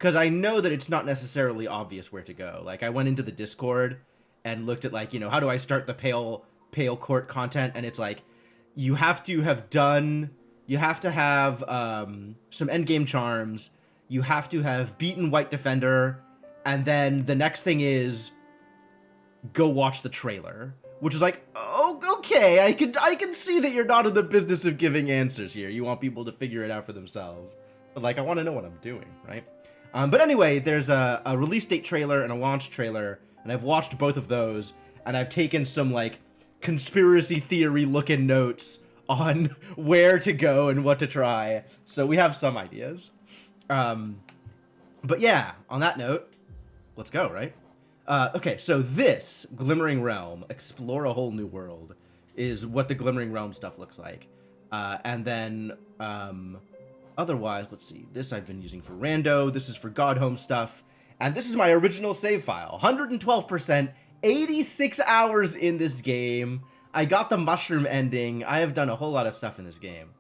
because I know that it's not necessarily obvious where to go. Like, I went into the Discord and looked at, like, you know, how do I start the Pale Court content, and it's like, you have to have done, you have to have some endgame charms, you have to have beaten White Defender, and then the next thing is go watch the trailer, which is like, oh, okay, I can see that you're not in the business of giving answers here. You want people to figure it out for themselves, but like, I want to know what I'm doing, right? But anyway, there's a release date trailer and a launch trailer, and I've watched both of those, and I've taken some like conspiracy theory looking notes on where to go and what to try, so we have some ideas. But yeah, on that note, let's go, right? Okay, so this Glimmering Realm, Explore a Whole New World, is what the Glimmering Realm stuff looks like. And then, otherwise, let's see. This I've been using for rando. This is for Godhome stuff. And this is my original save file. 112%, 86 hours in this game. I got the mushroom ending. I have done a whole lot of stuff in this game.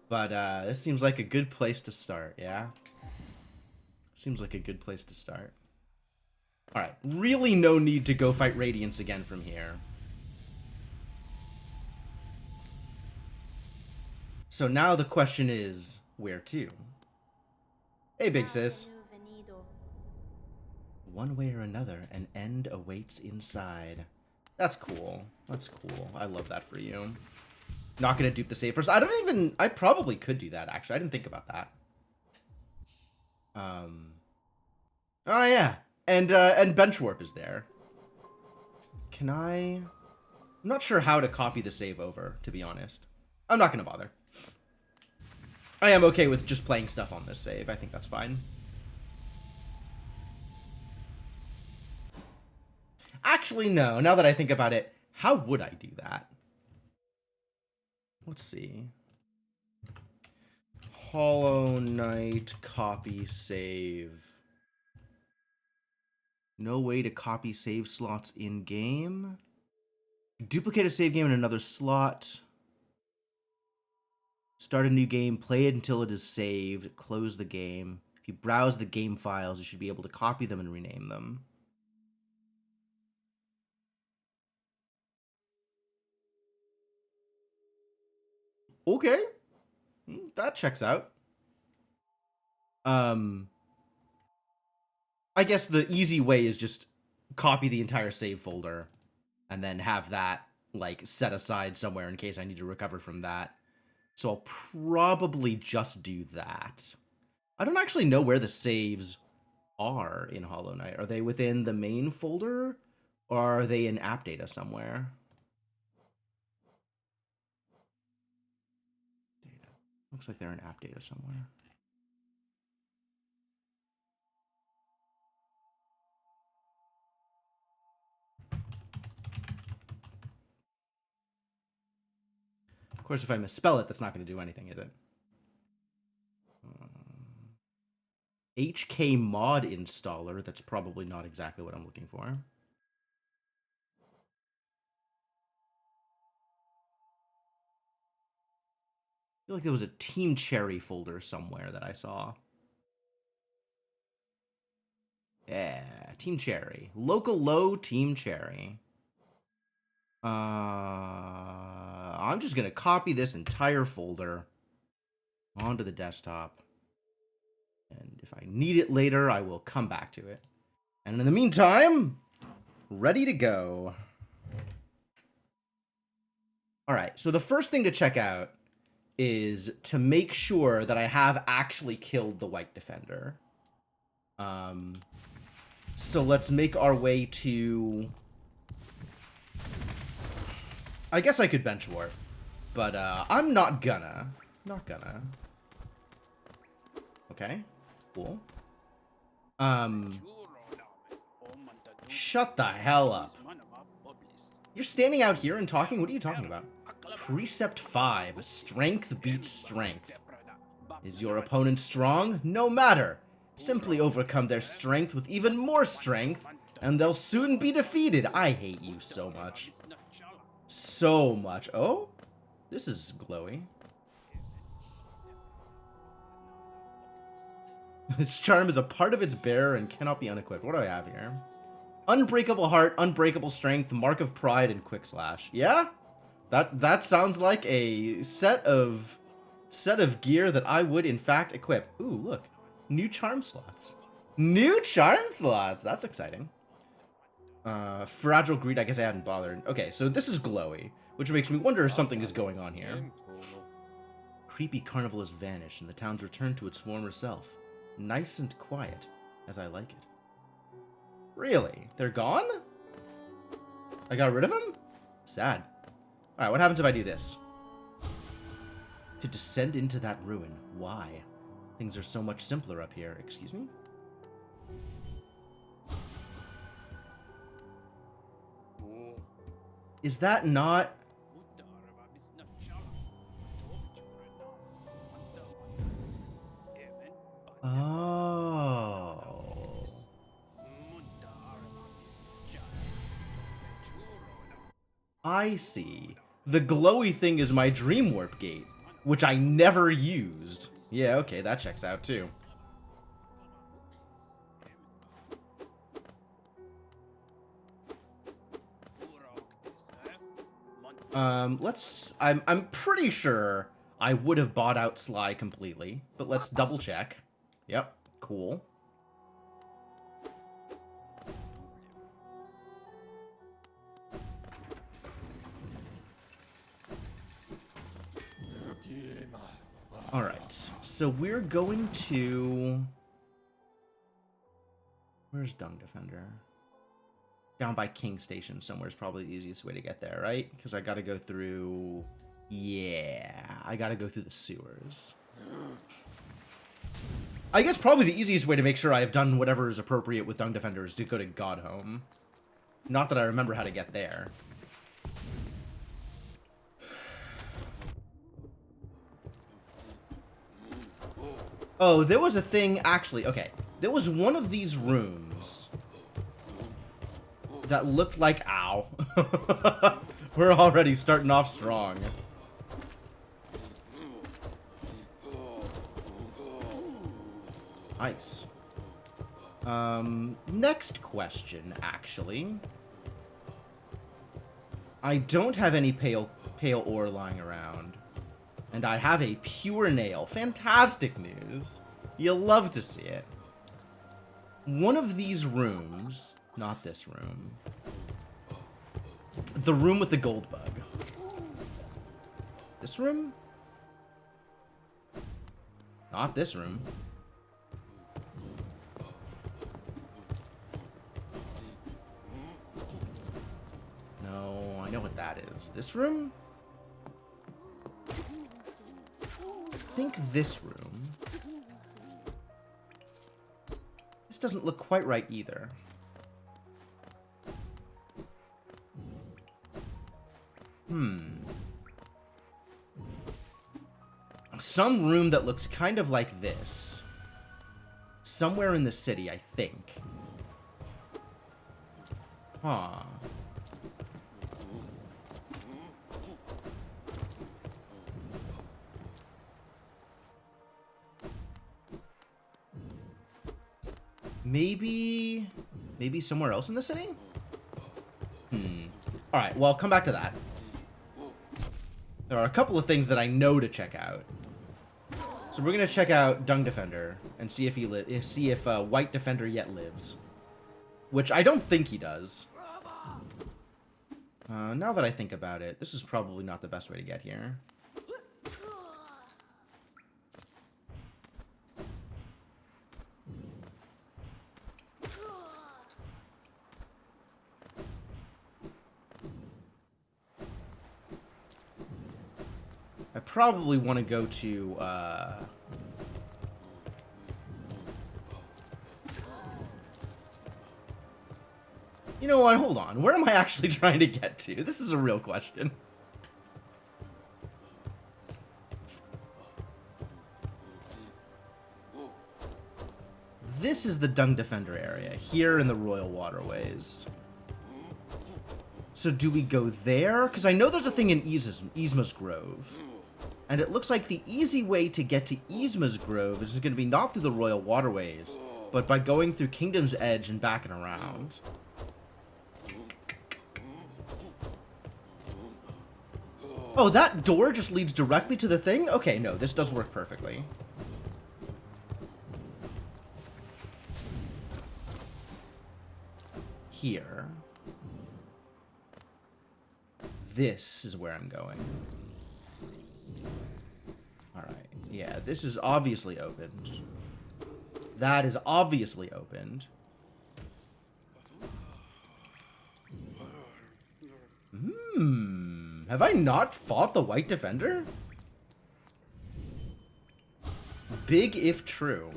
But this seems like a good place to start, yeah? Seems like a good place to start. Alright, really no need to go fight Radiance again from here. So now the question is, where to? Hey, big sis. One way or another, an end awaits inside. That's cool. That's cool. I love that for you. Not gonna dupe the save first. I probably could do that, actually. I didn't think about that. Oh, yeah. And bench warp is there. Can I? I'm not sure how to copy the save over, to be honest. I'm not gonna bother. I am okay with just playing stuff on this save. I think that's fine. Actually, no. Now that I think about it, how would I do that? Let's see. Hollow Knight copy save. No way to copy save slots in game. Duplicate a save game in another slot. Start a new game, play it until it is saved, close the game. If you browse the game files, you should be able to copy them and rename them. Okay. That checks out. I guess the easy way is just copy the entire save folder and then have that like set aside somewhere in case I need to recover from that. So I'll probably just do that. I don't actually know where the saves are in Hollow Knight. Are they within the main folder or are they in app data somewhere? Data. Looks like they're in app data somewhere. Of course, if I misspell it, that's not going to do anything, is it? HK mod installer. That's probably not exactly what I'm looking for. I feel like there was a Team Cherry folder somewhere that I saw. Yeah, Team Cherry. Local low Team Cherry. I'm just gonna copy this entire folder onto the desktop. And if I need it later, I will come back to it. And in the meantime, ready to go. Alright, so the first thing to check out is to make sure that I have actually killed the White Defender. So let's make our way to... I guess I could bench warp, but I'm not gonna. Not gonna. Okay, cool. Shut the hell up. You're standing out here and talking? What are you talking about? Precept 5. Strength beats strength. Is your opponent strong? No matter. Simply overcome their strength with even more strength, and they'll soon be defeated. I hate you so much. So much. Oh? This is glowy. Its charm is a part of its bearer and cannot be unequipped. What do I have here? Unbreakable heart, unbreakable strength, mark of pride, and quick slash. Yeah? That sounds like a set of gear that I would in fact equip. Ooh, look. New charm slots. New charm slots! That's exciting. Fragile greed, I guess I hadn't bothered. Okay, so this is glowy, which makes me wonder if something is going on here. Creepy carnival has vanished and the town's returned to its former self. Nice and quiet, as I like it. Really? They're gone? I got rid of them? Sad. Alright, what happens if I do this? To descend into that ruin. Why? Things are so much simpler up here. Excuse me? Is that not... Oh. I see. The glowy thing is my Dream Warp Gate, which I never used. Yeah, okay, that checks out too. I'm pretty sure I would have bought out Sly completely, but let's double check. Yep, cool. Alright, so we're going to... Where's Dung Defender? Down by King Station somewhere is probably the easiest way to get there, right? Because I gotta go through... Yeah, I gotta go through the sewers. I guess probably the easiest way to make sure I have done whatever is appropriate with Dung Defender is to go to Godhome. Not that I remember how to get there. Oh, there was a thing, actually, okay. There was one of these rooms that looked like, ow. We're already starting off strong. Nice. Next question, actually. I don't have any pale ore lying around. And I have a pure nail. Fantastic news. You'll love to see it. One of these rooms, not this room. The room with the gold bug. This room? Not this room. No, I know what that is. This room? I think this room. This doesn't look quite right either. Some room that looks kind of like this. Somewhere in the city, I think. Huh. Maybe somewhere else in the city? Alright, well, come back to that. There are a couple of things that I know to check out. So we're gonna check out Dung Defender and see if White Defender yet lives. Which I don't think he does. Now that I think about it, this is probably not the best way to get here. I probably want to go to, You know what? Hold on. Where am I actually trying to get to? This is a real question. This is the Dung Defender area, here in the Royal Waterways. So do we go there? Because I know there's a thing in Yzma's Grove. And it looks like the easy way to get to Yzma's Grove is going to be not through the Royal Waterways, but by going through Kingdom's Edge and back and around. Oh, that door just leads directly to the thing? Okay, no, this does work perfectly. Here. This is where I'm going. Alright, yeah, this is obviously opened. That is obviously opened. Have I not fought the White Defender? Big if true.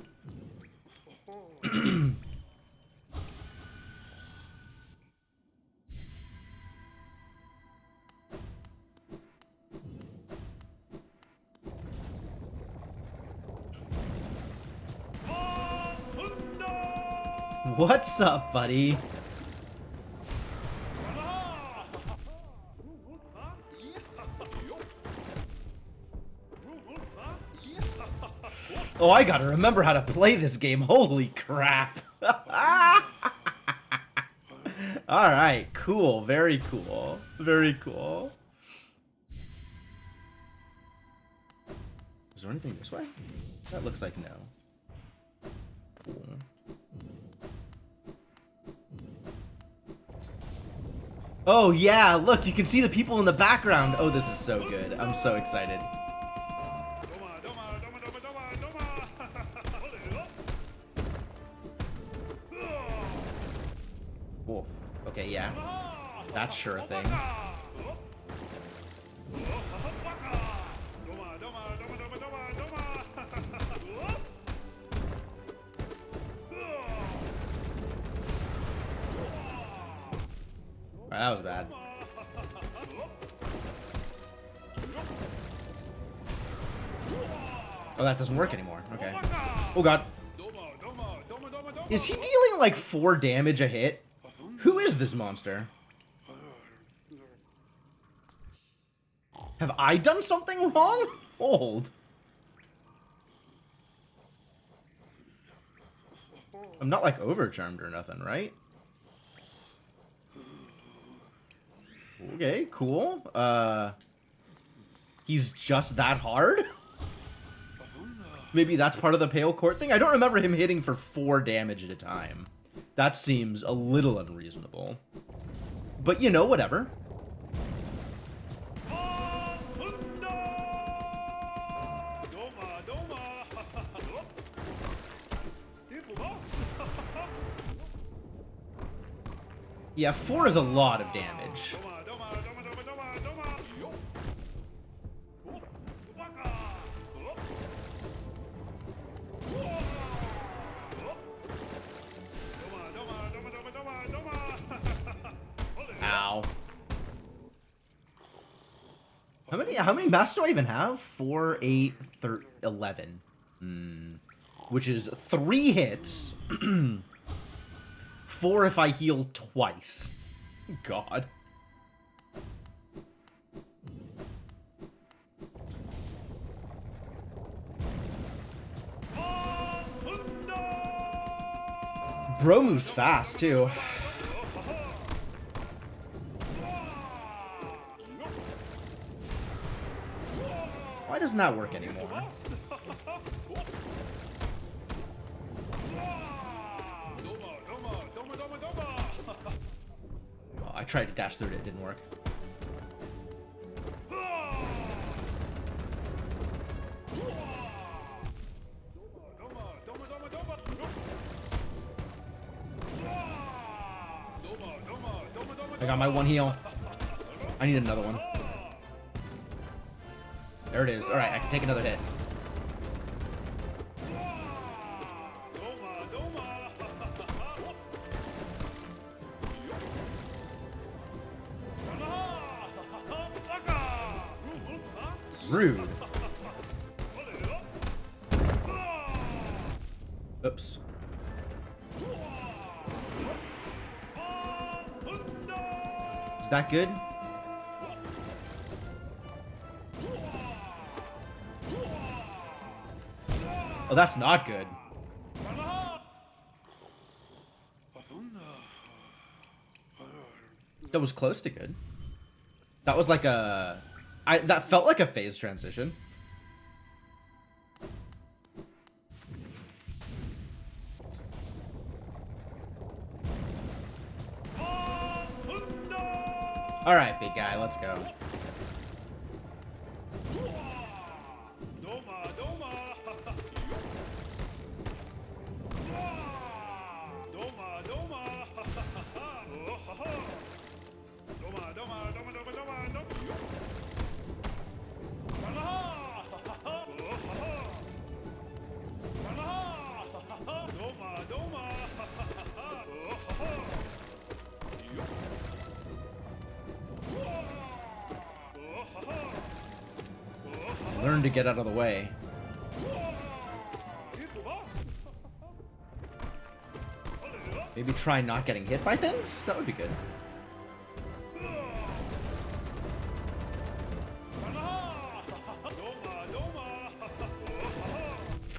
What's up, buddy? Oh, I gotta remember how to play this game. Holy crap. Alright, cool. Very cool. Very cool. Is there anything this way? That looks like no. Cool. Oh, yeah, look, you can see the people in the background. Oh, this is so good. I'm so excited. Wolf. Okay, yeah. That's sure a thing. That was bad. Oh, that doesn't work anymore. Okay. Oh, God. Is he dealing like 4 damage a hit? Who is this monster? Have I done something wrong? Hold. I'm not like overcharmed or nothing, right? Okay, cool. He's just that hard? Maybe that's part of the Pale Court thing? I don't remember him hitting for 4 damage at a time. That seems a little unreasonable. But, you know, whatever. Yeah, 4 is a lot of damage. Ow. How many maps do I even have? 4, 8, 11. Which is 3 hits. 4 if I heal twice. God. Bro moves fast, too. Why doesn't that work anymore? Oh, I tried to dash through it, it didn't work. I got my 1 heal. I need another one. There it is. Alright, I can take another hit. Rude. Oops. Is that good? Oh, that's not good. That was close to good. That was like a... that felt like a phase transition. Alright, big guy, let's go. Learn to get out of the way. Maybe try not getting hit by things? That would be good.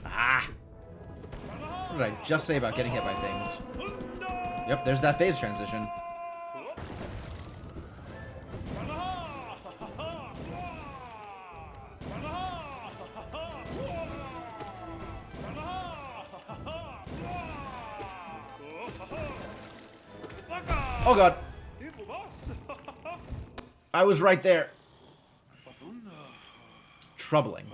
Ah! What did I just say about getting hit by things? Yep, there's that phase transition. Oh god. I was right there. Troubling.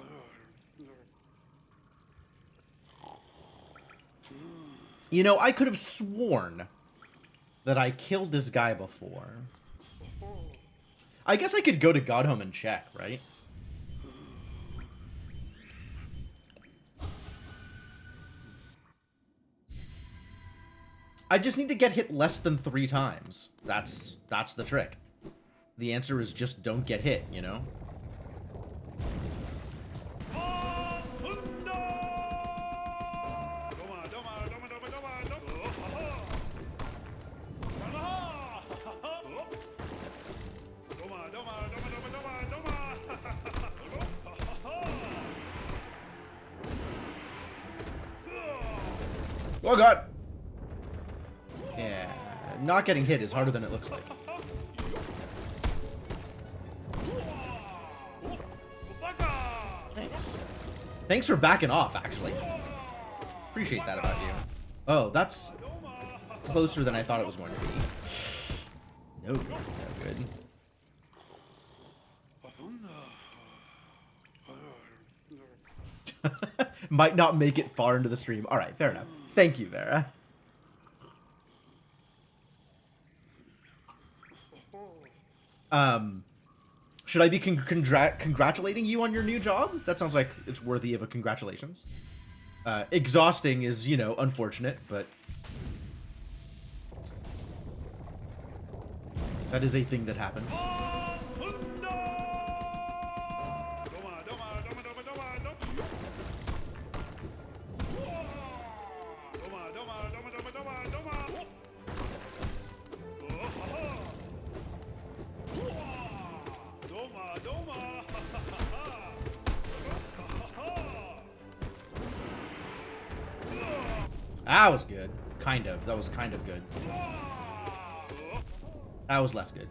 You know, I could have sworn that I killed this guy before. I guess I could go to Godhome and check, right? I just need to get hit less than 3 times. That's the trick. The answer is just don't get hit, you know? Oh god! Yeah, not getting hit is harder than it looks like. Thanks. Thanks for backing off, actually. Appreciate that about you. Oh, that's closer than I thought it was going to be. No good, no good. Might not make it far into the stream. Alright, fair enough. Thank you, Vera. Should I be congratulating you on your new job? That sounds like it's worthy of a congratulations. Exhausting is, you know, unfortunate, but that is a thing that happens. That was good. Kind of. That was kind of good. That was less good.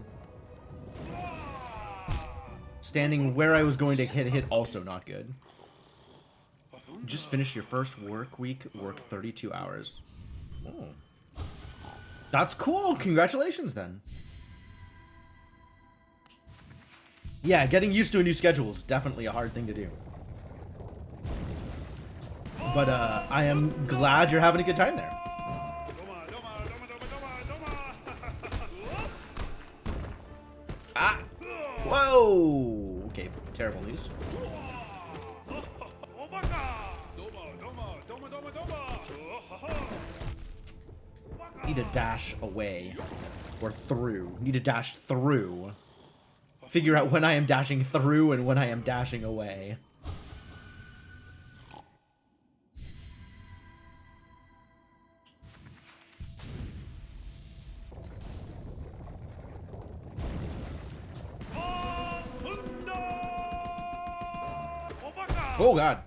Standing where I was going to hit also not good. Just finished your first work week, work 32 hours. Oh. That's cool. Congratulations then. Yeah, getting used to a new schedule is definitely a hard thing to do. But I am glad you're having a good time there. Ah! Whoa! Okay, terrible news. Need to dash away. Or through. Need to dash through. Figure out when I am dashing through and when I am dashing away. Oh god.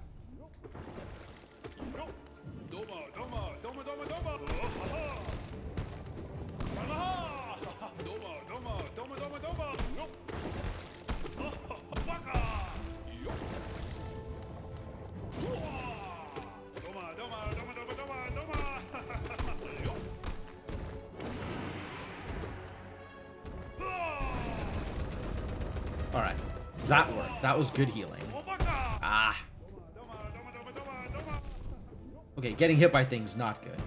Alright. That worked. That was good healing. Ah. Okay, getting hit by things, not good.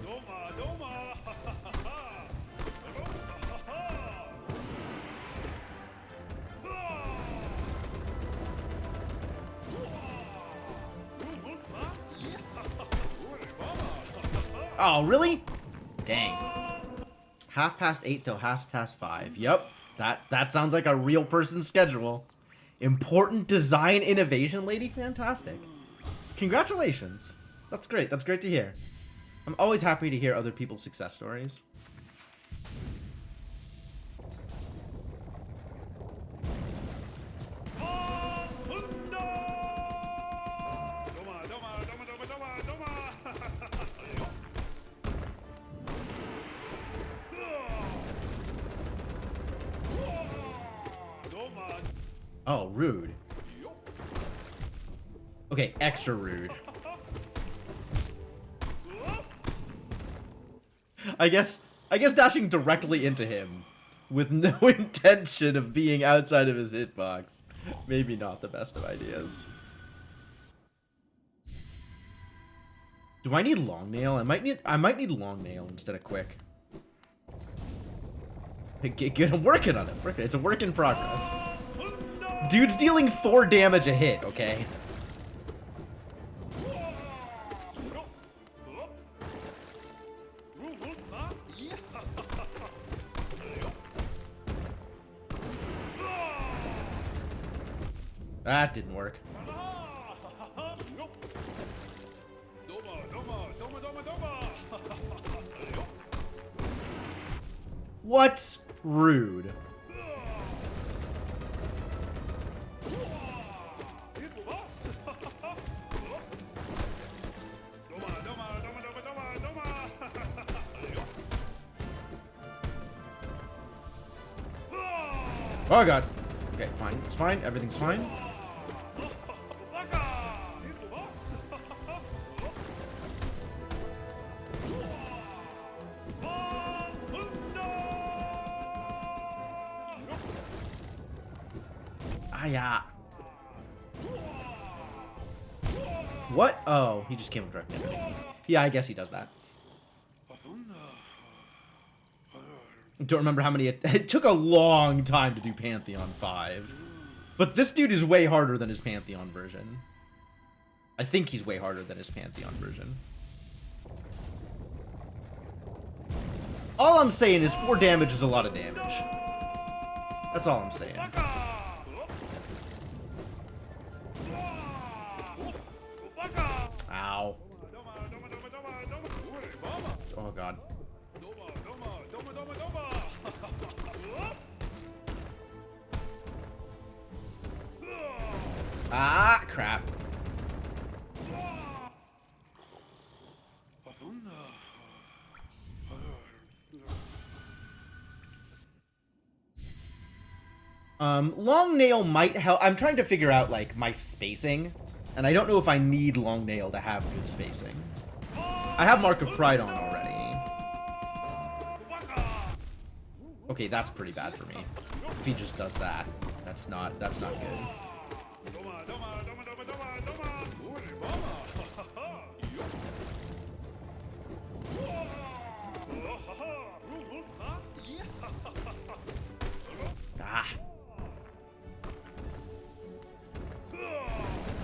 Oh, really? Dang. 8:30 till 5:30. Yep. That sounds like a real person's schedule. Important design innovation, lady. Fantastic. Congratulations. That's great. That's great to hear. I'm always happy to hear other people's success stories. Oh, rude. Okay, extra rude. I guess dashing directly into him with no intention of being outside of his hitbox, maybe not the best of ideas. Do I need long nail? I might need long nail instead of quick. Good, I'm working on it. It's a work in progress. Dude's dealing 4 damage a hit, okay? That didn't work. What? Rude. Oh god. Okay, fine. It's fine. Everything's fine. Ah, yeah. What? Oh, he just came direct into me. Yeah, I guess he does that. Don't remember how many. It took a long time to do Pantheon 5. But this dude is way harder than his Pantheon version. I think he's way harder than his Pantheon version. All I'm saying is 4 damage is a lot of damage. That's all I'm saying. Ow. Oh god. Ah, crap. Long nail might help. I'm trying to figure out, like, my spacing. And I don't know if I need long nail to have good spacing. I have Mark of Pride on already. Okay, that's pretty bad for me. If he just does that, that's not good. Ah.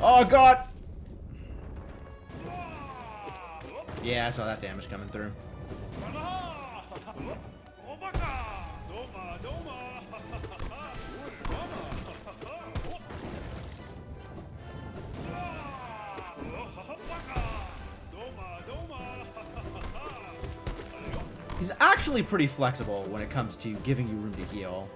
Oh god! Yeah, I saw that damage coming through. He's actually pretty flexible when it comes to giving you room to heal.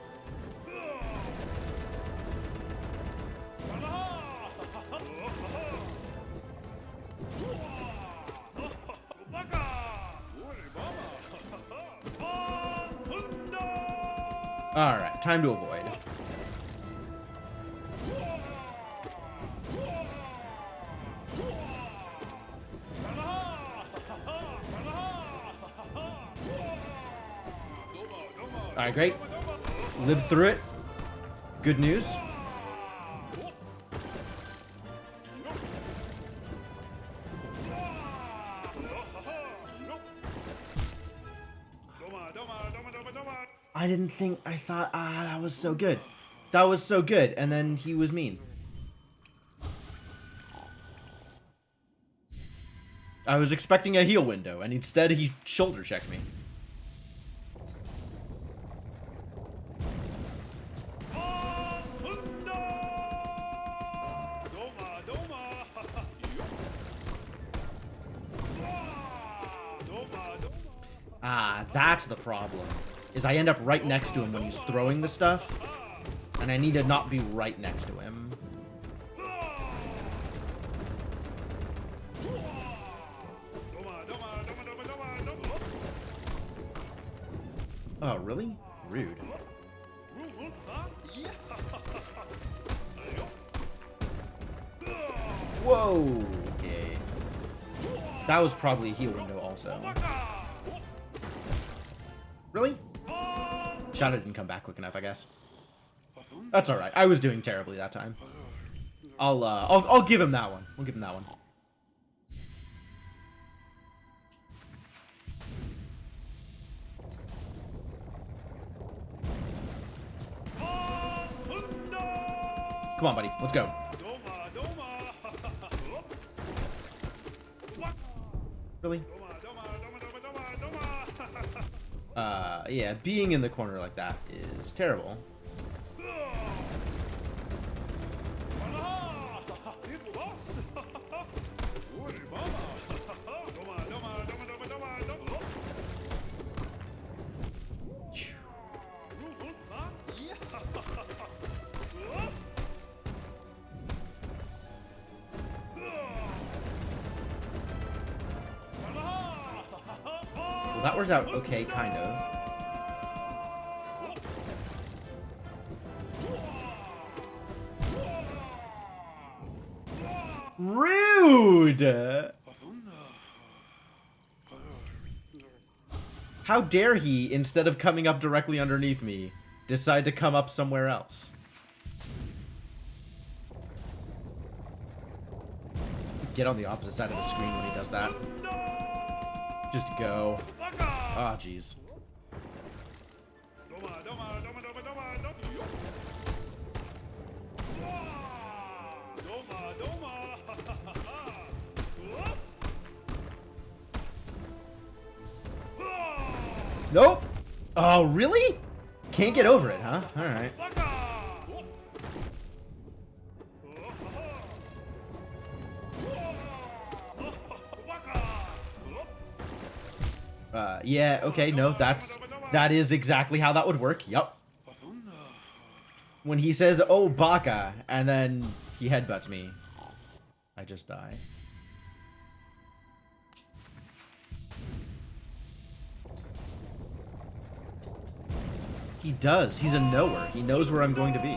Alright, time to avoid. Alright, great. Lived through it. Good news. I didn't think, I thought, that was so good. That was so good, and then he was mean. I was expecting a heal window, and instead he shoulder checked me. That's the problem. Is I end up right next to him when he's throwing the stuff, and I need to not be right next to him. Oh, really? Rude. Whoa! Okay. That was probably a heal window also. Really? Shadow didn't come back quick enough, I guess. That's alright. I was doing terribly that time. I'll give him that one. We'll give him that one. Come on, buddy. Let's go. Really? Yeah, being in the corner like that is terrible. Well, that worked out okay, kind of. Rude! How dare he, instead of coming up directly underneath me, decide to come up somewhere else? Get on the opposite side of the screen when he does that. Just go. Ah, oh, jeez. Nope. Oh, really? Can't get over it, huh? All right. Yeah, okay, no, that is exactly how that would work. Yup. When he says, "Oh, baka," and then he headbutts me, I just die. He does. He's a knower. He knows where I'm going to be.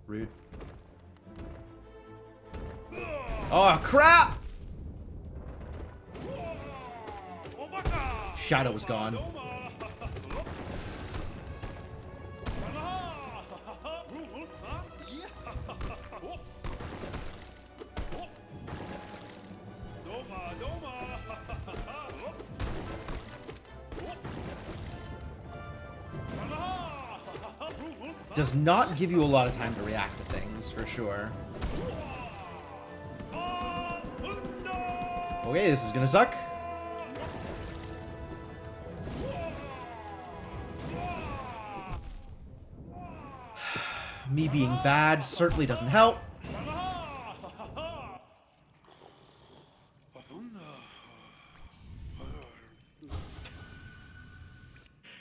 Rude. Oh, crap! Shadow was gone. Does not give you a lot of time to react to things, for sure. Okay, this is gonna suck. Me being bad certainly doesn't help.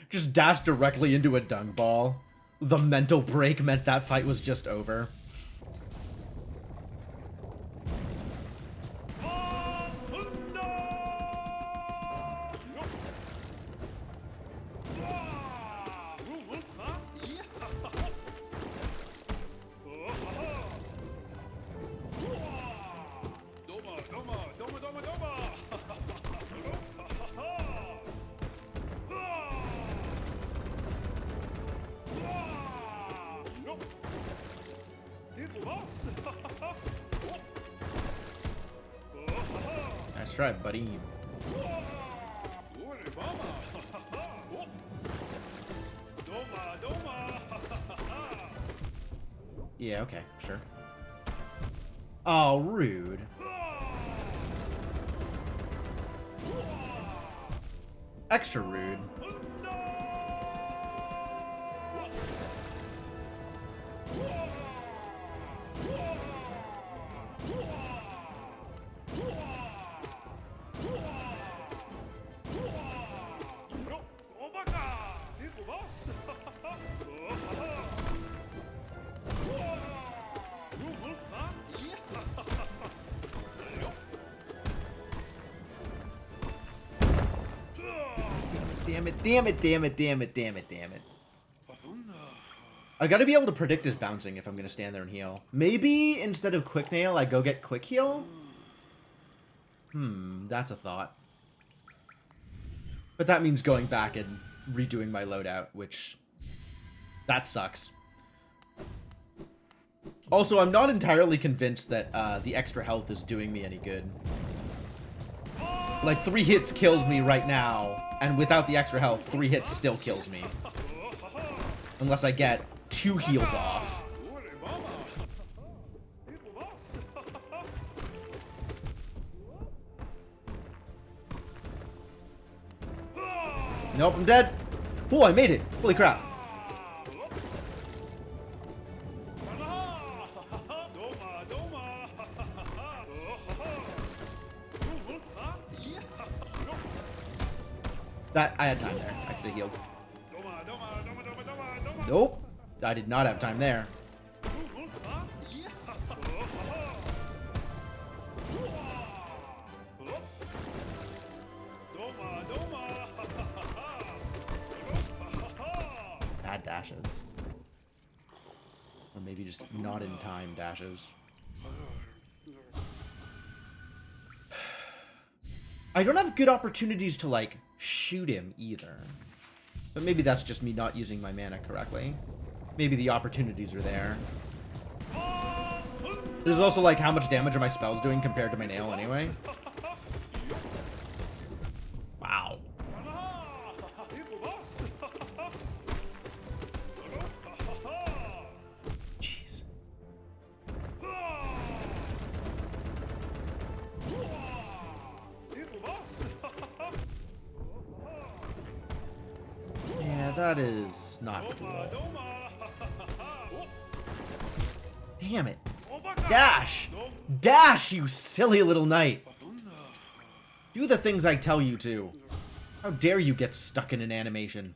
Just dashed directly into a dung ball. The mental break meant that fight was just over. try, buddy. Yeah, okay, sure. Oh, rude. Extra rude. Damn it, damn it, damn it, damn it, damn it, damn it. I gotta be able to predict his bouncing if I'm gonna stand there and heal. Maybe instead of Quick Nail, I go get Quick Heal? That's a thought. But that means going back and redoing my loadout, which... that sucks. Also, I'm not entirely convinced that the extra health is doing me any good. Like, 3 hits kills me right now, and without the extra health, 3 hits still kills me. Unless I get 2 heals off. Nope, I'm dead. Oh, I made it. Holy crap. That, I had time there. I could have healed. Nope. I did not have time there. Bad dashes. Or maybe just not in time dashes. I don't have good opportunities to, like, shoot him either. But maybe that's just me not using my mana correctly. Maybe the opportunities are there. This is also, like, how much damage are my spells doing compared to my nail anyway? Wow. Jeez. Yeah, that is not cool. Damn it. Dash! Dash, you silly little knight! Do the things I tell you to. How dare you get stuck in an animation?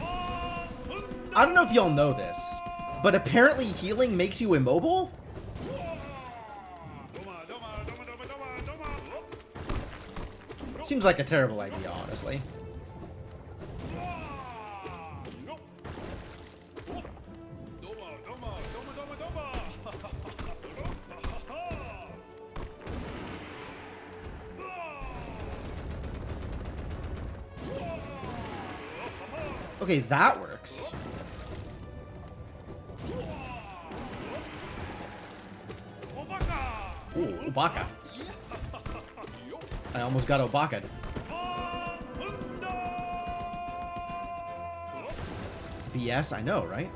I don't know if y'all know this, but apparently healing makes you immobile? Seems like a terrible idea, honestly. Okay, that works. Ooh, Ubaka. I almost got Obaka'd. BS, I know, right?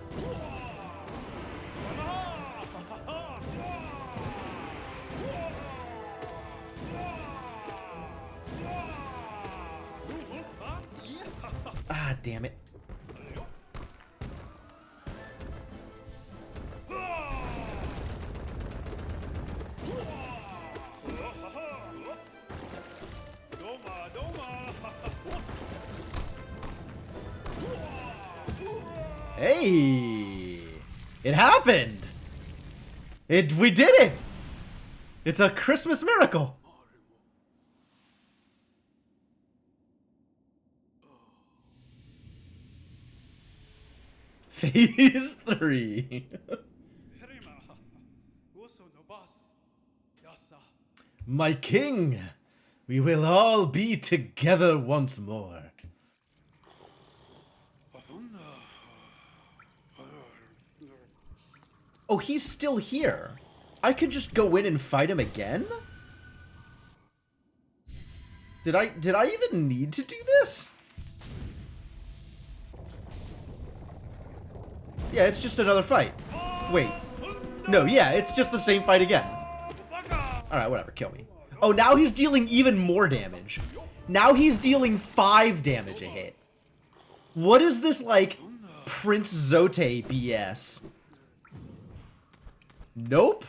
Ah, damn it. Hey! It happened! We did it! It's a Christmas miracle! Phase 3. My king! We will all be together once more. Oh, he's still here. I could just go in and fight him again? Did I even need to do this? Yeah, it's just another fight. Wait. No, yeah, it's just the same fight again. Alright, whatever, kill me. Oh, now he's dealing even more damage. Now he's dealing 5 damage a hit. What is this, like, Prince Zote BS? Nope.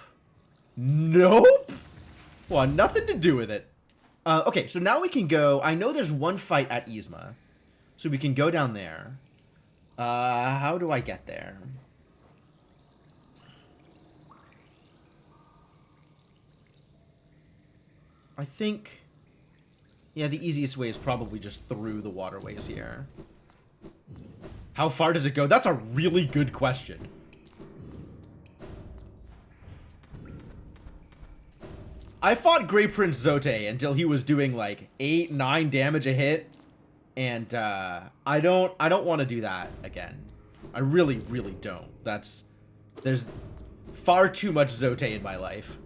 Nope. Well, nothing to do with it. Okay, so now we can go... I know there's one fight at Yzma. So we can go down there. How do I get there? I think... Yeah, the easiest way is probably just through the waterways here. How far does it go? That's a really good question. I fought Grey Prince Zote until he was doing like 8, 9 damage a hit. And I don't want to do that again. I really, really don't. There's far too much Zote in my life.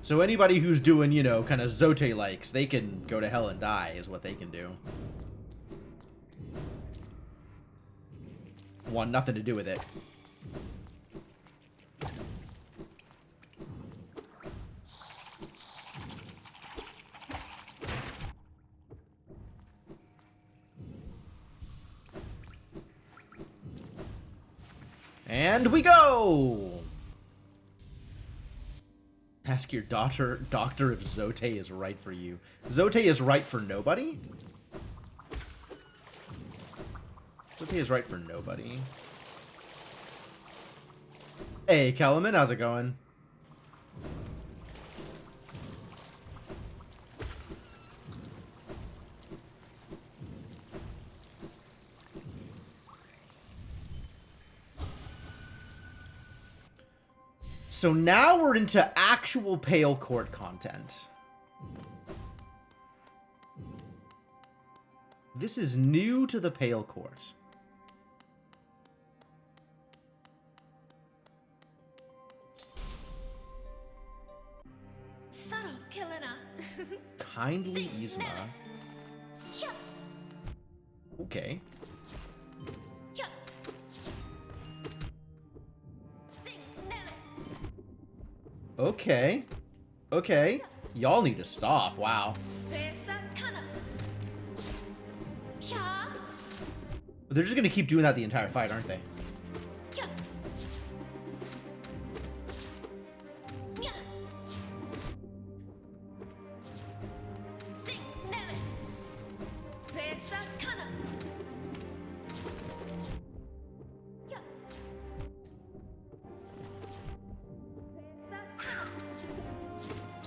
So anybody who's doing, you know, kind of Zote likes, they can go to hell and die is what they can do. Want nothing to do with it. And we go! Ask your doctor if Zote is right for you. Zote is right for nobody? Zote is right for nobody. Hey, Kellerman, how's it going? So now we're into actual Pale Court content. This is new to the Pale Court. Kindly Yzma. Okay. Okay. Okay. Y'all need to stop. Wow. They're just gonna keep doing that the entire fight, aren't they?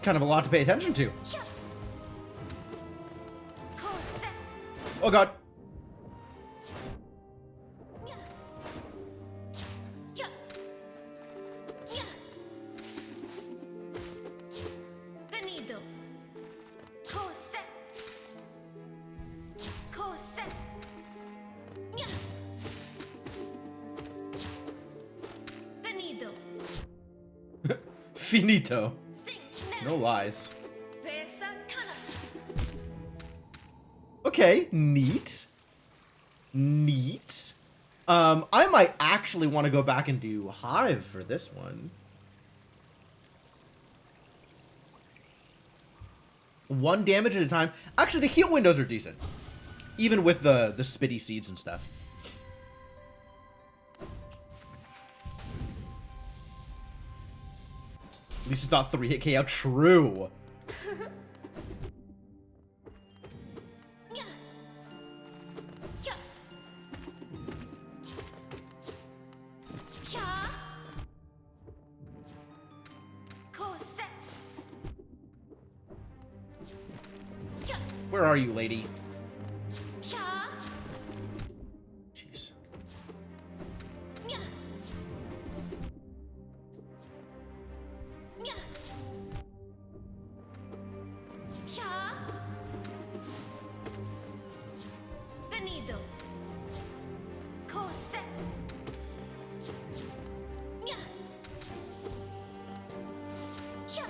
Kind of a lot to pay attention to. Oh god. Finito. No lies. Okay, neat. Neat. I might actually want to go back and do Hive for this one. One damage at a time. Actually, the heal windows are decent. Even with the spitty seeds and stuff. At least it's not 3-hit KO. True. Where are you, lady? Jeez. Venido. Cos'è? Nya. Chia.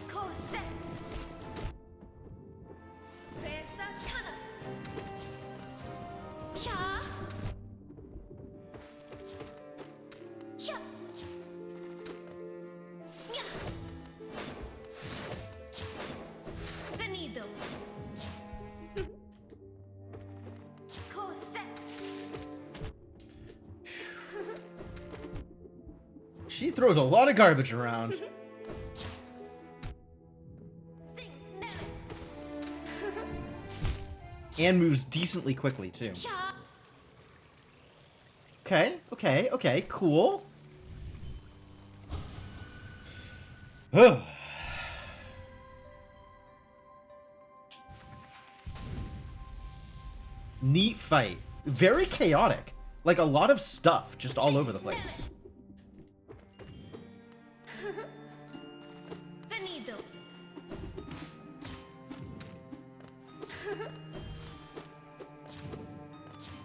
Cos'è? Pesa kana. Chia. Chia. Nya. Venido. Cos'è? She throws a lot of garbage around. Sing never. And moves decently quickly, too. Chia. Okay, cool. Ugh. Neat fight. Very chaotic. Like a lot of stuff just all over the place. Venido.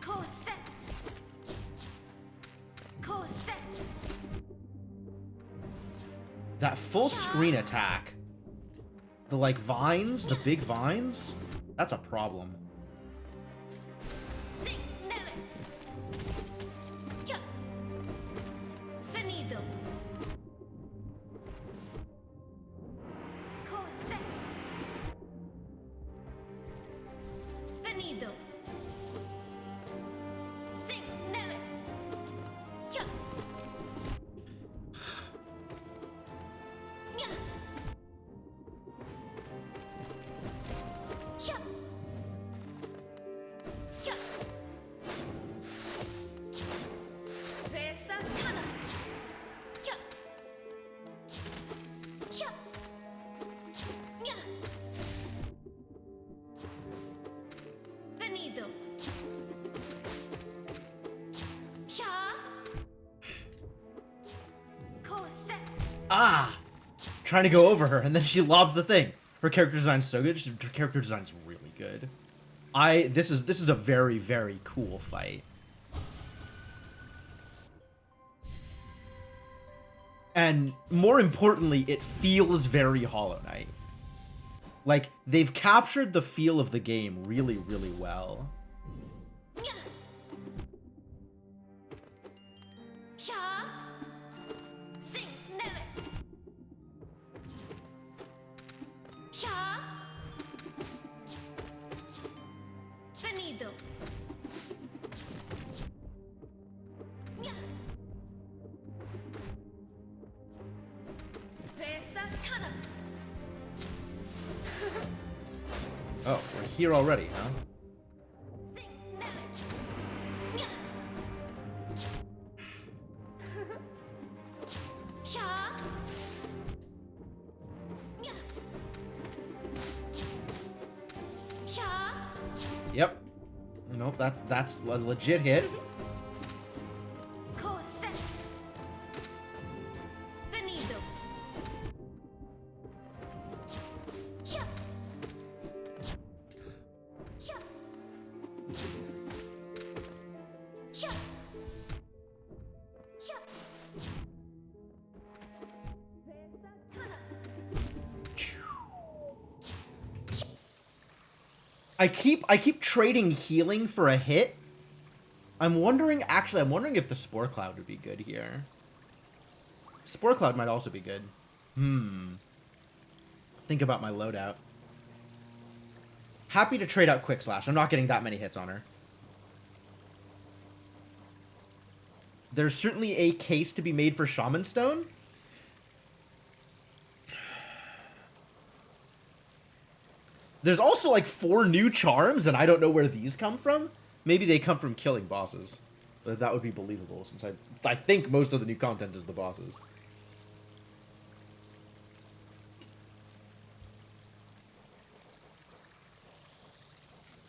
Cos'è? Cos'è? That full screen attack. The like vines, the big vines, that's a problem. Sing never. Chia. Venido. Cos'è? Venido. Sing never. Chia. Nya. Chia. Chia. Pesa kana. Chia. Chia. Nya. Venido. Chia. Cos'è? Ah! Trying to go over her, and then she lobs the thing. Her character design's so good. Her character design's really good. This is a very, very cool fight. And more importantly, it feels very Hollow Knight. Like, they've captured the feel of the game really, really well. Nya. Chia. Sing never. Chia. Venido. Nya. Pesa kana. Oh, we're here already, huh? Sing never. Nya. Chia. Nya. Chia. Yep. Nope, that's a legit hit. Cos'è? Venido. Chia. Chia. Chia. Chia. Pesa kana. I keep trading healing for a hit. I'm wondering if the Spore Cloud would be good here. Spore Cloud might also be good. Think about my loadout. Happy to trade out Quick Slash. I'm not getting that many hits on her. There's certainly a case to be made for Shaman Stone. There's also like 4 new charms, and I don't know where these come from. Maybe they come from killing bosses. But that would be believable, since I think most of the new content is the bosses.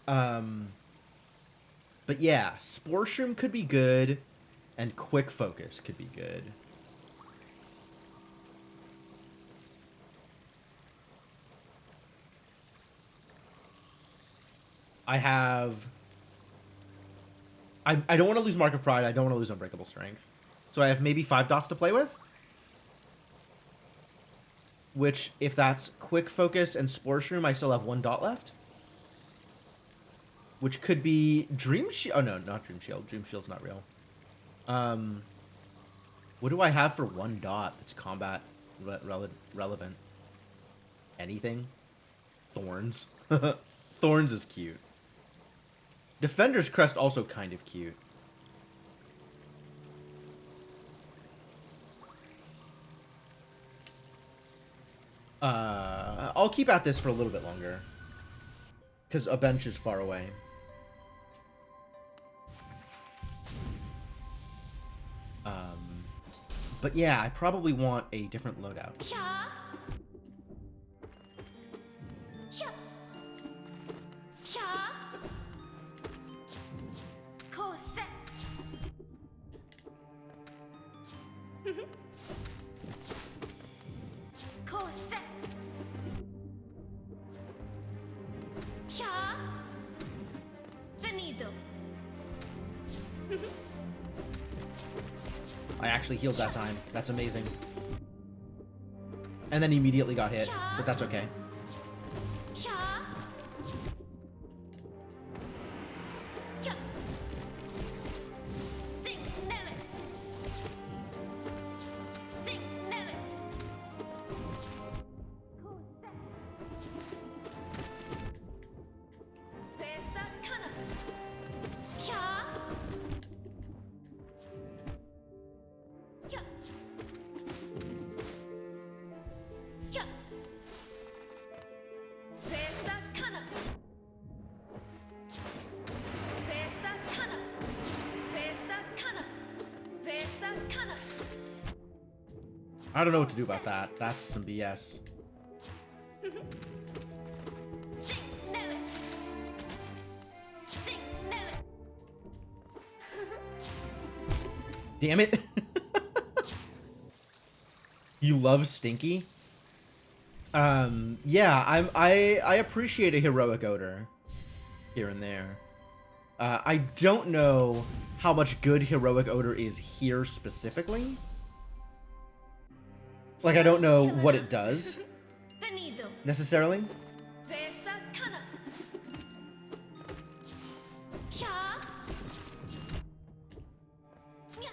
But yeah, Spore Shroom could be good, and Quick Focus could be good. I have... I don't want to lose Mark of Pride. I don't want to lose Unbreakable Strength. So I have maybe 5 dots to play with. Which, if that's Quick Focus and Spore Shroom, I still have 1 dot left. Which could be Dream Shield. Oh, no, not Dream Shield. Dream Shield's not real. What do I have for 1 dot that's combat relevant? Anything? Thorns. Thorns is cute. Defender's Crest also kind of cute. I'll keep at this for a little bit longer. Because a bench is far away. But yeah, I probably want a different loadout. Cha. Cha. Cha. Kose. Kose. Cha. Venido. I actually healed that time. That's amazing. And then immediately got hit, but that's okay. Cha. Cha. Sing never. Sing never. Kose. Pesa kana. Cha. Cha. Cha. Pesa kana. Pesa kana. Pesa kana. Pesa kana. I don't know what to do about that. That's some BS. Sing never. Sing never. Damn it. You love Stinky? Yeah, I appreciate a heroic odor here and there. I don't know how much good heroic odor is here specifically. Like, I don't know what it does Venido. necessarily. Pesa kana. Cha. Nya.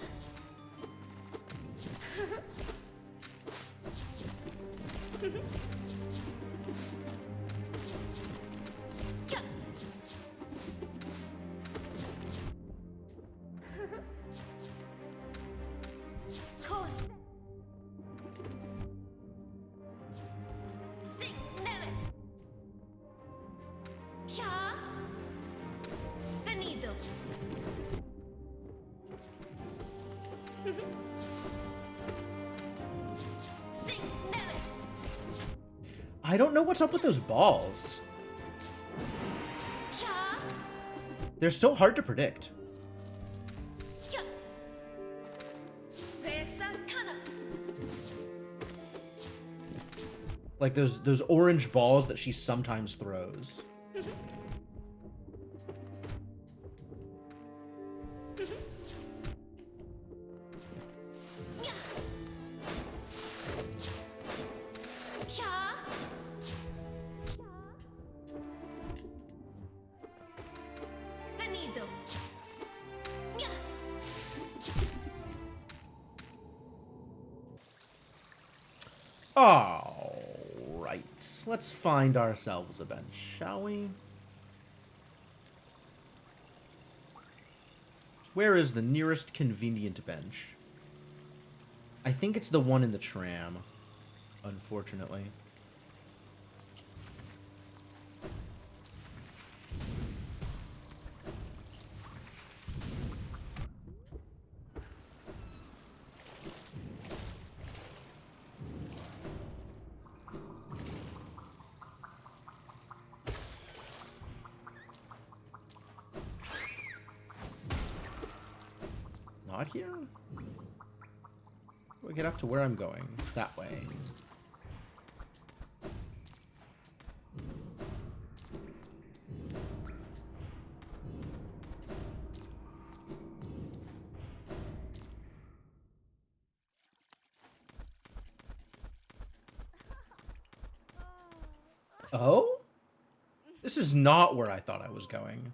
Cha. Kose. Sing never. Cha. Venido. Sing never. I don't know what's up with those balls. Cha. They're so hard to predict. Cha. Pesa kana. Like those orange balls that she sometimes throws. Nya. Cha. Cha. Venido. Nya. Alright, let's find ourselves a bench, shall we? Where is the nearest convenient bench? I think it's the one in the tram, unfortunately. Not here? Do I get up to where I'm going? That way. Oh? This is not where I thought I was going.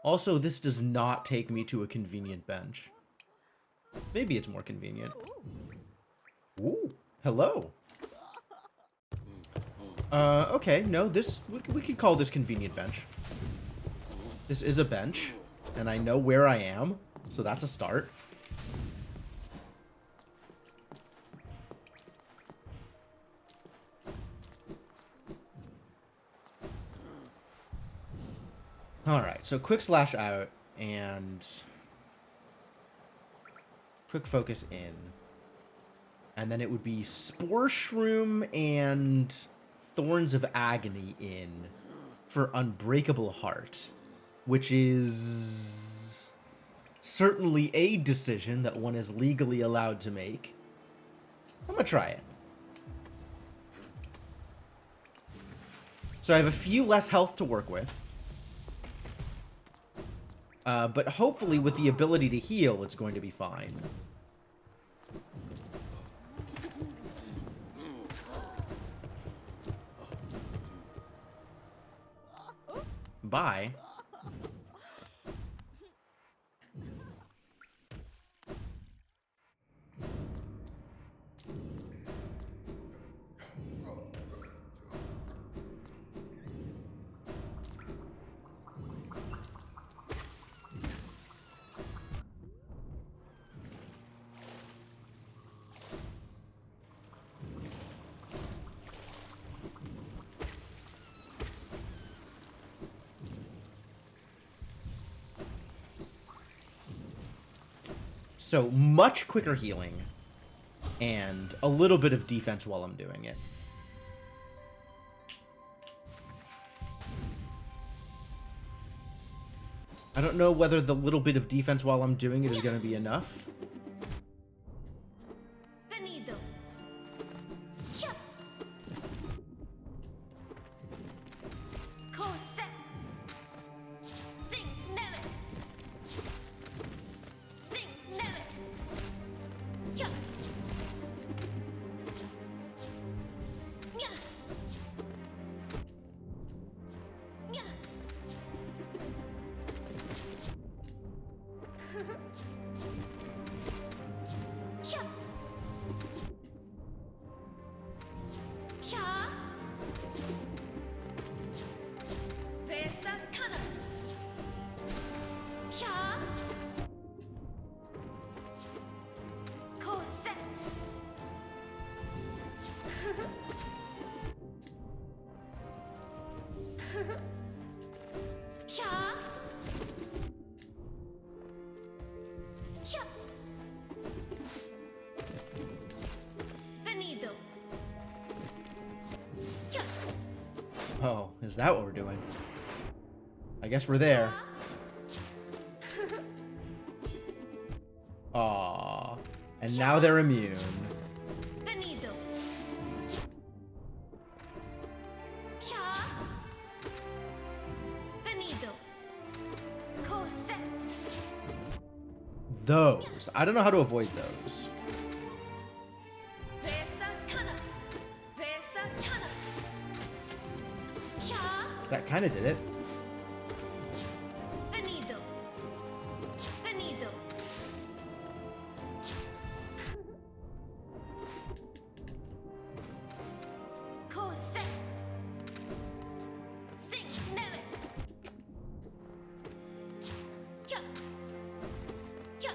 Also, this does not take me to a convenient bench. Maybe it's more convenient. Ooh, hello. Okay, no, we could call this convenient bench. This is a bench, and I know where I am, so that's a start. Alright, so quick slash out, and quick focus in. And then it would be Spore Shroom and Thorns of Agony in for Unbreakable Heart, which is certainly a decision that one is legally allowed to make. I'm gonna try it. So I have a few less health to work with. But hopefully with the ability to heal, it's going to be fine. Bye. So, much quicker healing, and a little bit of defense while I'm doing it. I don't know whether the little bit of defense while I'm doing it is going to be enough. Venido. Chia. Cosette. Sing neve. Sing neve. Chia. Nya. Nya. Chia. Chia. Vesa kana. Chia. Cosette. Chia. Chia. Venido. Chia. Oh, is that what we're doing? I guess we're there. Aww. And now they're immune. Venido. Chia. Venido. Cosette. Those. I don't know how to avoid those. Vesa kana. Vesa kana. Chia. That kind of did it. Venido. Venido. Cosette. Sing neve. Chia. Chia.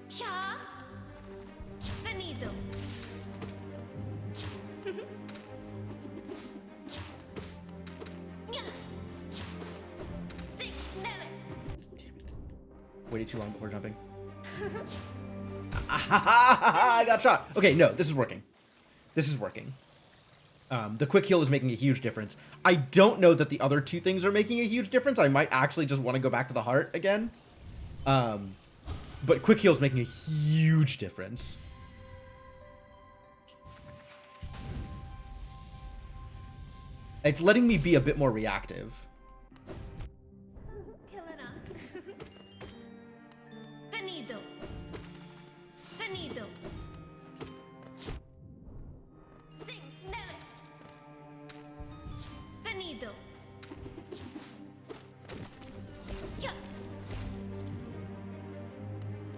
Chia. Venido. Nya. Sing neve. Waited too long before jumping. I got shot. Okay, no, this is working. This is working. The quick heal is making a huge difference. I don't know that the other two things are making a huge difference. I might actually just want to go back to the heart again. But quick heal is making a huge difference. It's letting me be a bit more reactive. Helena. Venido. Venido. Finito. Kia.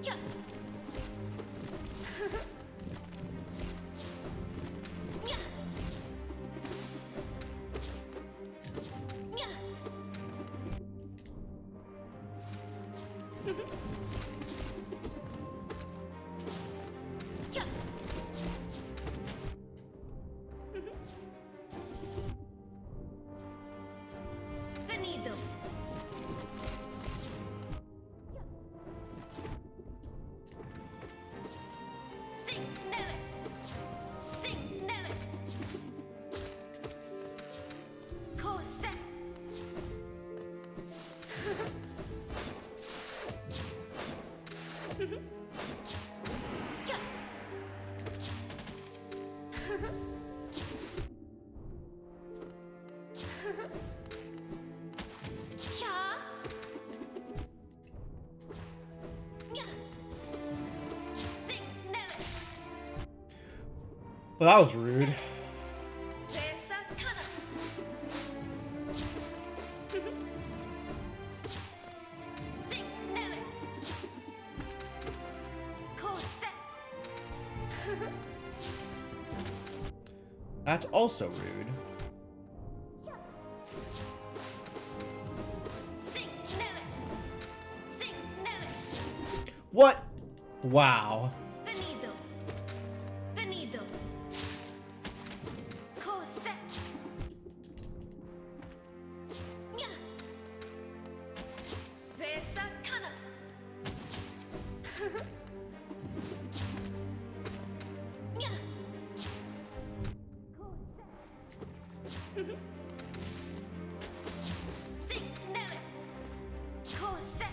Kia. Nya. Nya. Kia. Finito. Sing neve. Sing neve. Cose. Kia. Kia. Nya. Sing neve. Well, that was rude. Pesa kana. Sing neve. Cose. That's also rude. Sing neve. Sing neve. What? Wow. Finito. Finito. Cose. Nya. Pesa kana. Nya. Cose. Sing neve. Cose.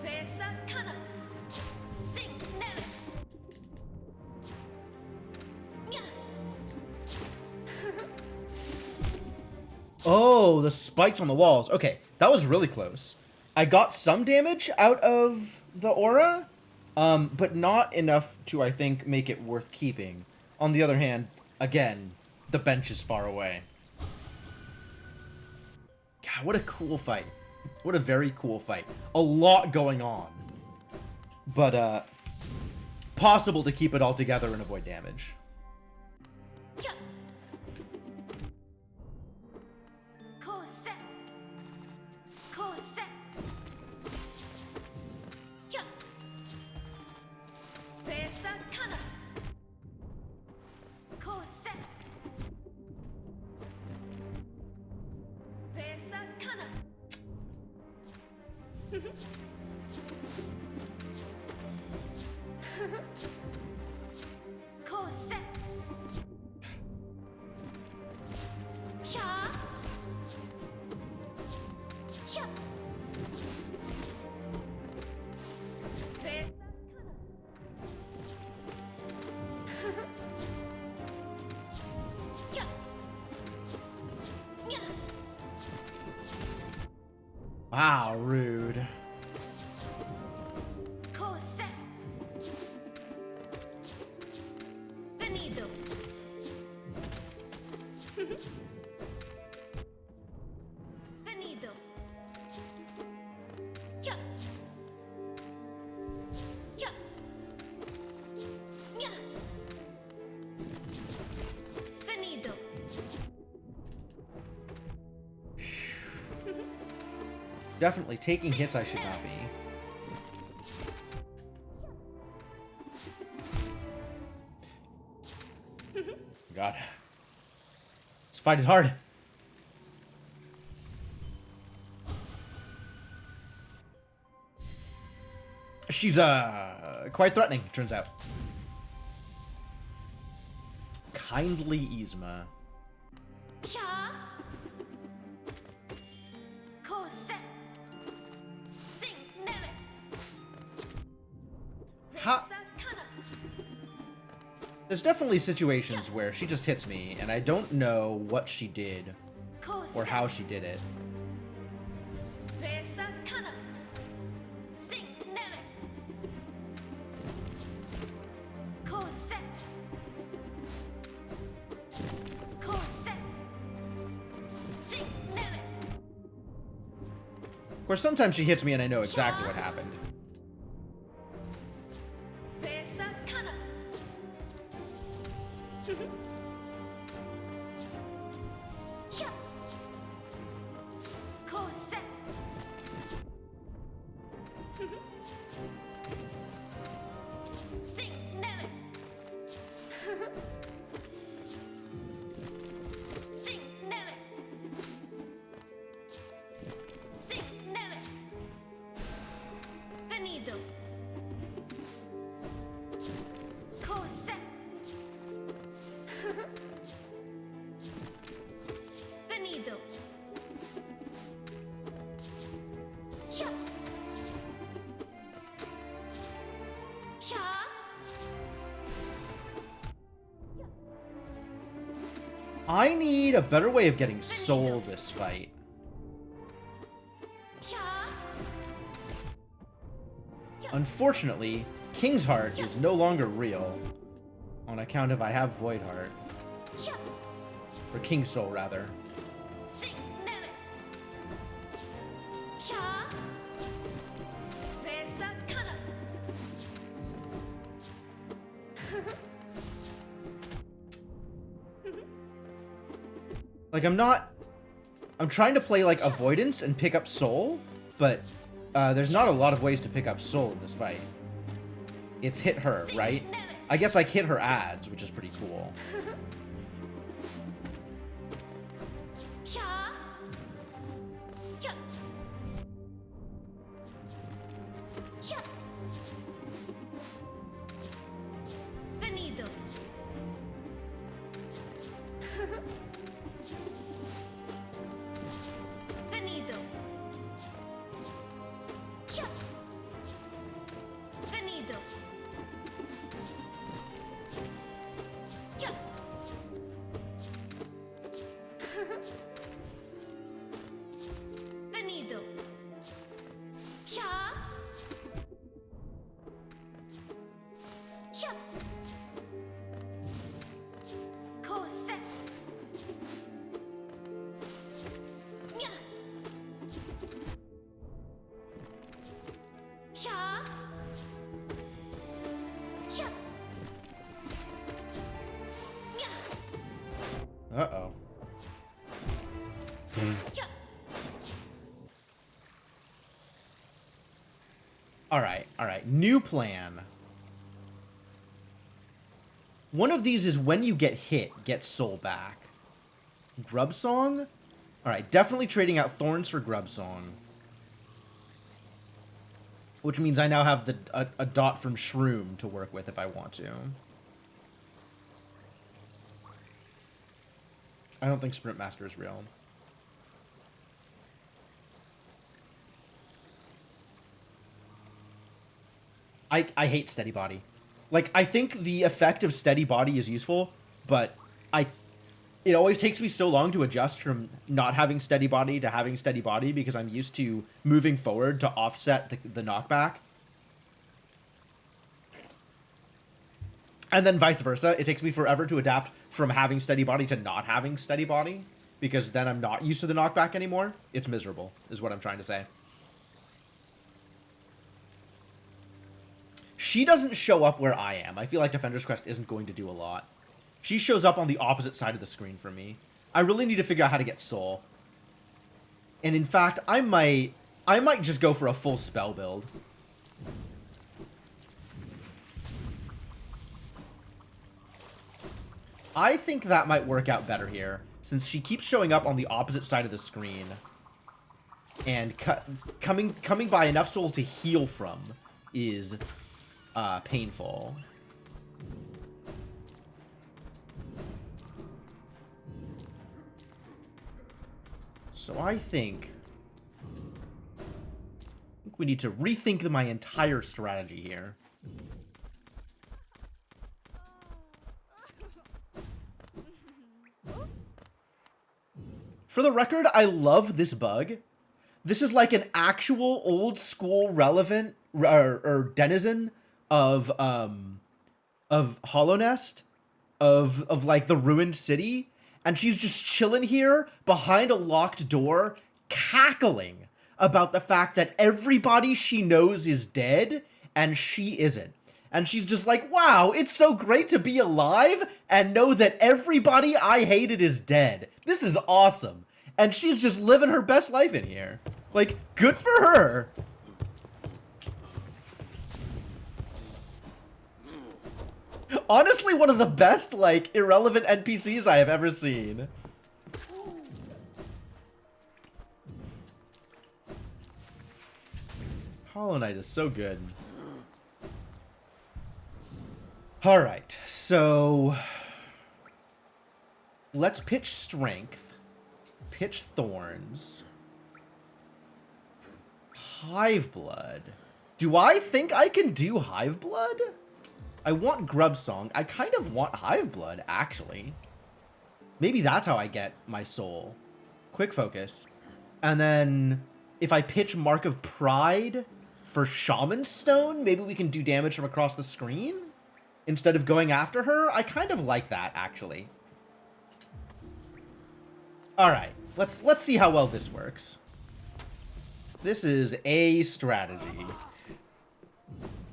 Pesa kana. Sing neve. Nya. Oh, the spikes on the walls. Okay, that was really close. I got some damage out of the aura, but not enough to, I think, make it worth keeping. On the other hand, again, the bench is far away. God, what a cool fight. What a very cool fight. A lot going on. But, possible to keep it all together and avoid damage. Kia. Cose. Cose. Kia. Pesa kana. Cose. Pesa kana. Cose. Kia. Kia. Pesa kana. Kia. Nya. Wow, rude. Cose. Finito. Finito. Kia. Kia. Nya. Finito. Definitely taking hits I should not be. God. This fight is hard. She's, quite threatening, turns out. Kindly Yzma. Kia. Cose. Sing neve. Ha- Pesa kana. There's definitely situations where she just hits me, and I don't know what she did Cose. or how she did it. Pesa kana. Sing neve. Cose. course, sometimes she hits me and I know exactly what happened. Pesa kana. Cha. Koset. Sing never. Sing never. Sing never. Venido. Koset. Venido. Cha. Cha. I need a better way of getting soul this fight. Cha. Unfortunately, King's Heart is no longer real. On account of I have Void Heart. Cha. Or King's Soul, rather. Sing never. Cha. Pesa kana. Like, I'm trying to play, like, Avoidance and pick up Soul, but there's not a lot of ways to pick up Soul in this fight. It's hit her, right? I guess, like, hit her ads, which is pretty cool. Cha. Cha. Cha. Venido. Venido. Cha. Venido. Cha. Venido. Cha. Cha. Koset. Nya. Cha. Cha. Nya. Uh-oh. Cha. Alright. New plan. One of these is when you get hit, get soul back. Grub Song? Alright, definitely trading out Thorns for Grub Song. Which means I now have a dot from Shroom to work with if I want to. I don't think Sprint Master is real. I hate Steady Body. Like, I think the effect of Steady Body is useful, but it always takes me so long to adjust from not having Steady Body to having Steady Body because I'm used to moving forward to offset the knockback. And then vice versa. It takes me forever to adapt from having Steady Body to not having Steady Body because then I'm not used to the knockback anymore. It's miserable, is what I'm trying to say. She doesn't show up where I am. I feel like Defender's Crest isn't going to do a lot. She shows up on the opposite side of the screen for me. I really need to figure out how to get Soul. And in fact, I might just go for a full spell build. I think that might work out better here, since she keeps showing up on the opposite side of the screen. And coming by enough soul to heal from is painful. So I think we need to rethink my entire strategy here. For the record, I love this bug. This is like an actual old school relevant or denizen of Hollow Nest, of like the ruined city, and she's just chilling here behind a locked door, cackling about the fact that everybody she knows is dead and she isn't. And she's just like, wow, it's so great to be alive and know that everybody I hated is dead. This is awesome. And she's just living her best life in here. Like, good for her. Honestly, one of the best, like, irrelevant NPCs I have ever seen. Hollow Knight is so good. Alright, so... let's pitch Strength. Pitch Thorns. Hive Blood. Do I think I can do Hive Blood? I want Grub Song. I kind of want Hive Blood, actually. Maybe that's how I get my soul. Quick Focus. And then, if I pitch Mark of Pride for Shaman Stone, maybe we can do damage from across the screen? Instead of going after her? I kind of like that, actually. Alright, let's see how well this works. This is a strategy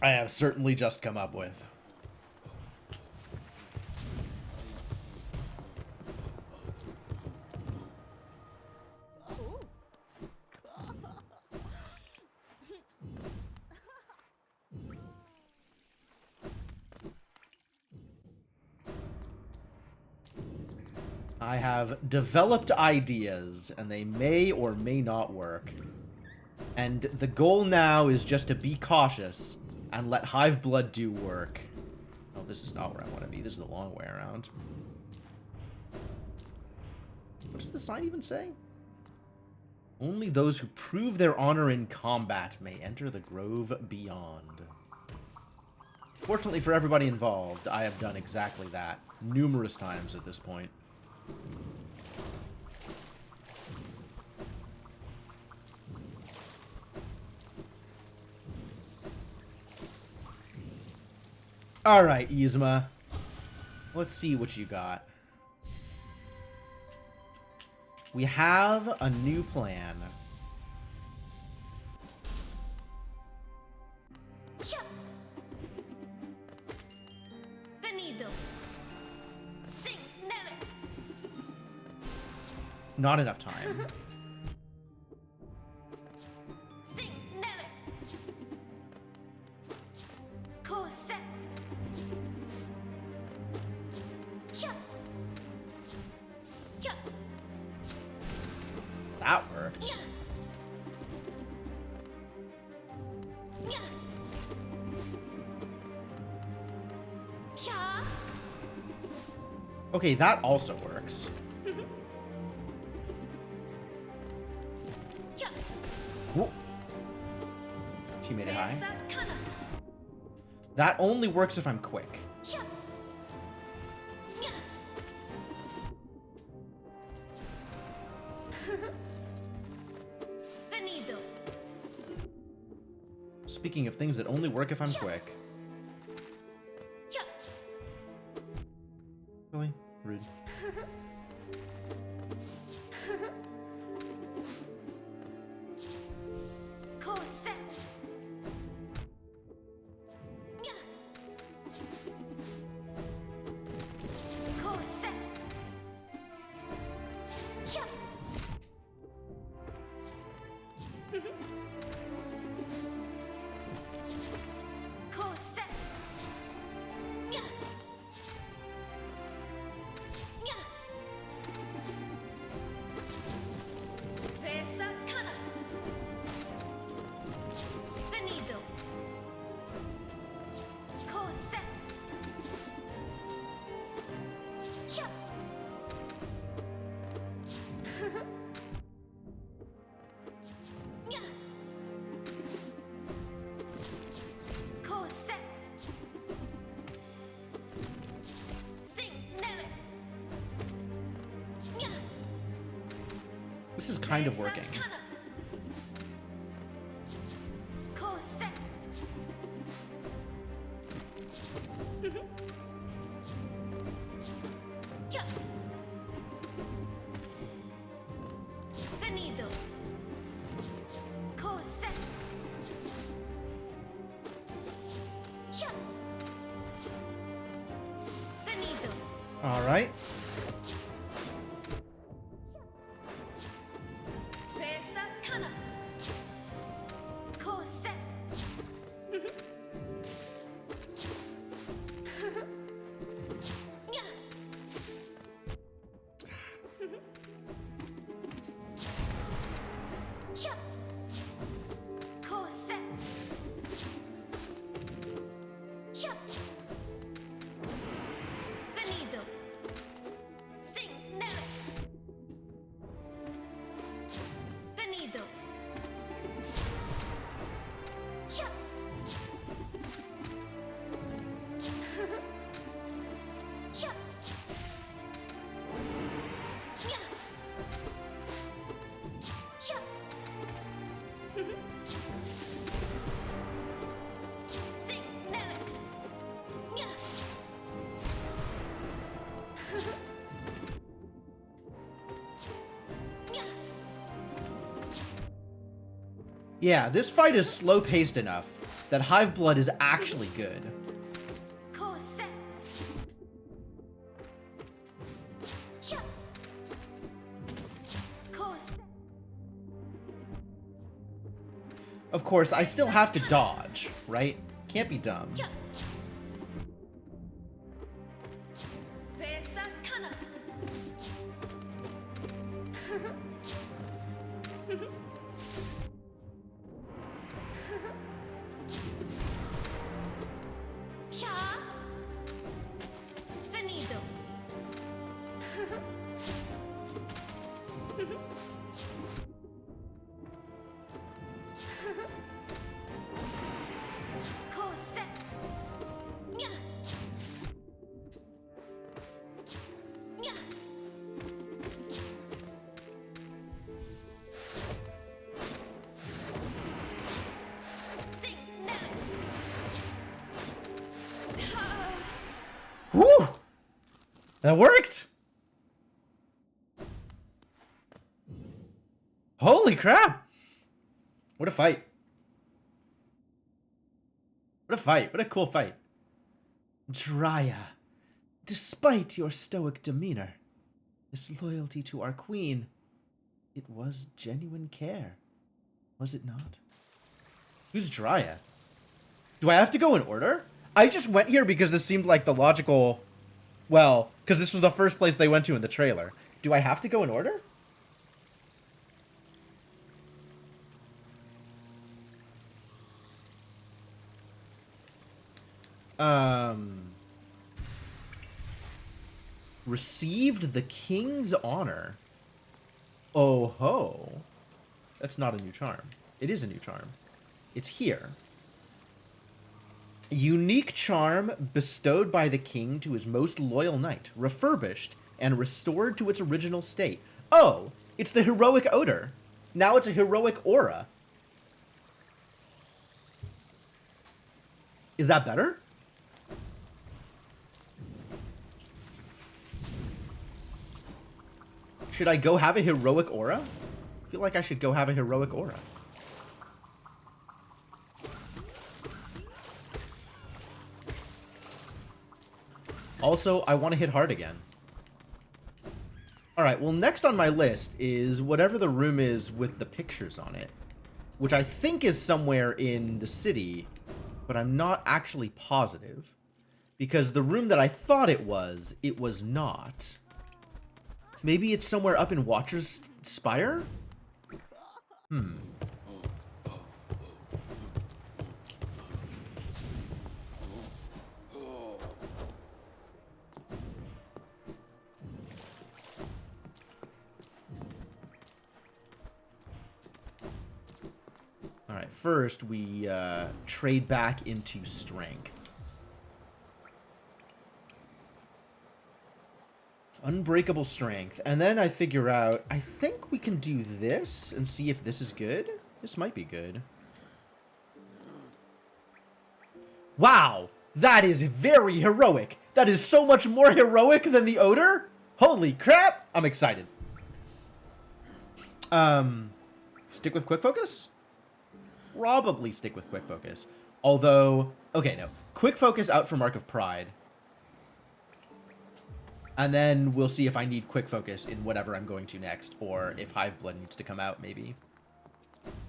I have certainly just come up with. I have developed ideas, and they may or may not work. And the goal now is just to be cautious and let Hive Blood do work. Oh, this is not where I want to be. This is the long way around. What does the sign even say? Only those who prove their honor in combat may enter the Grove Beyond. Fortunately for everybody involved, I have done exactly that numerous times at this point. Alright, Yzma. Let's see what you got. We have a new plan. Venido. Sing never. Not enough time. Sing never. Corset. Cha. Cha. That works. Nya. Cha. Okay, that also works. Cha. Whoa. She made it high. Esa kana. That only works if I'm quick. Cha. Nya. Venido. Speaking of things that only work if I'm quick. Cha. Really? Rude. Corset. Nya. Corset. Cha. Corset. Nya. Nya. Pesa kana. Venido. Corset. Cha. Nya. Corset. Sing never. Nya. This is kind of working. Pesa kana. Corset. Cha. Venido. All right. Presa Kana. Corset. Nya. Chop. Corset. Chop. The needle. Sing never. The needle. Chop. Chop. Nya. Chop. Sing never. Nya. Nya. Yeah, this fight is slow-paced enough that Hive Blood is actually good. Corset. Chop. Corset. Of course, I still have to dodge, right? Can't be dumb. Chop. Presa Kana. Cha. The needle. Corset. Nya. Nya. Sing never. Whew! That worked! Holy crap! What a fight. What a fight. What a cool fight. Drya, despite your stoic demeanor, this loyalty to our queen, it was genuine care, was it not? Who's Drya? Do I have to go in order? I just went here because this seemed like the logical... Well, because this was the first place they went to in the trailer. Do I have to go in order? Received the king's honor. Oh ho. That's not a new charm. It is a new charm. It's here. Unique charm bestowed by the king to his most loyal knight, refurbished and restored to its original state. Oh, it's the heroic odor. Now it's a heroic aura. Is that better? Should I go have a heroic aura? I feel like I should go have a heroic aura. Also, I want to hit hard again. Alright, well next on my list is whatever the room is with the pictures on it. Which I think is somewhere in the city, but I'm not actually positive. Because the room that I thought it was not. Maybe it's somewhere up in Watcher's Spire? Alright, first we trade back into strength. Unbreakable strength. And then I figure out, I think we can do this and see if this is good. This might be good. Wow! That is very heroic! That is so much more heroic than the odor! Holy crap! I'm excited. Stick with quick focus? Probably stick with quick focus. Although, okay, no. Quick focus out for Mark of Pride. And then we'll see if I need quick focus in whatever I'm going to next, or if Hive Blood needs to come out, maybe.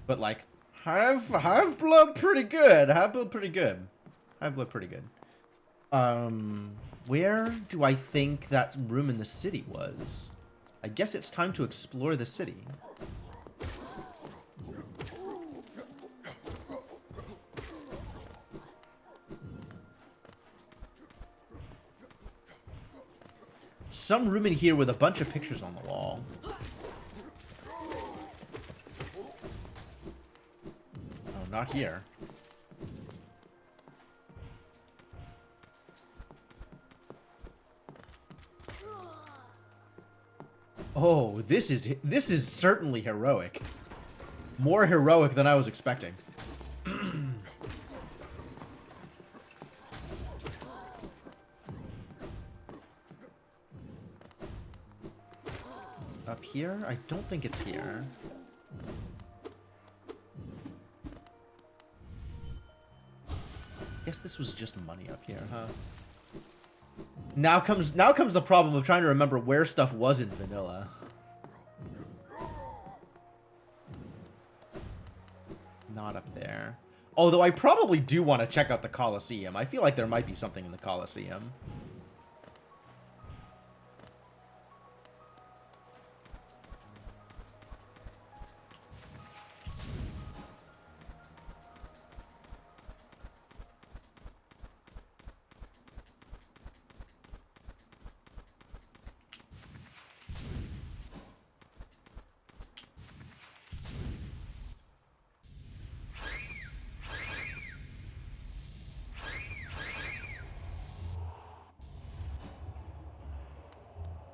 But, like, Hive Blood pretty good. Hive Blood pretty good. Hive Blood pretty good. Where do I think that room in the city was? I guess it's time to explore the city. Some room in here with a bunch of pictures on the wall. Oh, not here. Oh, this is certainly heroic. More heroic than I was expecting. Up here? I don't think it's here. Guess this was just money up here, huh? Now comes the problem of trying to remember where stuff was in vanilla. Not up there. Although I probably do want to check out the Colosseum. I feel like there might be something in the Colosseum.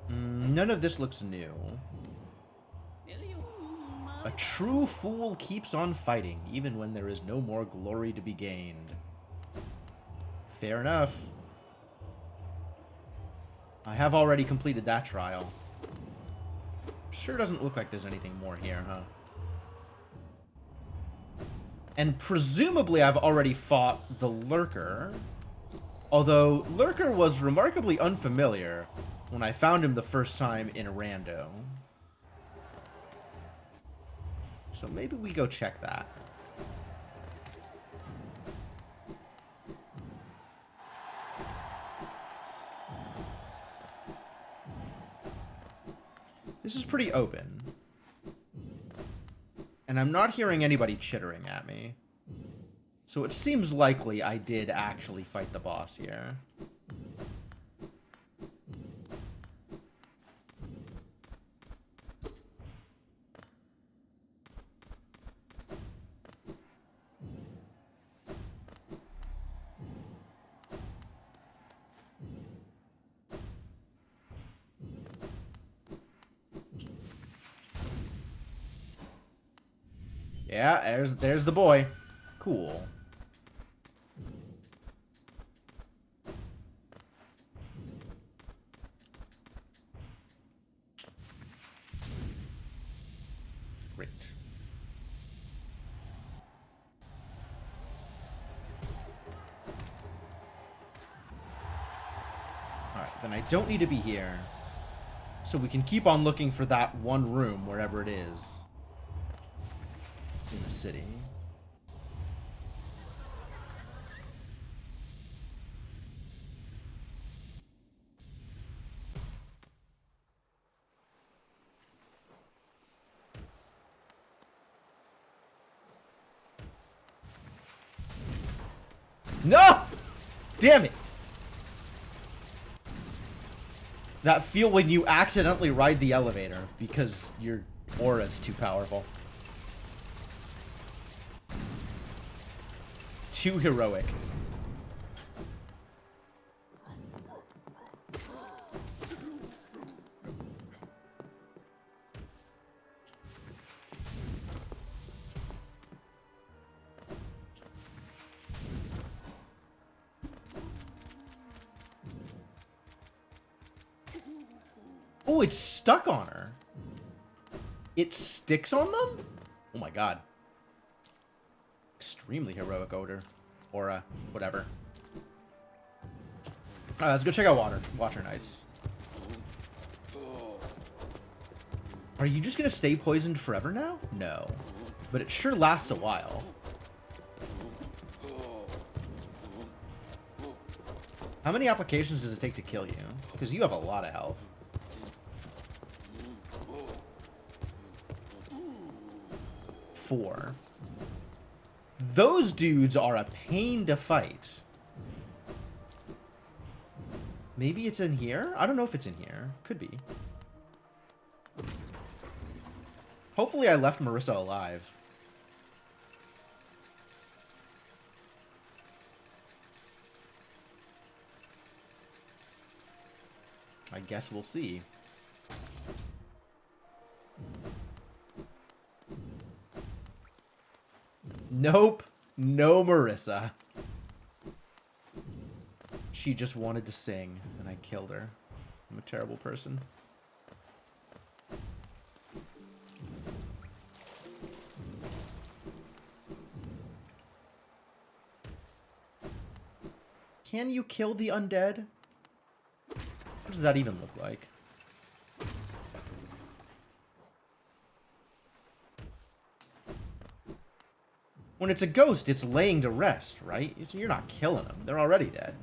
None of this looks new. A true fool keeps on fighting, even when there is no more glory to be gained. Fair enough. I have already completed that trial. Sure doesn't look like there's anything more here, huh? And presumably I've already fought the Lurker. Although, Lurker was remarkably unfamiliar when I found him the first time in Rando. So maybe we go check that. This is pretty open. And I'm not hearing anybody chittering at me. So it seems likely I did actually fight the boss here. Yeah, there's the boy. Cool. Great. Alright, then I don't need to be here. So we can keep on looking for that one room, wherever it is. In the city. No! Damn it! That feel when you accidentally ride the elevator because your aura's too powerful. Too heroic. Oh, it's stuck on her. It sticks on them? Oh my god. Extremely heroic odor. Aura. Whatever. Alright, let's go check out Watcher Knights. Are you just gonna stay poisoned forever now? No. But it sure lasts a while. How many applications does it take to kill you? Because you have a lot of health. 4. Those dudes are a pain to fight. Maybe it's in here? I don't know if it's in here. Could be. Hopefully I left Marissa alive. I guess we'll see. Nope. No Marissa. She just wanted to sing, and I killed her. I'm a terrible person. Can you kill the undead? What does that even look like? When it's a ghost, it's laying to rest, right? You're not killing them. They're already dead.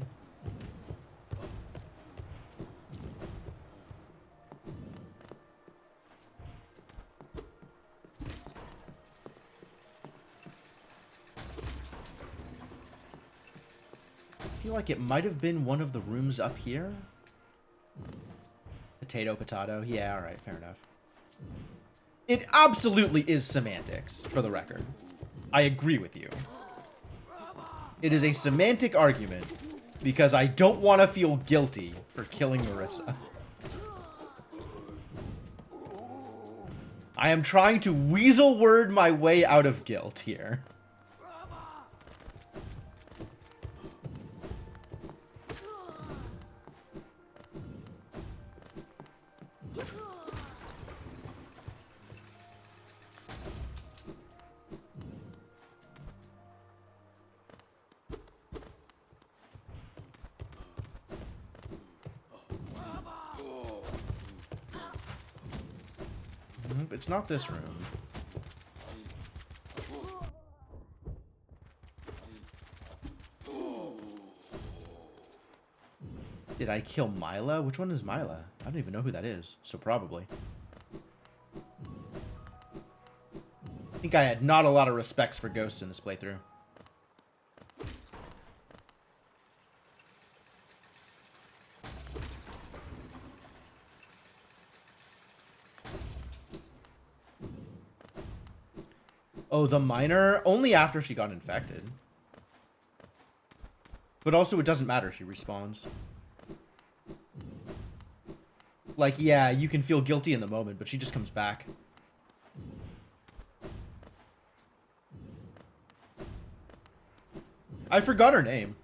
I feel like it might have been one of the rooms up here. Potato, potato. Yeah, alright, fair enough. It absolutely is semantics, for the record. I agree with you. It is a semantic argument, because I don't want to feel guilty for killing Marissa. I am trying to weasel word my way out of guilt here. It's not this room. Did I kill Mila? Which one is Mila? I don't even know who that is, so probably. I think I had not a lot of respects for ghosts in this playthrough. Oh, the miner? Only after she got infected. But also, it doesn't matter. She respawns. Like, yeah, you can feel guilty in the moment, but she just comes back. I forgot her name.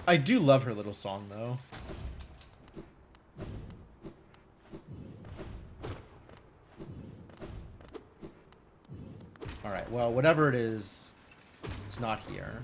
I do love her little song, though. Alright, well, whatever it is, it's not here.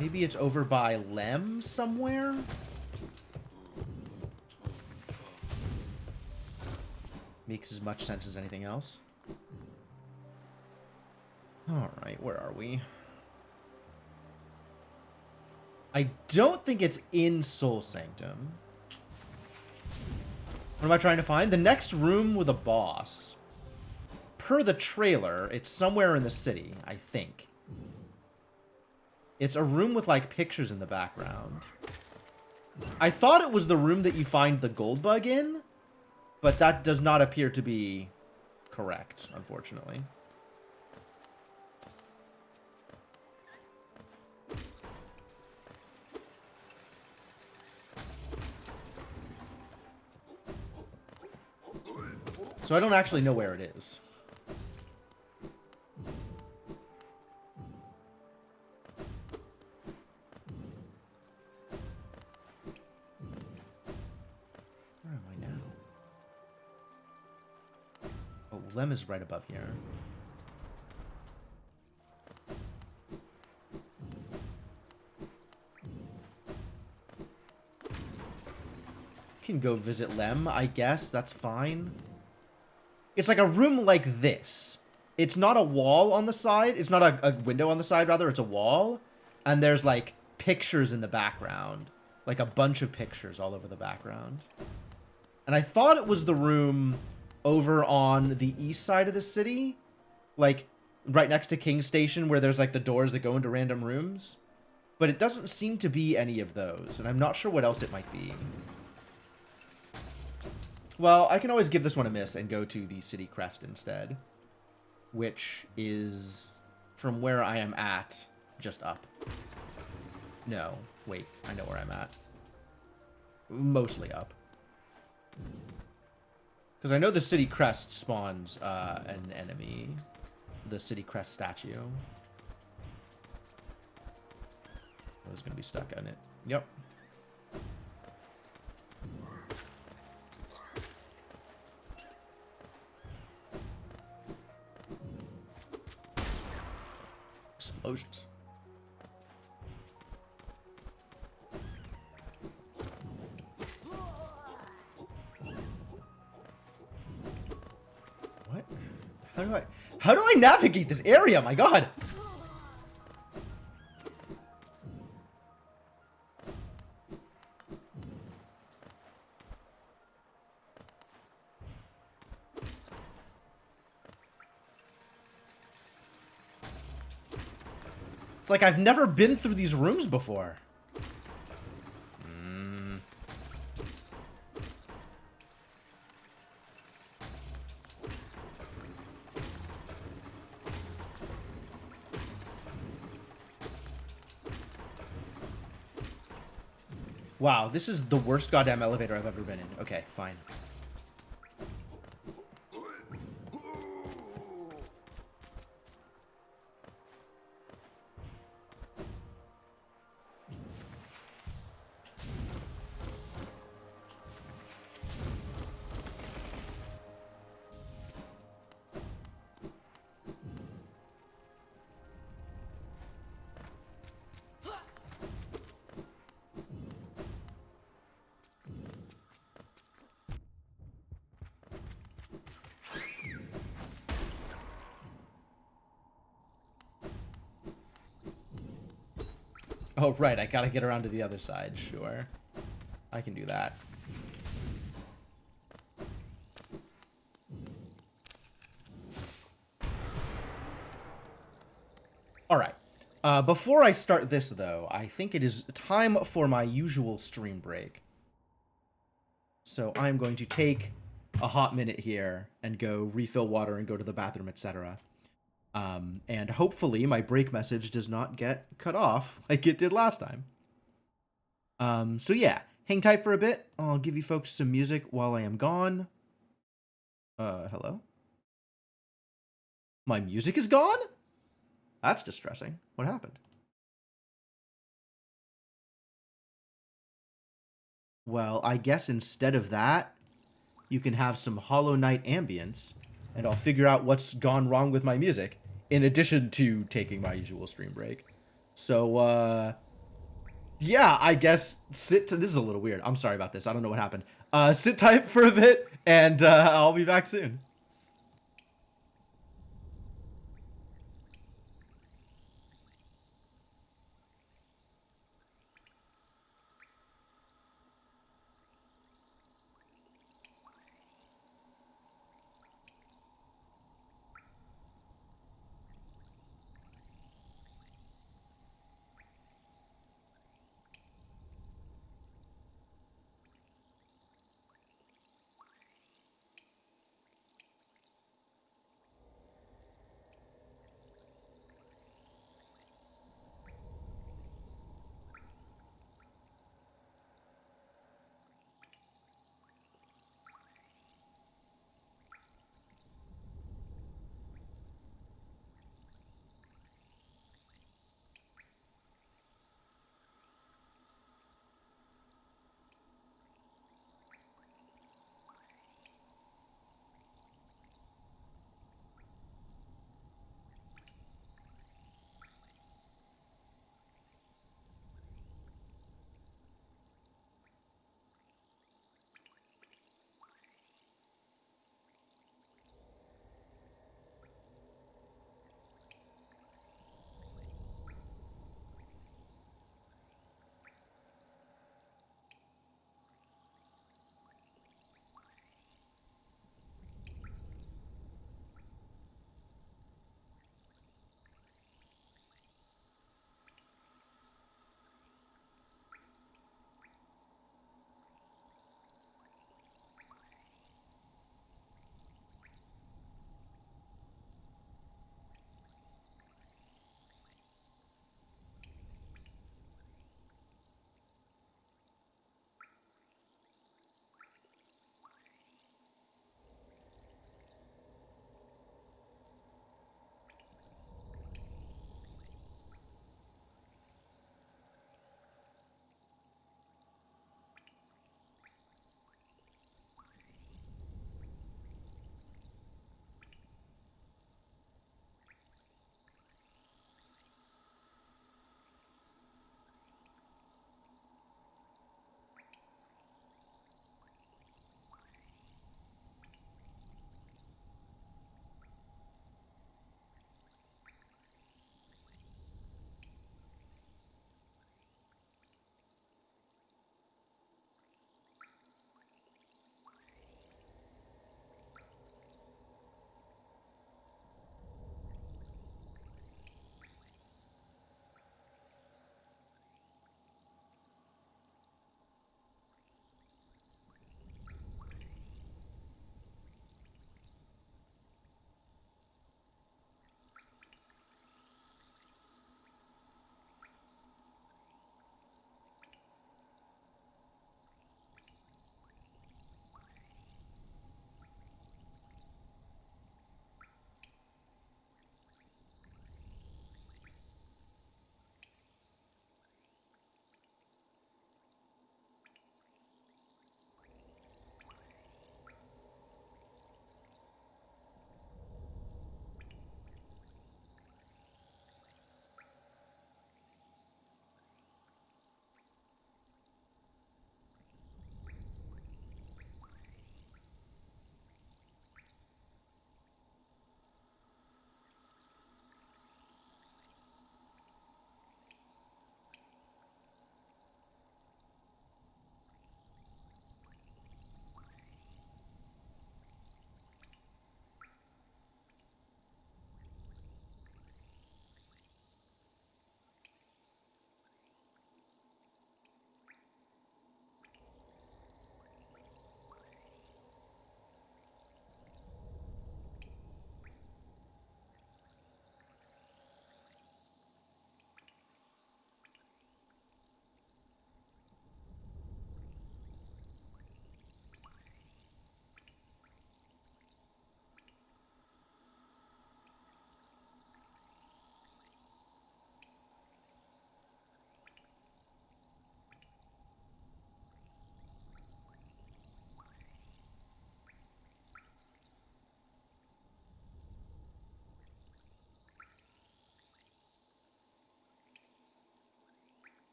Maybe it's over by Lem somewhere? Makes as much sense as anything else. Alright, where are we? I don't think it's in Soul Sanctum. What am I trying to find? The next room with a boss. Per the trailer, it's somewhere in the city, I think. It's a room with, like, pictures in the background. I thought it was the room that you find the gold bug in, but that does not appear to be correct, unfortunately. So I don't actually know where it is. Where am I now? Oh, Lem is right above here. Can go visit Lem, I guess. That's fine. It's like a room like this. It's not a wall on the side. It's not a window on the side, rather. It's a wall. And there's, like, pictures in the background. Like, a bunch of pictures all over the background. And I thought it was the room over on the east side of the city. Like, right next to King Station, where there's, like, the doors that go into random rooms. But it doesn't seem to be any of those. And I'm not sure what else it might be. Well, I can always give this one a miss and go to the city crest instead. Which is, from where I am at, just up. No, wait, I know where I'm at. Mostly up. Because I know the city crest spawns an enemy. The city crest statue. I was going to be stuck on it. Yep. Explosions. What? How do I navigate this area? My God. It's like I've never been through these rooms before. Wow, this is the worst goddamn elevator I've ever been in. Okay, fine. Oh, right, I gotta get around to the other side, sure. I can do that. Alright. Before I start this, though, I think it is time for my usual stream break. So I'm going to take a hot minute here and go refill water and go to the bathroom, etc. And hopefully my break message does not get cut off like it did last time. So yeah, hang tight for a bit. I'll give you folks some music while I am gone. Hello? My music is gone? That's distressing. What happened? Well, I guess instead of that, you can have some Hollow Knight ambience, and I'll figure out what's gone wrong with my music, in addition to taking my usual stream break. So, yeah, I guess this is a little weird. I'm sorry about this. I don't know what happened. Sit tight for a bit, and I'll be back soon.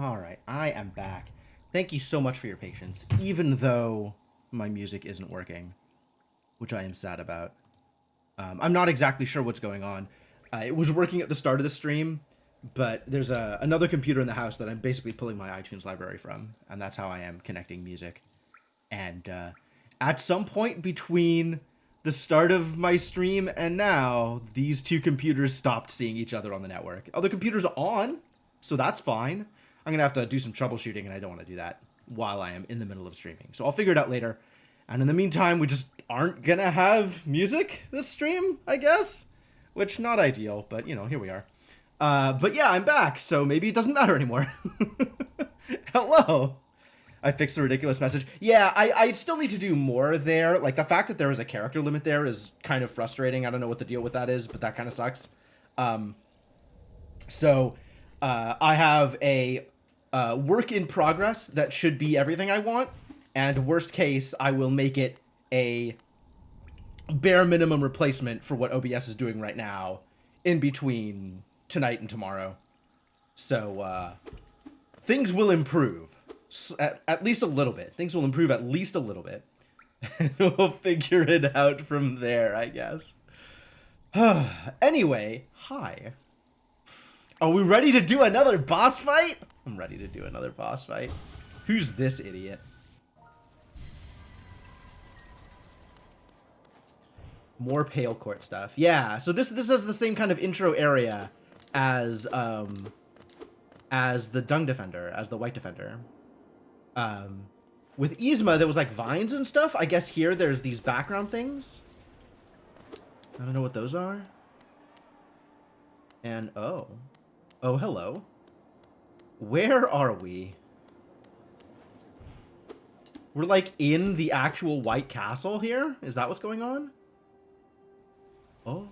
All right, I am back. Thank you so much for your patience, even though my music isn't working, which I am sad about. I'm not exactly sure what's going on. It was working at the start of the stream, but there's another computer in the house that I'm basically pulling my iTunes library from, and that's how I am connecting music. And at some point between the start of my stream and now, these two computers stopped seeing each other on the network. Other computers are on, so that's fine. I'm going to have to do some troubleshooting, and I don't want to do that while I am in the middle of streaming. So I'll figure it out later. And in the meantime, we just aren't going to have music this stream, I guess. Which, not ideal, but, you know, here we are. But yeah, I'm back, so maybe it doesn't matter anymore. Hello. I fixed the ridiculous message. Yeah, I still need to do more there. Like, the fact that there is a character limit there is kind of frustrating. I don't know what the deal with that is, but that kind of sucks. So, I have a work in progress that should be everything I want. And worst case, I will make it a bare minimum replacement for what OBS is doing right now in between tonight and tomorrow. So, things will improve. At least a little bit. Things will improve at least a little bit. And we'll figure it out from there, I guess. Anyway, hi. Are we ready to do another boss fight? I'm ready to do another boss fight. Who's this idiot? More Pale Court stuff. Yeah, so this is the same kind of intro area as the Dung Defender, as the White Defender. With Yzma, there was like vines and stuff. I guess here there's these background things. I don't know what those are. And oh, hello. Where are we? We're like in the actual White Castle here? Is that what's going on? Oh.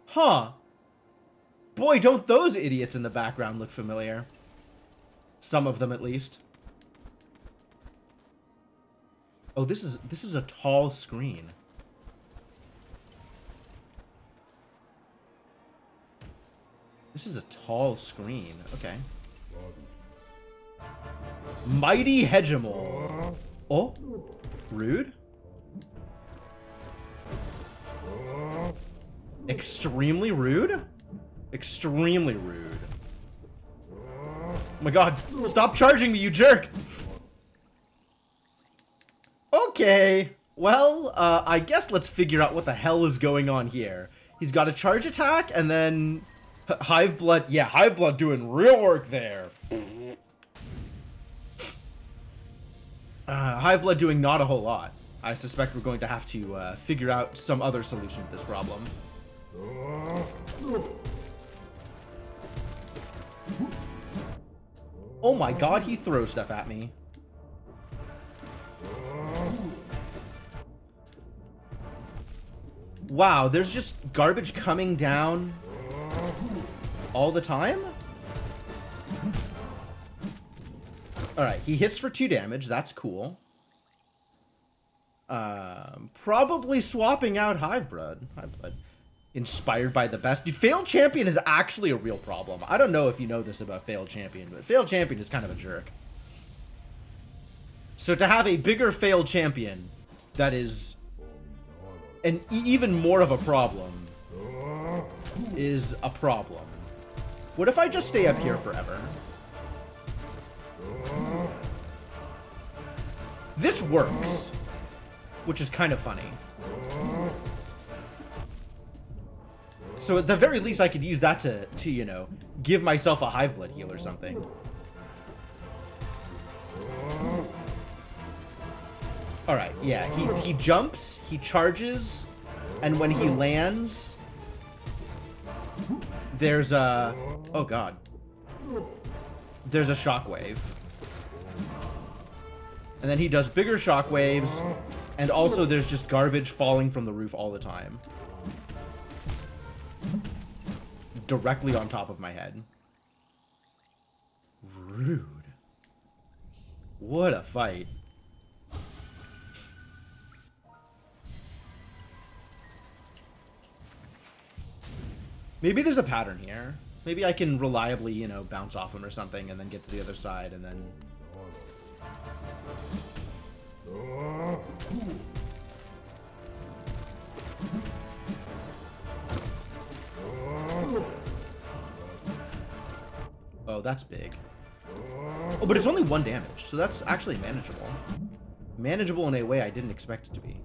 Huh. Boy, don't those idiots in the background look familiar. Some of them, at least. Oh, this is a tall screen. This is a tall screen. Okay. Mighty Hegemol. Oh, rude. Extremely rude? Extremely rude. Oh my god, stop charging me, you jerk! Okay, well, I guess let's figure out what the hell is going on here. He's got a charge attack, and then Hive Blood, yeah, Hive Blood doing real work there. Hive Blood doing not a whole lot. I suspect we're going to have to figure out some other solution to this problem. Oh my god, he throws stuff at me. Wow, there's just garbage coming down all the time? Alright, he hits for 2 damage. That's cool. Probably swapping out Hive Blood. Inspired by the best. Dude, Failed Champion is actually a real problem. I don't know if you know this about Failed Champion, but Failed Champion is kind of a jerk. So to have a bigger Failed Champion that is an even more of a problem is a problem. What if I just stay up here forever? This works, which is kind of funny. So at the very least, I could use that to you know, give myself a Hive Blood heal or something. Alright, yeah, he jumps, he charges, and when he lands, there's a... oh god. There's a shockwave. And then he does bigger shockwaves, and also there's just garbage falling from the roof all the time. Directly on top of my head. Rude. What a fight. Maybe there's a pattern here. Maybe I can reliably, you know, bounce off him or something and then get to the other side and then... Oh, that's big. Oh, but it's only 1 damage, so that's actually manageable. Manageable in a way I didn't expect it to be.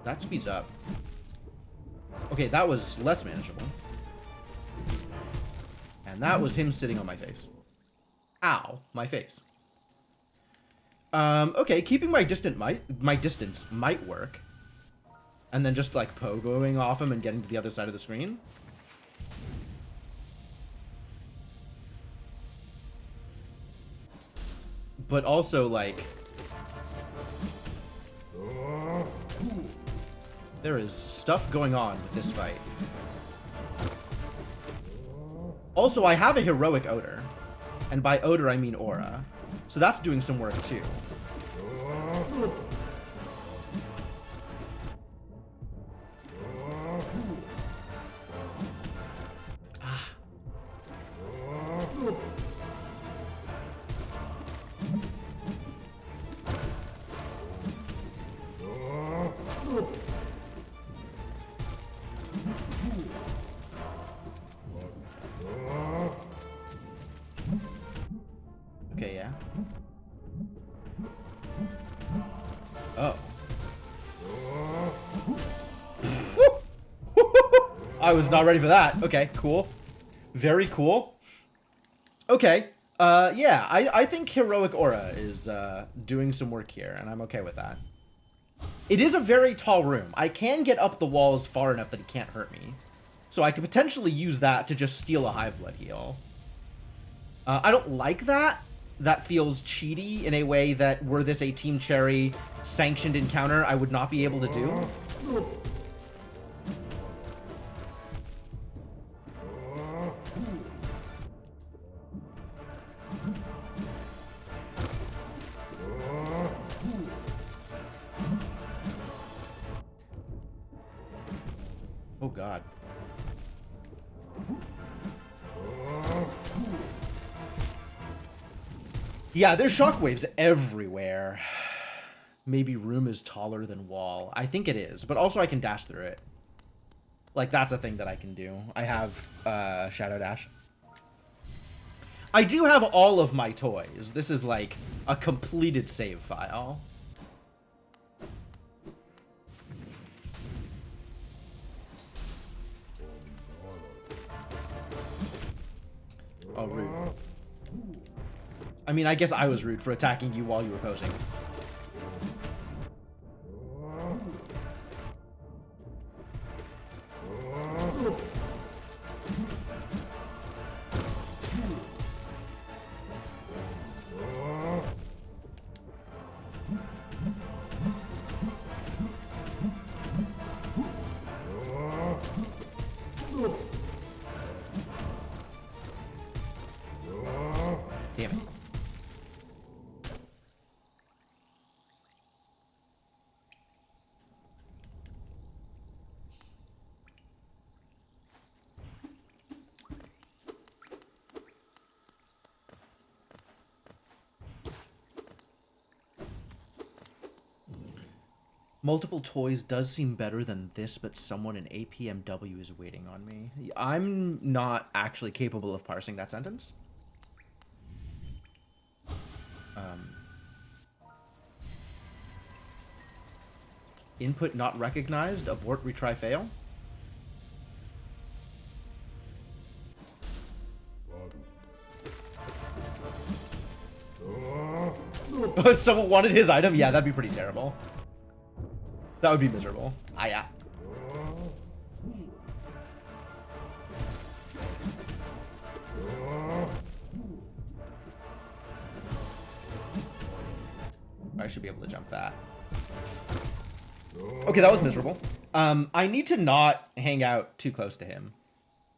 That speeds up. Okay, that was less manageable. And that was him sitting on my face. Ow, my face. Okay, keeping my distance might work. And then just like pogoing off him and getting to the other side of the screen. But also like there is stuff going on with this fight. Also, I have a heroic odor. And by odor, I mean aura. So that's doing some work too. Ah. Okay, yeah. Oh. I was not ready for that. Okay, cool. Very cool. Okay. Yeah, I think Heroic Aura is doing some work here, and I'm okay with that. It is a very tall room. I can get up the walls far enough that he can't hurt me. So I could potentially use that to just steal a Hive Blood heal. I don't like that. That feels cheaty in a way that were this a Team Cherry sanctioned encounter, I would not be able to do. Oh god. Yeah, there's shockwaves everywhere. Maybe room is taller than wall. I think it is, but also I can dash through it. Like, that's a thing that I can do. I have Shadow Dash. I do have all of my toys. This is like a completed save file. Oh, rude. I mean, I guess I was rude for attacking you while you were posing. Damn it. Multiple toys does seem better than this, but someone in APMW is waiting on me. I'm not actually capable of parsing that sentence. Input not recognized. Abort, retry, fail. Someone wanted his item? Yeah, that'd be pretty terrible. That would be miserable. Ah, yeah. I should be able to jump that. Okay, that was miserable. I need to not hang out too close to him.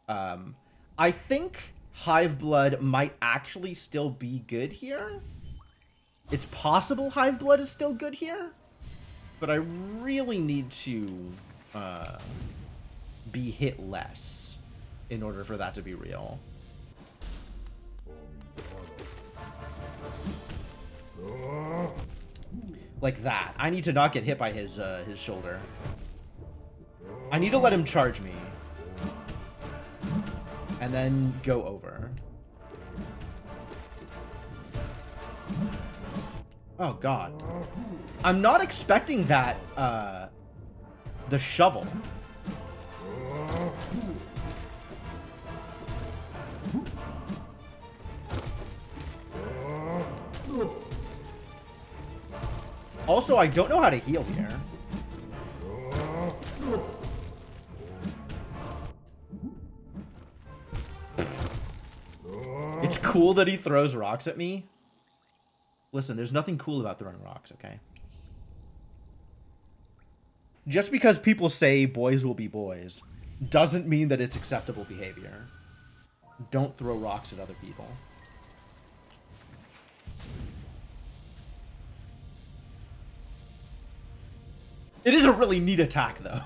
I think Hive Blood might actually still be good here. It's possible Hive Blood is still good here, but I really need to be hit less in order for that to be real. Like that. I need to not get hit by his shoulder. I need to let him charge me. And then go over. Oh, God. I'm not expecting that, the shovel. Also, I don't know how to heal here. It's cool that he throws rocks at me. Listen, there's nothing cool about throwing rocks, okay? Just because people say boys will be boys doesn't mean that it's acceptable behavior. Don't throw rocks at other people. It is a really neat attack, though.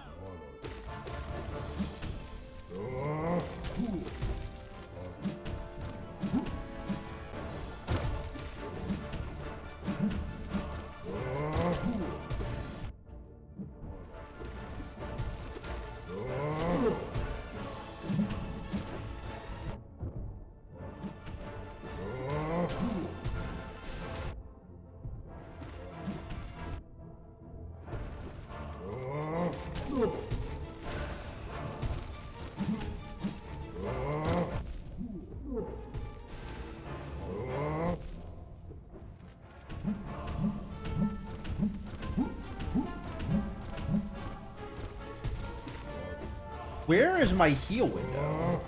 Where is my heal window?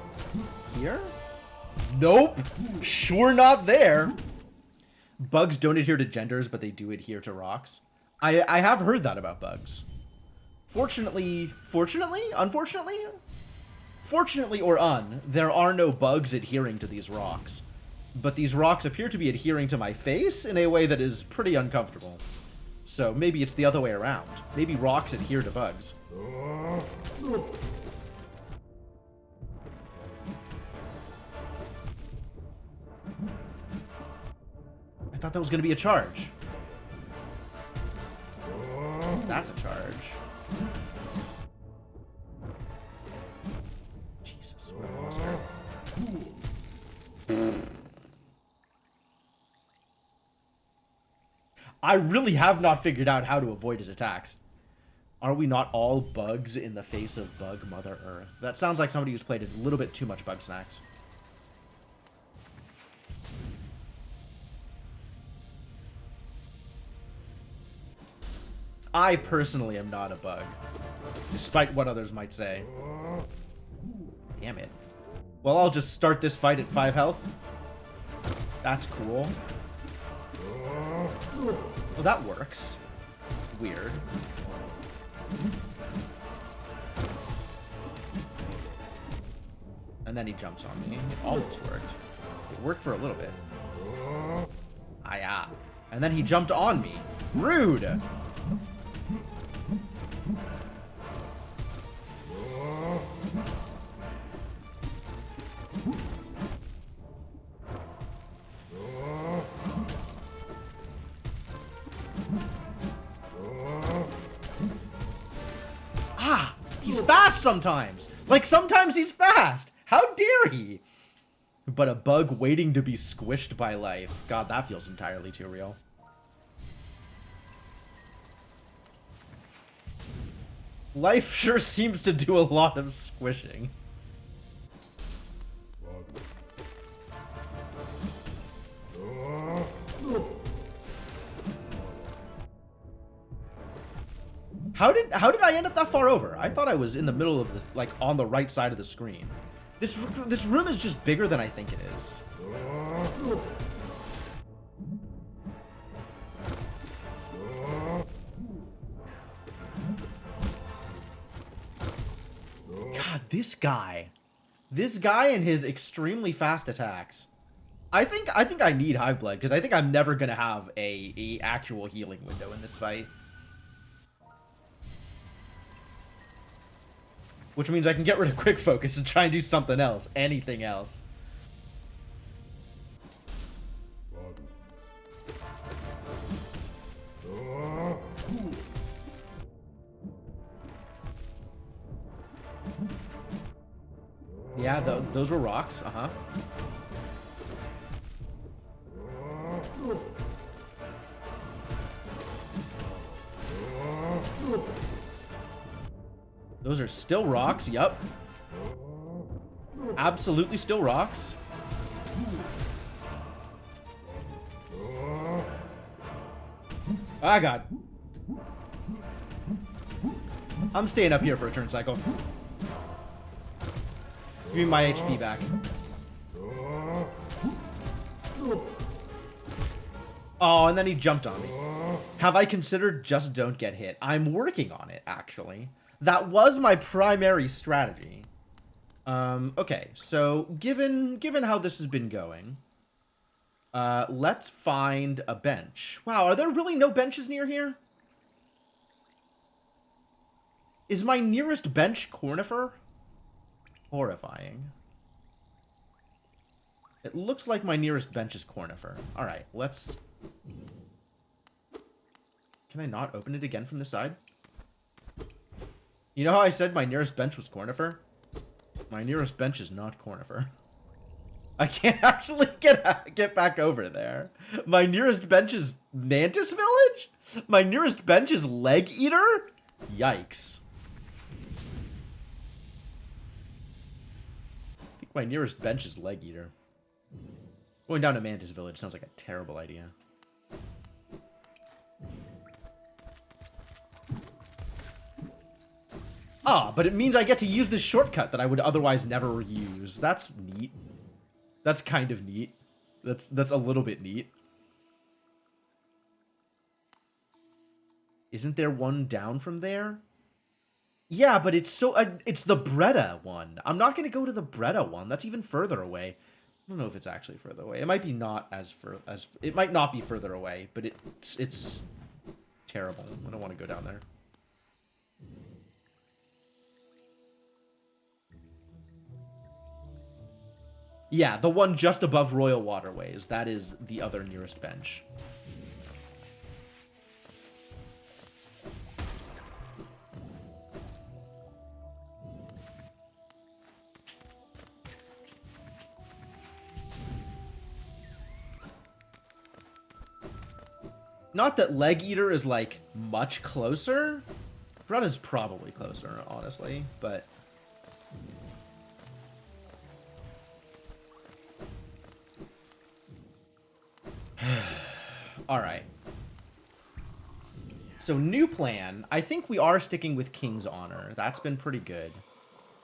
Here? Nope. Sure not there. Bugs don't adhere to genders, but they do adhere to rocks. I have heard that about bugs. Fortunately, unfortunately, fortunately or there are no bugs adhering to these rocks. But these rocks appear to be adhering to my face in a way that is pretty uncomfortable. So maybe it's the other way around. Maybe rocks adhere to bugs. I thought that was going to be a charge. That's a charge. Jesus, what a monster. I really have not figured out how to avoid his attacks. Are we not all bugs in the face of Bug Mother Earth? That sounds like somebody who's played a little bit too much Bug Snacks. I personally am not a bug, despite what others might say. Damn it. Well, I'll just start this fight at 5 health. That's cool. Well, that works. Weird. And then he jumps on me. It almost worked. It worked for a little bit. Ah, yeah. And then he jumped on me. Rude! Ah! He's fast sometimes! Like, sometimes he's fast! How dare he? But a bug waiting to be squished by life. God, that feels entirely too real. Life sure seems to do a lot of squishing. How did I end up that far over? I thought I was in the middle of this, like on the right side of the screen. This room is just bigger than I think it is. God, this guy. This guy and his extremely fast attacks. I think I need Hive Blood because I think I'm never gonna have a actual healing window in this fight. Which means I can get rid of Quick Focus and try and do something else. Anything else. Yeah, those were rocks. Uh-huh. Those are still rocks. Yup. Absolutely still rocks. Ah, God. I'm staying up here for a turn cycle. Give me my HP back. Oh, and then he jumped on me. Have I considered just don't get hit? I'm working on it, actually. That was my primary strategy. Okay, so given how this has been going, let's find a bench. Wow, are there really no benches near here? Is my nearest bench Cornifer? Horrifying. It looks like my nearest bench is Cornifer. Alright, let's... Can I not open it again from the side? You know how I said my nearest bench was Cornifer? My nearest bench is not Cornifer. I can't actually get back over there. My nearest bench is Mantis Village? My nearest bench is Leg Eater? Yikes. I think my nearest bench is Leg Eater. Going down to Mantis Village sounds like a terrible idea. Ah, but it means I get to use this shortcut that I would otherwise never use. That's neat. That's kind of neat. That's a little bit neat. Isn't there one down from there? Yeah, but it's so it's the Breda one. I'm not going to go to the Breda one. That's even further away. I don't know if it's actually further away. It might be not as it might not be further away, but it's terrible. I don't want to go down there. Yeah, the one just above Royal Waterways. That is the other nearest bench. Not that Leg Eater is, like, much closer. Bretta's probably closer, honestly, but... Alright. So, new plan. I think we are sticking with King's Honor. That's been pretty good.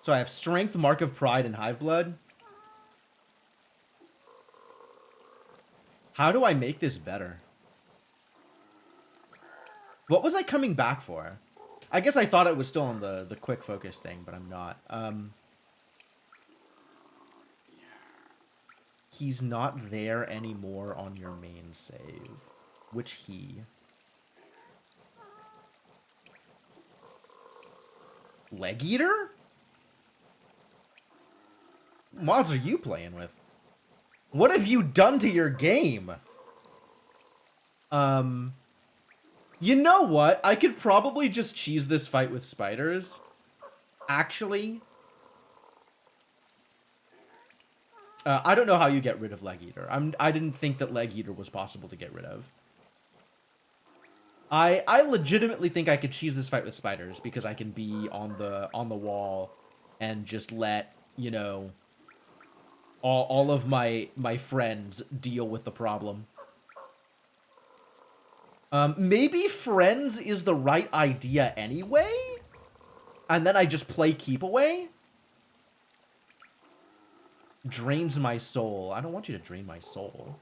So I have Strength, Mark of Pride, and Hive Blood. How do I make this better? What was I coming back for? I guess I thought it was still on the quick focus thing, but I'm not. He's not there anymore on your main save. Which he? Leg Eater? What mods are you playing with? What have you done to your game? You know what? I could probably just cheese this fight with spiders. Actually. I don't know how you get rid of Leg Eater. I didn't think that Leg Eater was possible to get rid of. I legitimately think I could cheese this fight with spiders because I can be on the wall and just let, you know, all of my friends deal with the problem. Maybe friends is the right idea anyway? And then I just play keep away? Drains my soul. I don't want you to drain my soul.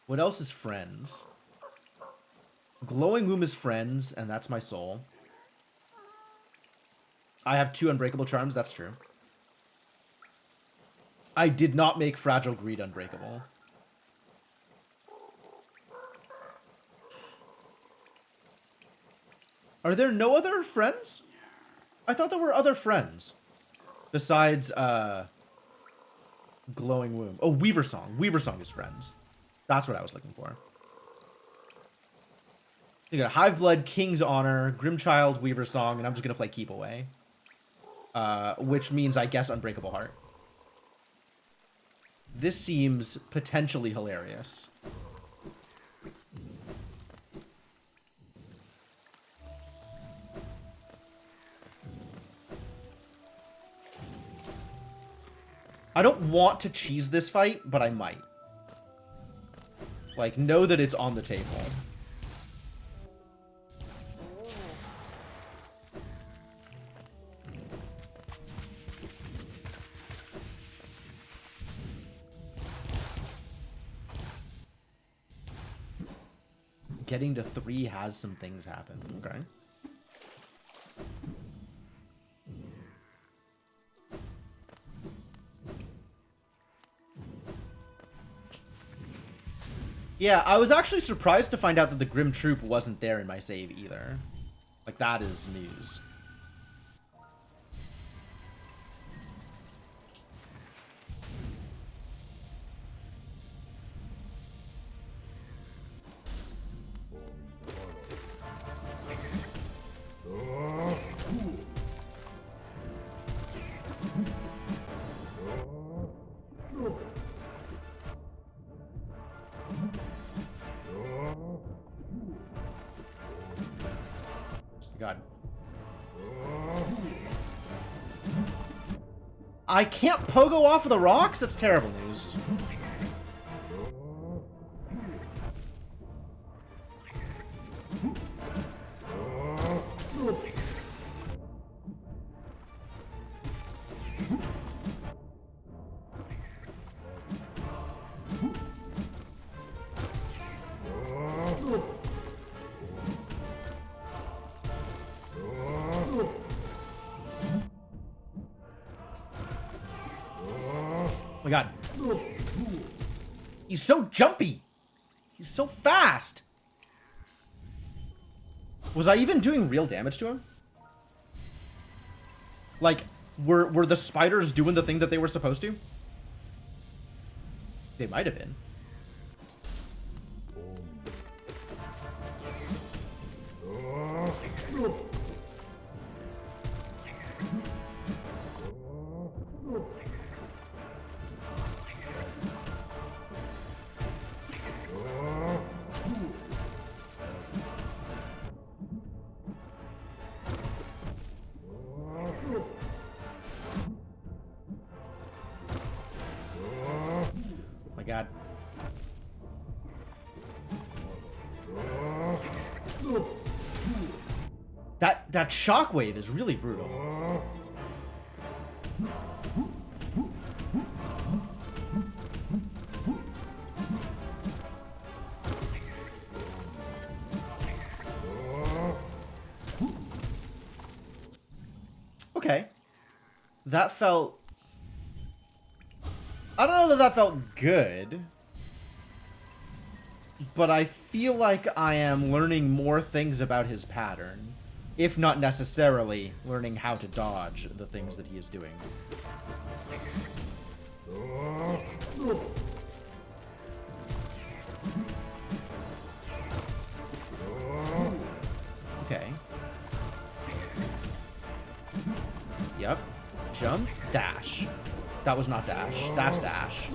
What else is friends? Glowing Womb is friends, and that's my soul. I have 2 unbreakable charms, that's true. I did not make Fragile Greed unbreakable. Are there no other friends? I thought there were other friends. Besides, Glowing Womb. Oh, Weaver Song. Weaver Song is friends. That's what I was looking for. You got Hive Blood, King's Honor, Grimchild, Weaver Song, and I'm just going to play Keep Away. Which means, I guess, Unbreakable Heart. This seems potentially hilarious. I don't want to cheese this fight, but I might. Like, know that it's on the table. Getting to 3 has some things happen. Okay. Yeah, I was actually surprised to find out that the Grim Troop wasn't there in my save either. Like, that is news. God. I can't pogo off of the rocks? That's terrible news. Oh my god. He's so jumpy. He's so fast. Was I even doing real damage to him? Like, were the spiders doing the thing that they were supposed to? They might have been. God. That shockwave is really brutal. Okay. That felt... I don't know that felt good, but I feel like I am learning more things about his pattern, if not necessarily learning how to dodge the things that he is doing. Okay. Yep. Jump, dash. That was not dash. That's dash.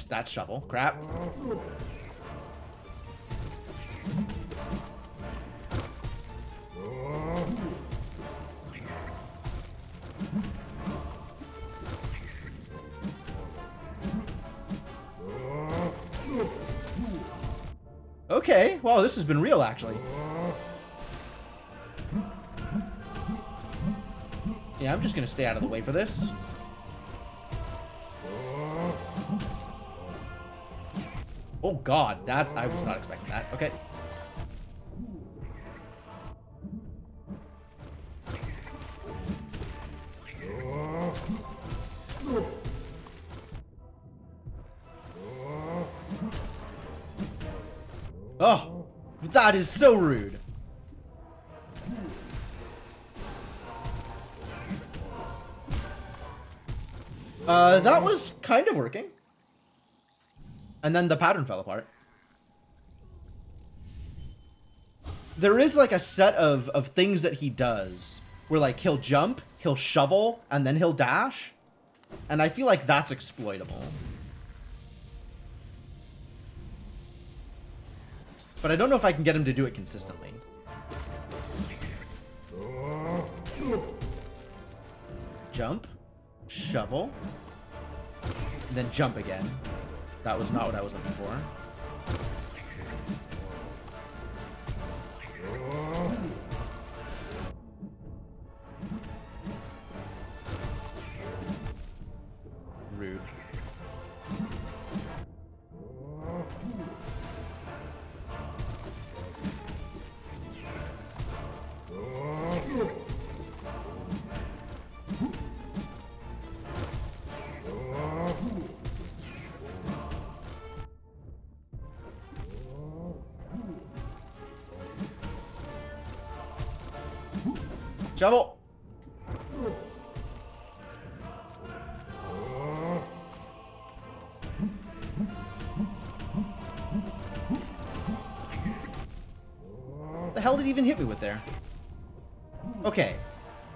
That's shovel. Crap. Okay, wow, this has been real, actually. Yeah, I'm just gonna stay out of the way for this. Oh god, that's... I was not expecting that. Okay. Oh, that is so rude. That was kind of working. And then the pattern fell apart. There is like a set of things that he does where like he'll jump, he'll shovel, and then he'll dash. And I feel like that's exploitable. But I don't know if I can get him to do it consistently. Jump, shovel, and then jump again. That was not what I was looking for. Rude. Shovel! The hell did he even hit me with there? Okay.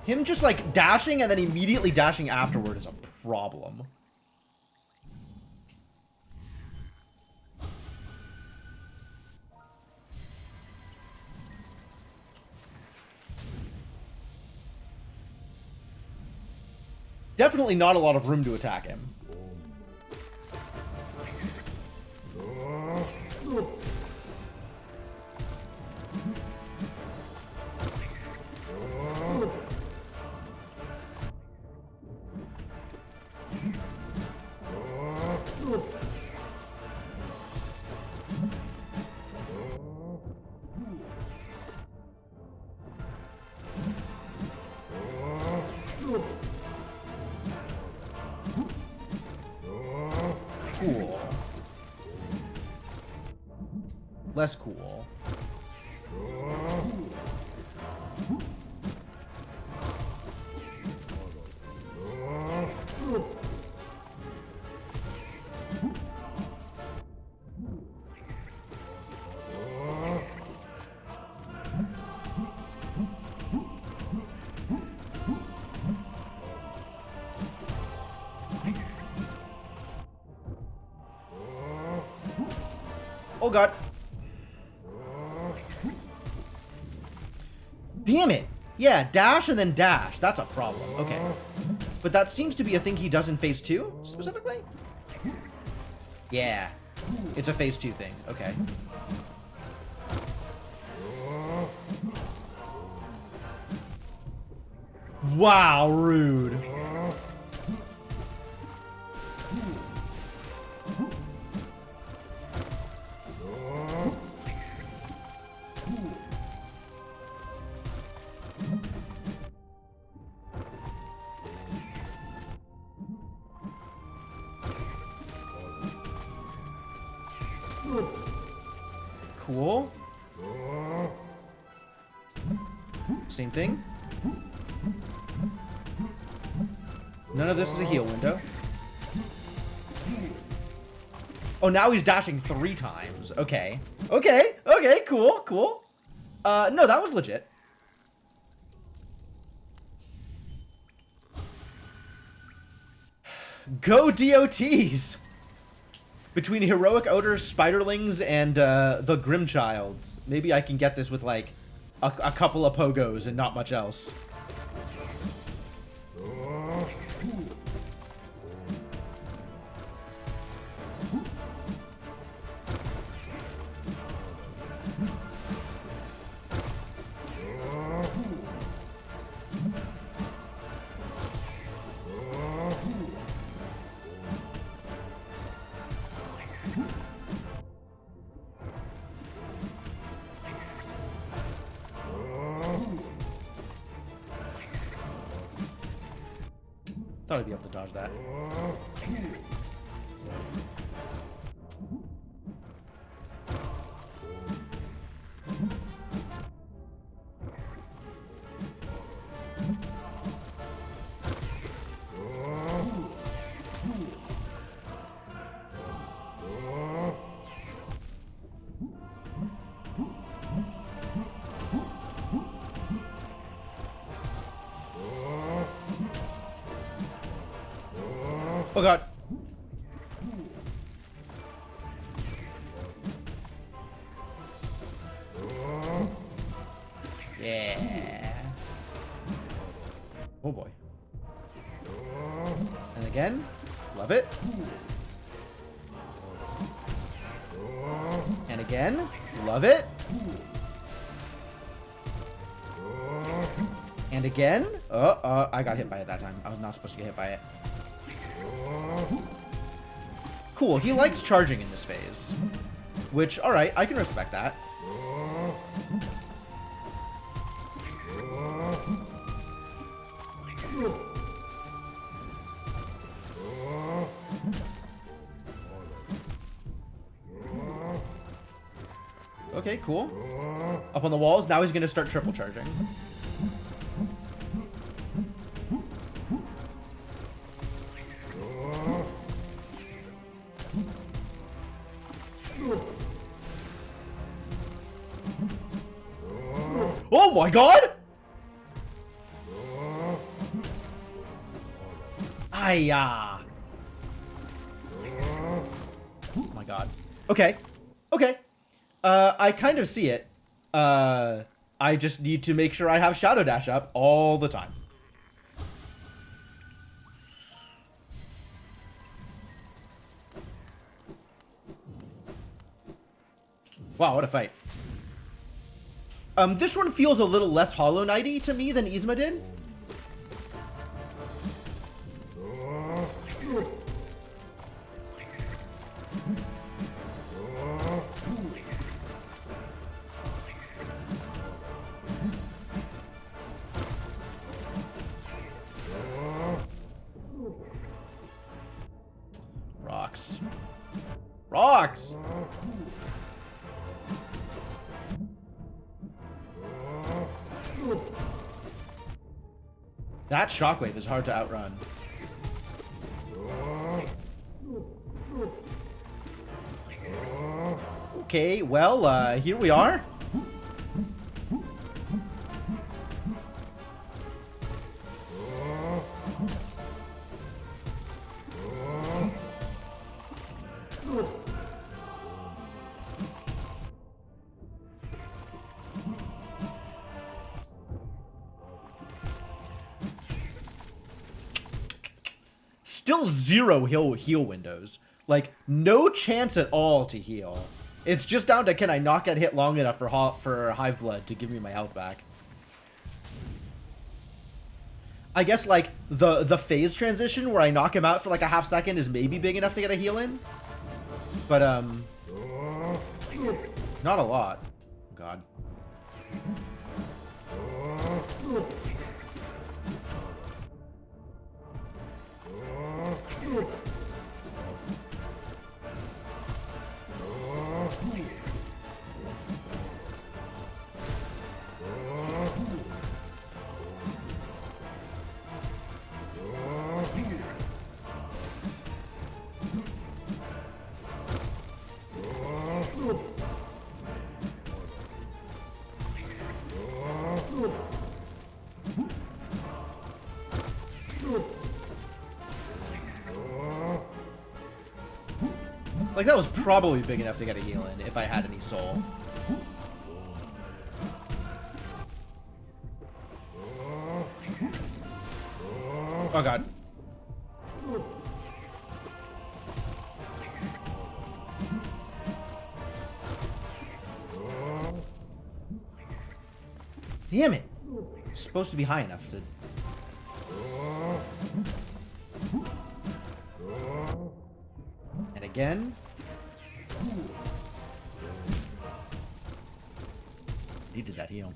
Him just like dashing and then immediately dashing afterward is a problem. Definitely not a lot of room to attack him. Cool. Less cool. Oh god. Damn it. Yeah, dash and then dash. That's a problem. Okay. But that seems to be a thing he does in phase 2, specifically? Yeah. It's a phase 2 thing. Okay. Wow, rude. Cool. Same thing. None of this is a heal window. Oh, now he's dashing 3 times. Okay. Okay. Okay. Cool. Cool. No, that was legit. Go DOTs! Between Heroic Odors, Spiderlings, and the Grimchild. Maybe I can get this with, like, a couple of pogos and not much else. thought I'd be able to dodge that. Oh god. Yeah. Oh boy. And again. Love it. And again. Love it. And again. I got hit by it that time. I was not supposed to get hit by it. Cool, he likes charging in this phase. Which, alright, I can respect that. Okay, cool. Up on the walls, now he's gonna start triple charging. Oh my god! Ayah. Oh my god. Okay. Okay. I kind of see it. I just need to make sure I have Shadow Dash up all the time. Wow, what a fight. This one feels a little less Hollow Knight-y to me than Yzma did. Rocks. Rocks! That shockwave is hard to outrun. Okay, well, here we are. Still zero heal windows. Like, no chance at all to heal. It's just down to, can I not get hit long enough for Hive Blood to give me my health back? I guess, like, the phase transition where I knock him out for, like, a half second is maybe big enough to get a heal in. But, not a lot. Oh, God. Like, that was probably big enough to get a heal in if I had any soul. Oh, God. Damn it. It's supposed to be high enough to... And again. Needed that heal.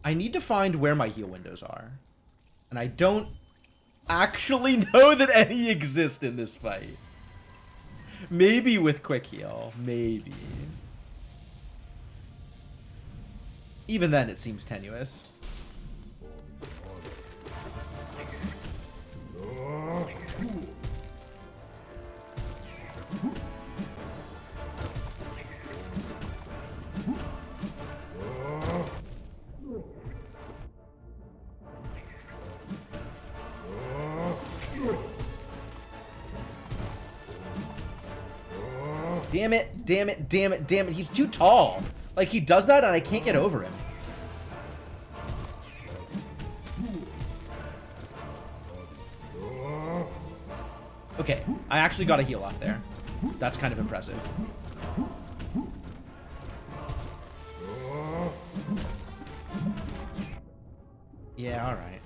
I need to find where my heal windows are. And I don't actually know that any exist in this fight. Maybe with quick heal. Maybe. Even then, it seems tenuous. Damn it, damn it, damn it, damn it. He's too tall. Like, he does that and I can't get over him. Okay, I actually got a heal off there. That's kind of impressive. Yeah, alright.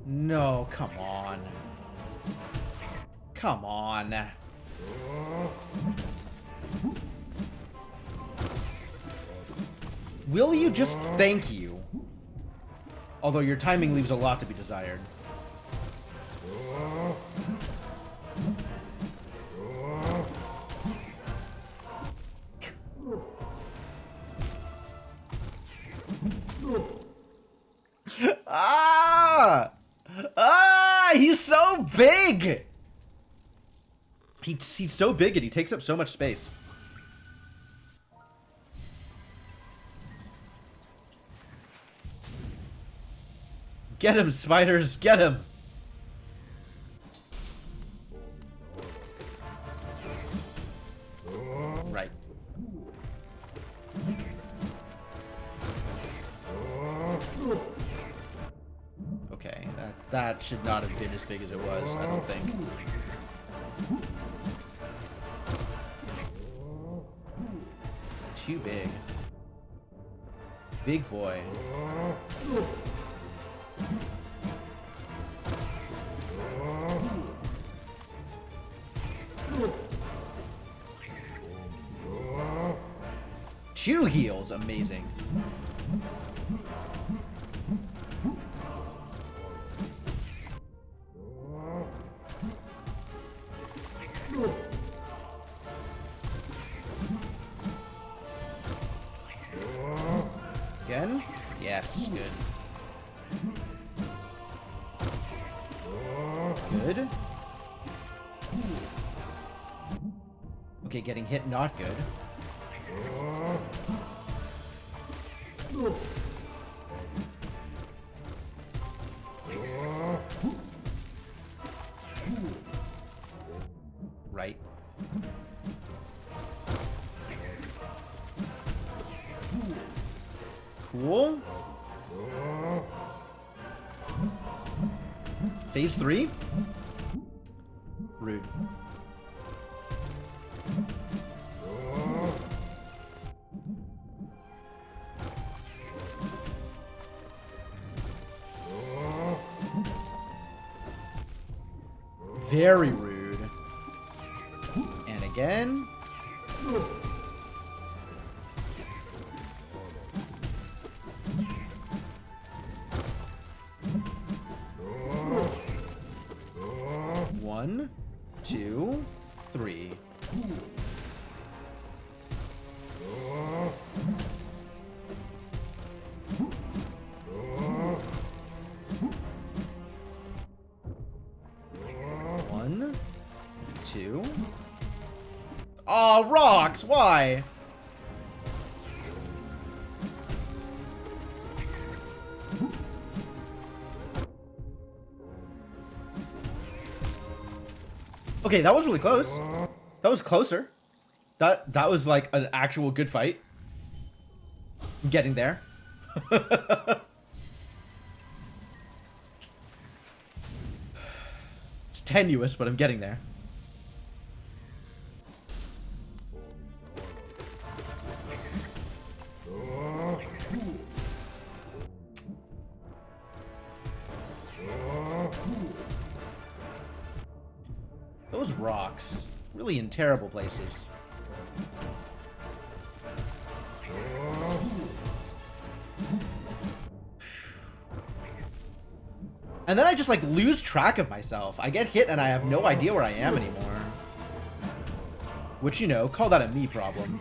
No, come on. Come on. Will you just thank you? Although your timing leaves a lot to be desired. Ah! Ah! He's so big! He's so big and he takes up so much space. Get him, spiders! Get him! Right. Okay, that should not have been as big as it was, I don't think. Too big. Big boy. Two heals, amazing. Again? Yes, good. Good. Okay, getting hit, not good. Right. Cool. Phase 3? Rude. Very rude. And again. One, two, three. One, two. Aw, rocks! Why? Okay, that was really close. That was closer. That was like an actual good fight. I'm getting there. It's tenuous, but I'm getting there. Those rocks. Really in terrible places. And then I just, like, lose track of myself. I get hit and I have no idea where I am anymore. Which, you know, call that a me problem.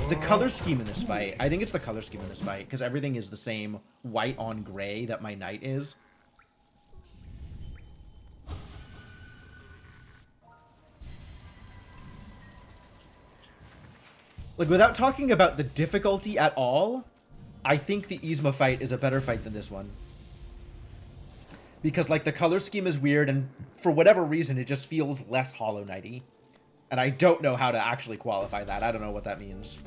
The color scheme in this fight. I think it's the color scheme in this fight, because everything is the same white on gray that my knight is. Like, without talking about the difficulty at all, I think the Yzma fight is a better fight than this one. Because, like, the color scheme is weird, and for whatever reason, it just feels less Hollow Knight-y. And I don't know how to actually qualify that. I don't know what that means.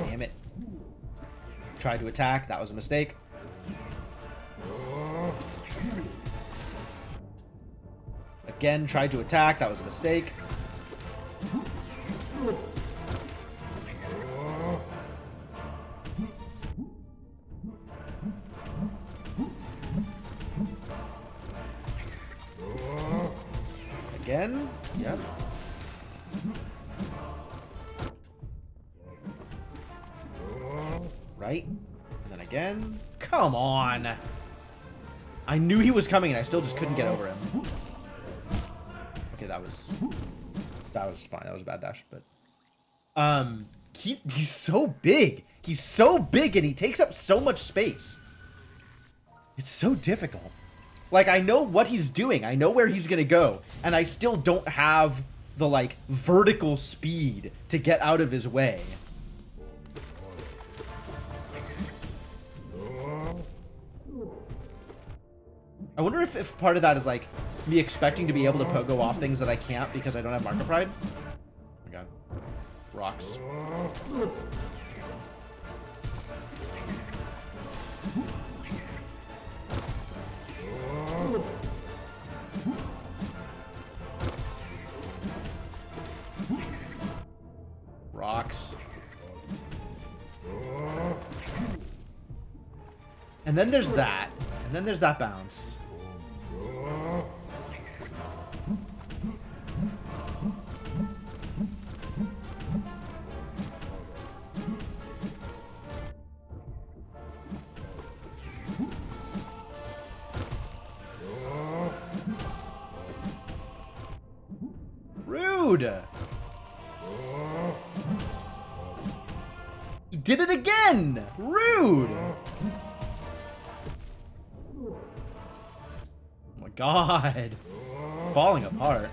Damn it. Tried to attack. That was a mistake. Again, tried to attack. That was a mistake. Again. Yep. Right. And then again. Come on. I knew he was coming and I still just couldn't get over him. Okay, that was fine. That was a bad dash, but he's so big. He's so big and he takes up so much space. It's so difficult. Like, I know what he's doing. I know where he's gonna go, and I still don't have the, like, vertical speed to get out of his way. I wonder if part of that is, like, me expecting to be able to pogo off things that I can't because I don't have Marker Pride. Oh my god. Rocks. Rocks. And then there's that. And then there's that bounce. Rude! He did it again! Rude! Oh my god. Falling apart.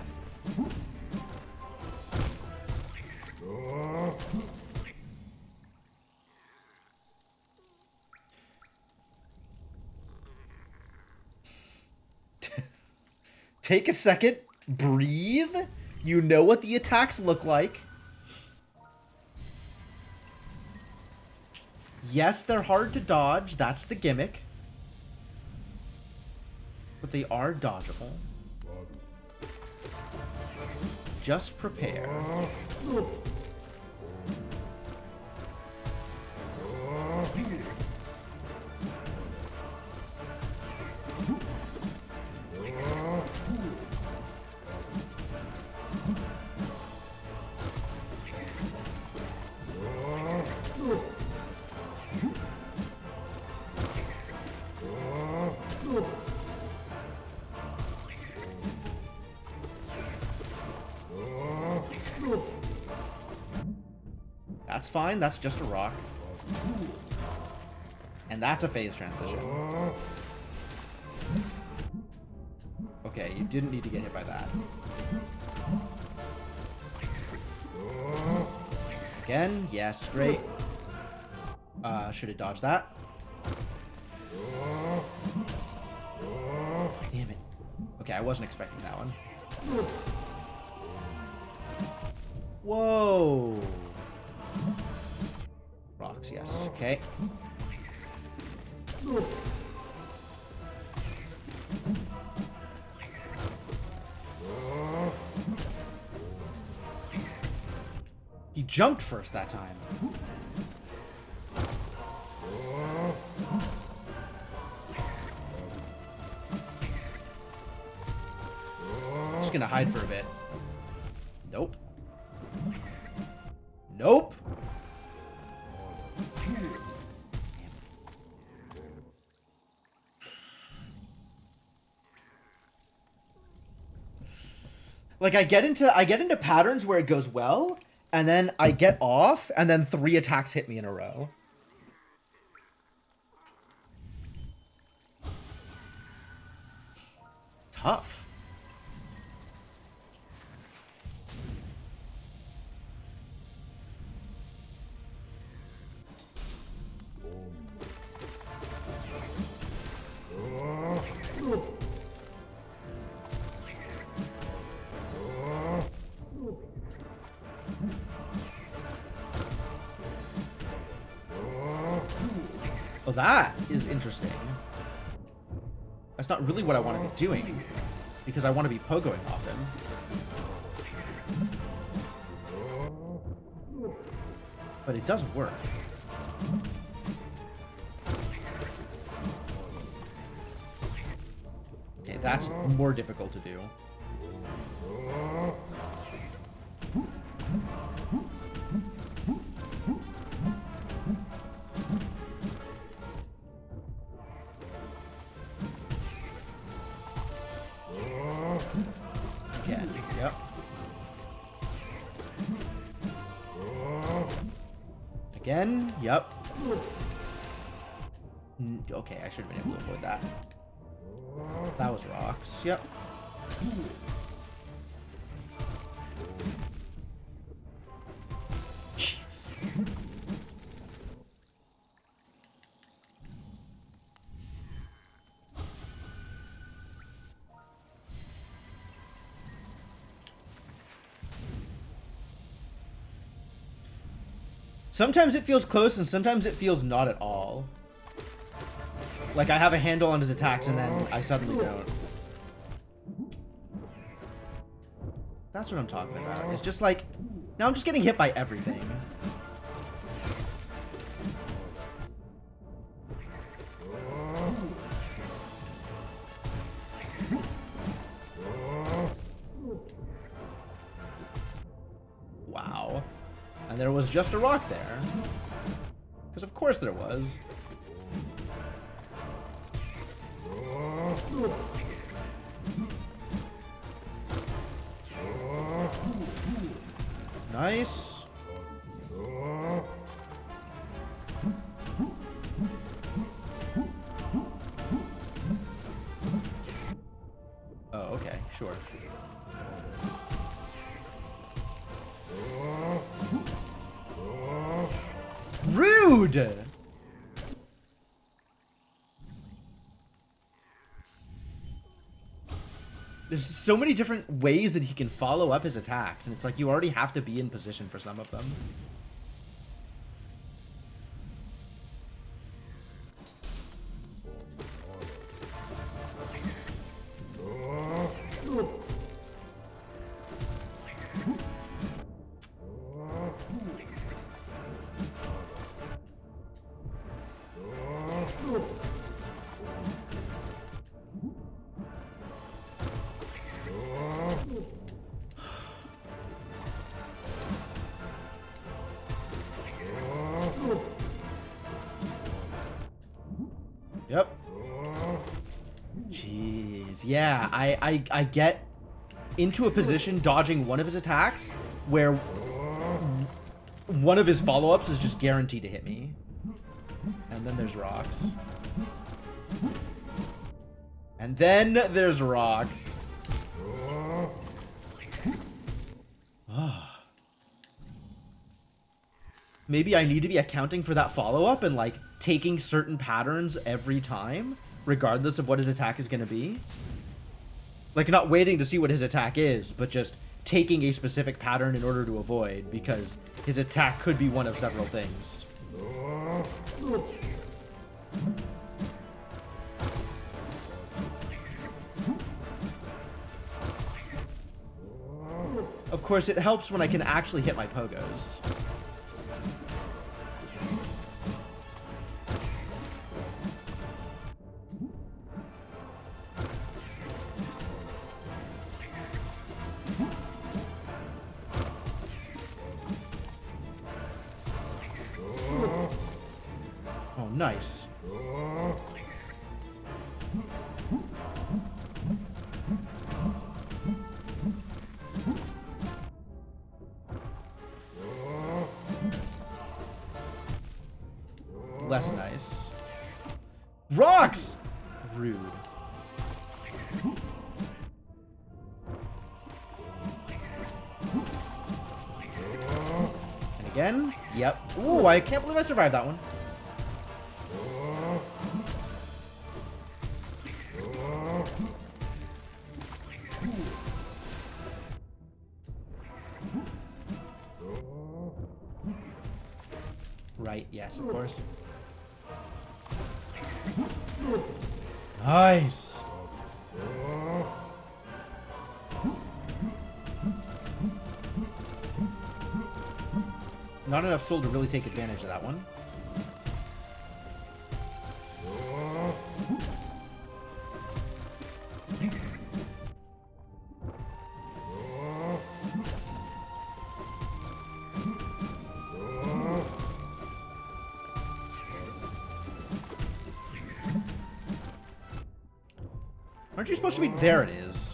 Take a second. Breathe. You know what the attacks look like. Yes, they're hard to dodge. That's the gimmick. But they are dodgeable. Just prepare. That's fine, that's just a rock. And that's a phase transition. Okay, you didn't need to get hit by that. Again, yes, great. Should have dodged that. Damn it. Okay, I wasn't expecting that one. Whoa. Rocks, yes. Okay. jumped first that time. Just gonna hide for a bit. Nope. Nope. Like I get into patterns where it goes well, and then I get off, and then 3 attacks hit me in a row. Tough. Oh, that is interesting. That's not really what I want to be doing, because I want to be pogoing off him. But it does work. Okay, that's more difficult to do. Again, yep. Again, yep. Okay, I should have been able to avoid that. That was rocks, yep. Jeez. Sometimes it feels close and sometimes it feels not at all. Like I have a handle on his attacks and then I suddenly don't. That's what I'm talking about. It's just like, now I'm just getting hit by everything. Wow. And there was just a rock there. Because of course there was. Nice. Oh, okay, sure. Rude! There's so many different ways that he can follow up his attacks, and it's like you already have to be in position for some of them. Yep. Jeez. Yeah, I get into a position dodging one of his attacks where one of his follow-ups is just guaranteed to hit me. And then there's rocks. And then there's rocks. Maybe I need to be accounting for that follow-up and like taking certain patterns every time, regardless of what his attack is going to be. Like not waiting to see what his attack is, but just taking a specific pattern in order to avoid, because his attack could be one of several things. Of course, it helps when I can actually hit my pogos. Oh, nice. Less nice. Rocks! Rude. And again. Yep. Ooh, I can't believe I survived that one. Right, yes, of course. Nice. Not enough soul to really take advantage of that one. Aren't you supposed to be... There it is.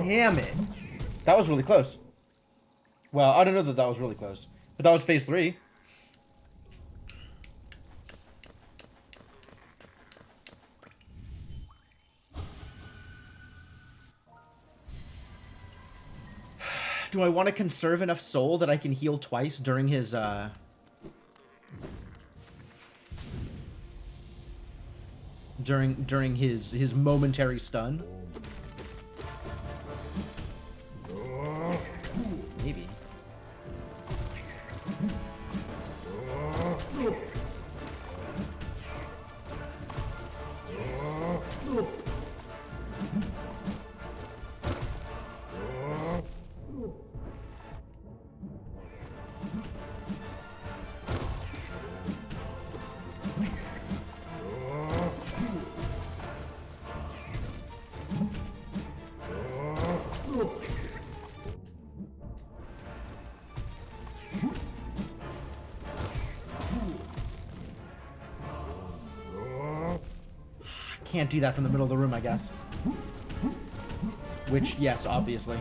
Damn it. That was really close. Well, I don't know that that was really close. But that was phase 3. Do I want to conserve enough soul that I can heal twice during his, during his momentary stun? Maybe. Can't do that from the middle of the room, I guess. Which, yes, obviously.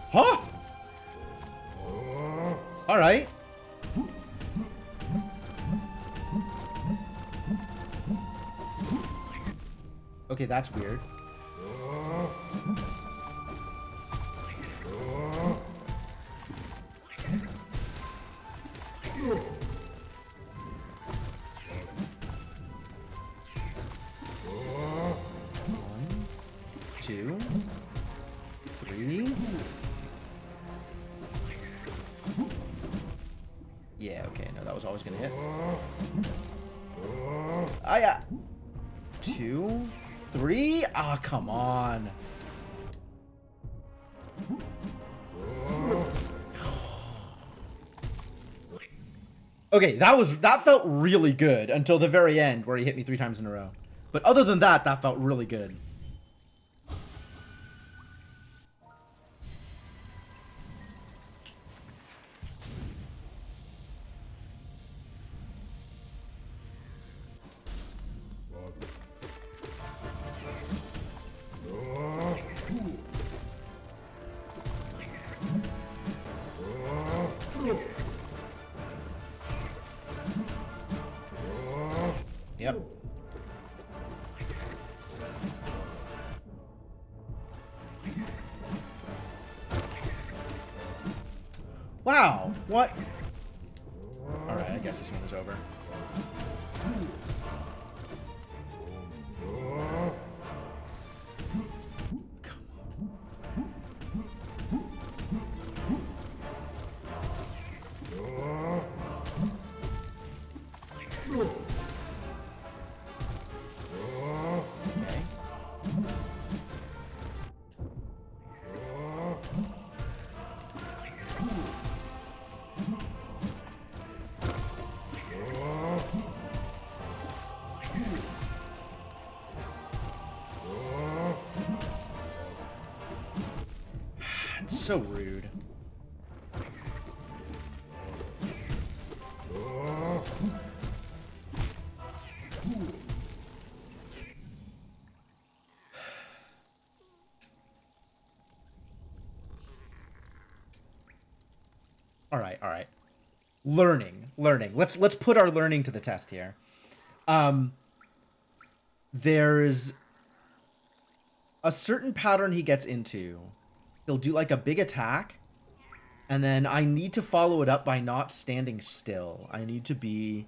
Huh? All right. Okay, that's weird. One, two, three. Yeah, okay, no, that was always gonna hit. Ah, yeah. 2, 3. Ah, come on. Okay, that felt really good until the very end where he hit me 3 times in a row. But other than that, that felt really good. Yep. Wow, what? Alright, I guess this one is over. Okay. It's so rude. All right, all right. Learning. Let's put our learning to the test here. There's a certain pattern he gets into. He'll do like a big attack, and then I need to follow it up by not standing still. I need to be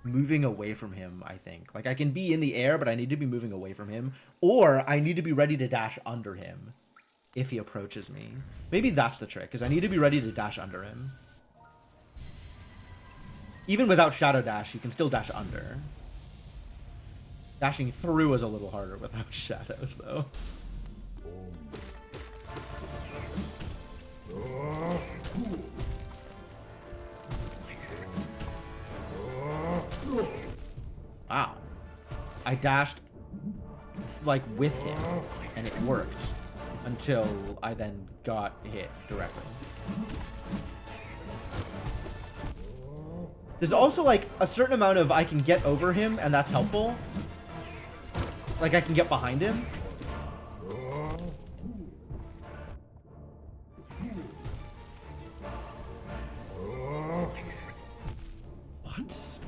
moving away from him, I think. Like, I can be in the air, but I need to be moving away from him, or I need to be ready to dash under him if he approaches me. Maybe that's the trick, because I need to be ready to dash under him. Even without Shadow Dash, you can still dash under. Dashing through is a little harder without shadows, though. Wow. I dashed, like, with him, and it worked. Until I then got hit directly. There's also, like, a certain amount of I can get over him, and that's helpful. Like, I can get behind him. What?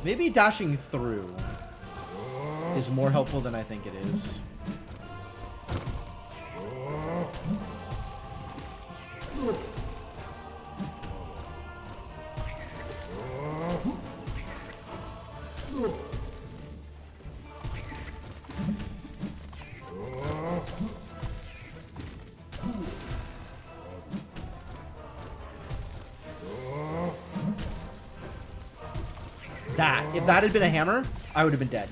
Maybe dashing through is more helpful than I think it is. If that had been a hammer, I would have been dead.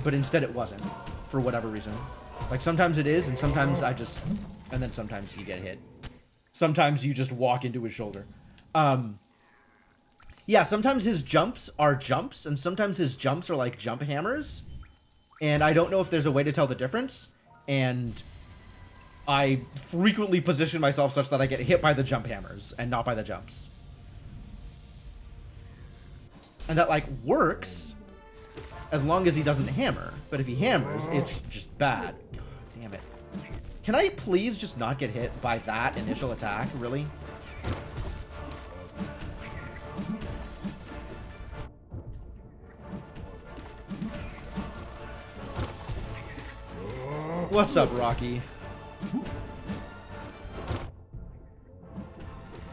But instead it wasn't, for whatever reason. Like, sometimes it is, and sometimes I just... And then sometimes you get hit. Sometimes you just walk into his shoulder. Yeah, sometimes his jumps are jumps, and sometimes his jumps are like jump hammers. And I don't know if there's a way to tell the difference. And I frequently position myself such that I get hit by the jump hammers, and not by the jumps. And that, like, works as long as he doesn't hammer. But if he hammers, it's just bad. God damn it. Can I please just not get hit by that initial attack? Really? What's up, Rocky?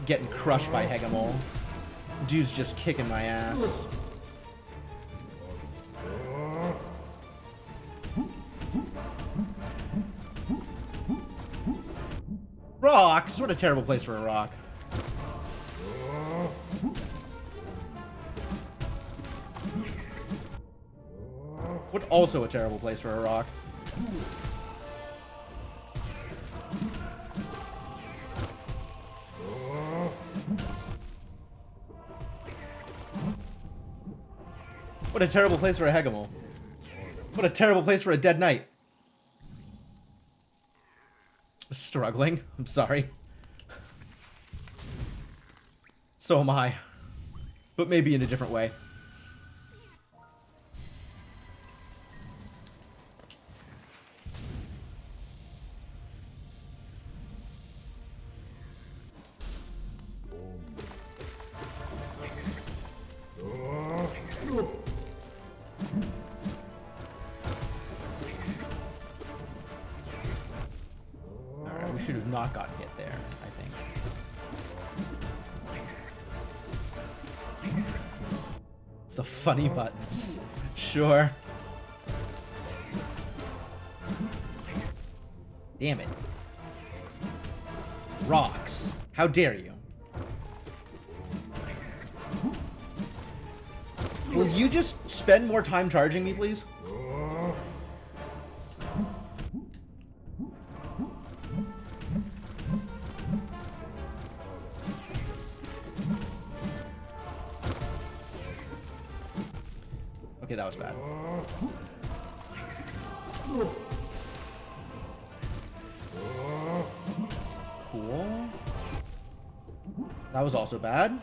Getting crushed by Hegemol. Dude's just kicking my ass. Rocks? What a terrible place for a rock. What also a terrible place for a rock. What a terrible place for a Hegemol. What a terrible place for a Dead Knight. Struggling. I'm sorry. So am I. But maybe in a different way. Alright, we should have not gotten hit there, I think. The funny buttons. Sure. Damn it. Rocks. How dare you? Will you just spend more time charging me, please? Okay, that was bad. Cool. That was also bad.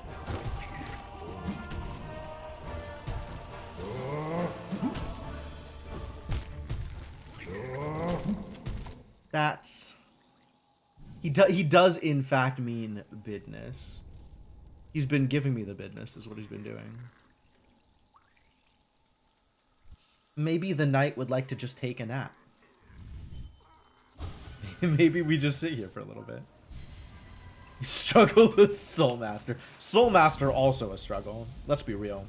That's... He does in fact mean bidness. He's been giving me the bidness is what he's been doing. Maybe the knight would like to just take a nap. Maybe we just sit here for a little bit. You struggled with Soulmaster. Soulmaster also a struggle. Let's be real.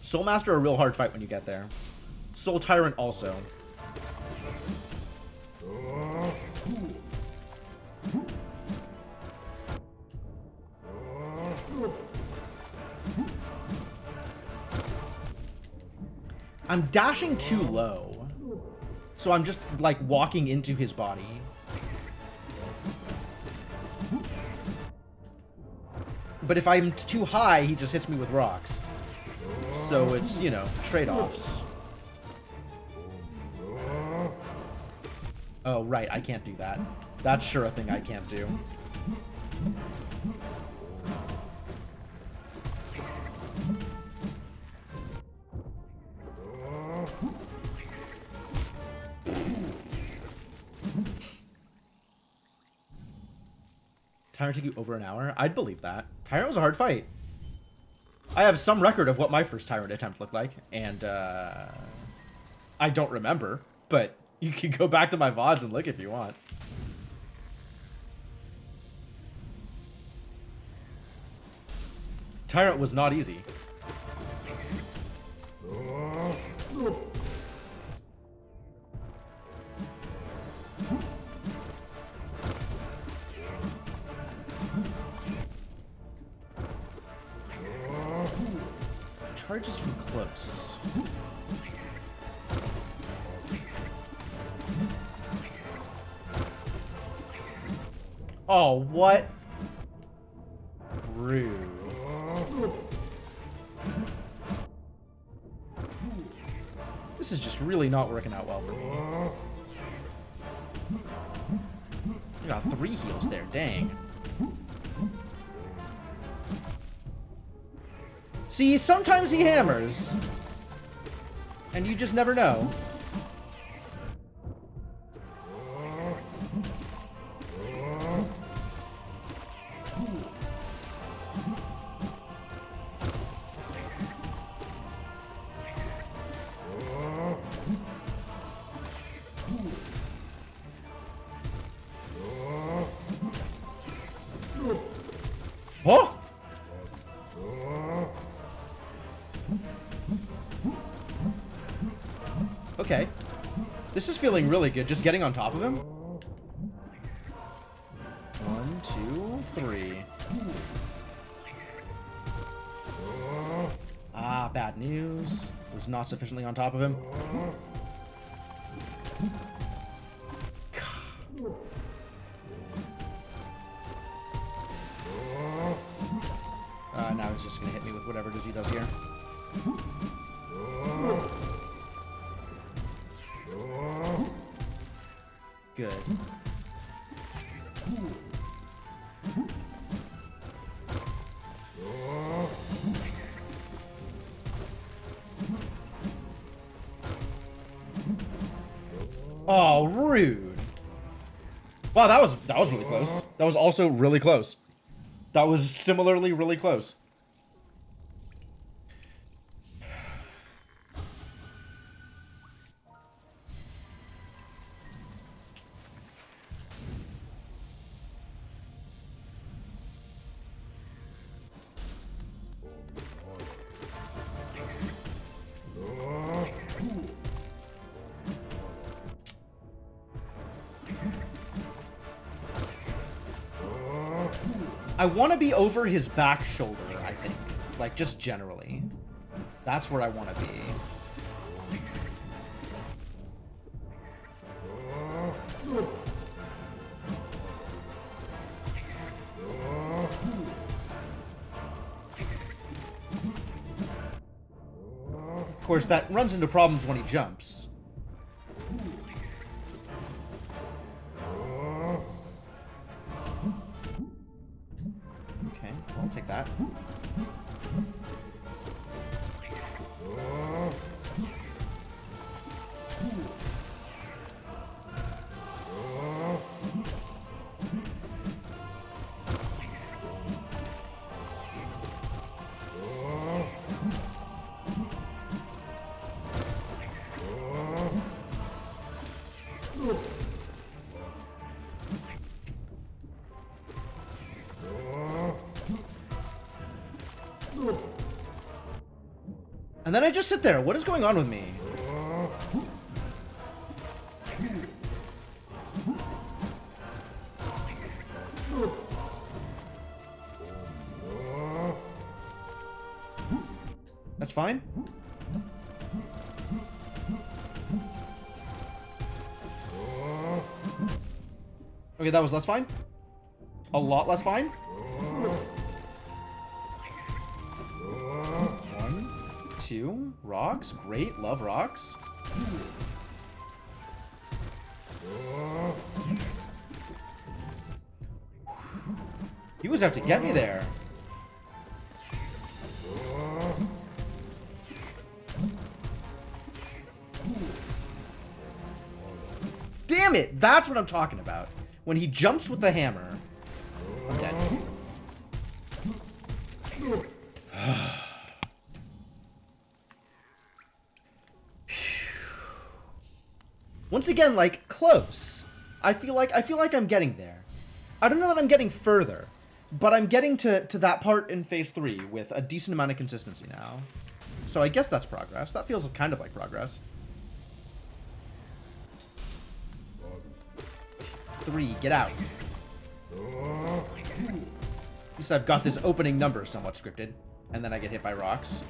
Soulmaster a real hard fight when you get there. Soul Tyrant also. I'm dashing too low. So I'm just like walking into his body. But if I'm too high, he just hits me with rocks. So it's, you know, trade-offs. Oh, right, I can't do that. That's sure a thing I can't do. Tyrant took you over an hour? I'd believe that. Tyrant was a hard fight. I have some record of what my first Tyrant attempt looked like, and I don't remember, but you can go back to my VODs and look if you want. Tyrant was not easy. Charges from close. Oh, what? Rude. This is just really not working out well for me. You got 3 heals there, dang. See, sometimes he hammers. And you just never know. Oh! Okay. This is feeling really good, just getting on top of him. 1, 2, 3. Ah, bad. news. Was not sufficiently on top of him. Now he's just gonna hit me with whatever it is he does here. Good. Oh, rude. Wow, that was really close. That was also really close. That was similarly really close. I want to be over his back shoulder, I think. Like, just generally. That's where I want to be. Of course, that runs into problems when he jumps. Okay, I'll take that. And then I just sit there. What is going on with me? That's fine. Okay, that was less fine. A lot less fine. One, two, rocks. Great, love rocks. He was out to get me there. Damn it! That's what I'm talking about. When he jumps with the hammer, I'm dead. Once again, like, close. I feel like I'm getting there. I don't know that I'm getting further, but I'm getting to that part in phase 3 with a decent amount of consistency now. So I guess that's progress. That feels kind of like progress. 3, get out. At least I've got this opening number somewhat scripted. And then I get hit by rocks.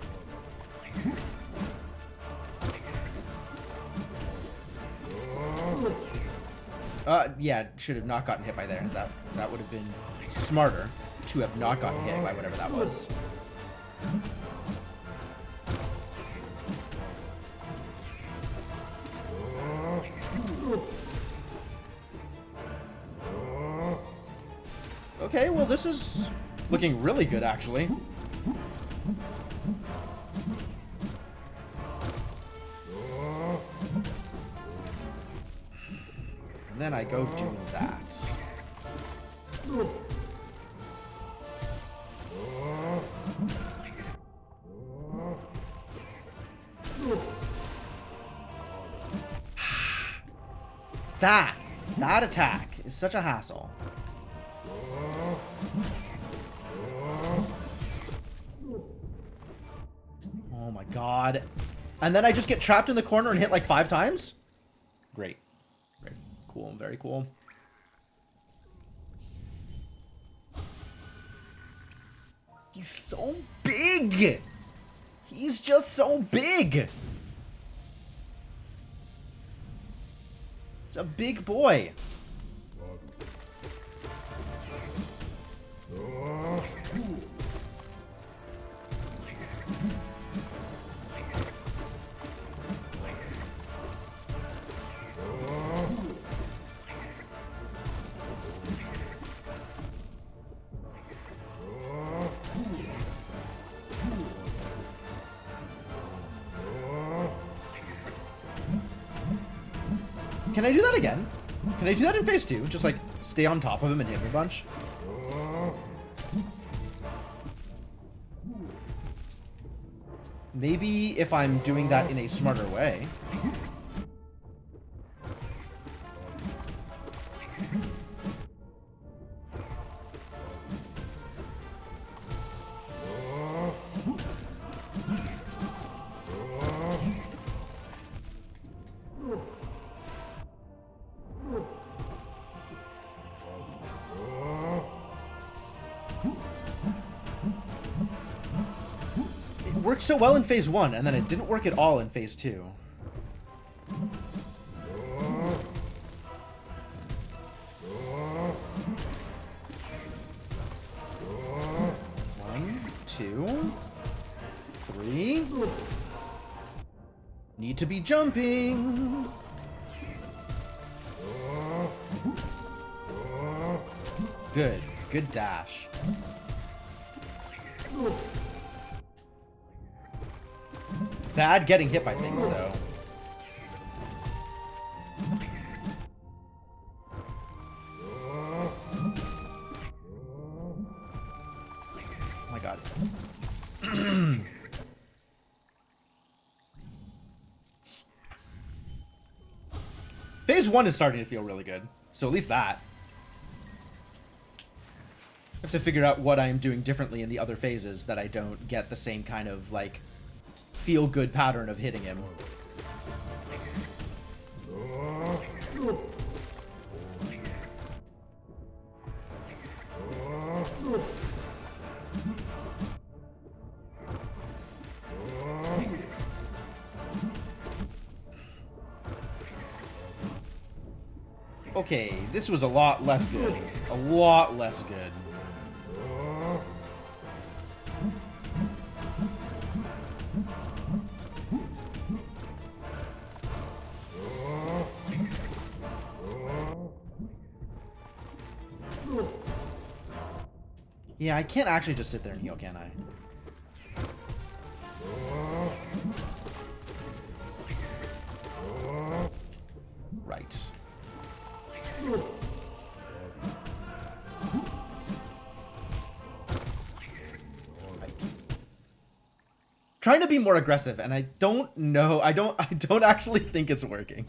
Yeah, should have not gotten hit by there. That would have been smarter to have not gotten hit by whatever that was. Okay, well this is looking really good actually. And then I go do that. That attack is such a hassle. Oh my god. And then I just get trapped in the corner and hit like 5 times? Great. Great. Cool. Very cool. He's so big! He's just so big. It's a big boy. Can I do that again? Can I do that in phase 2? Just like stay on top of him and hit him a bunch? Maybe if I'm doing that in a smarter way. It worked so well in phase 1, and then it didn't work at all in phase 2. One, two, three. Need to be jumping. Good. Good dash. Bad getting hit by things, though. Oh my god. Phase 1 is starting to feel really good. So at least that. I have to figure out what I am doing differently in the other phases that I don't get the same kind of, like, feel-good pattern of hitting him. Okay, this was a lot less good. A lot less good. Yeah, I can't actually just sit there and heal, can I? Right. Right. Trying to be more aggressive, and I don't know. I don't actually think it's working.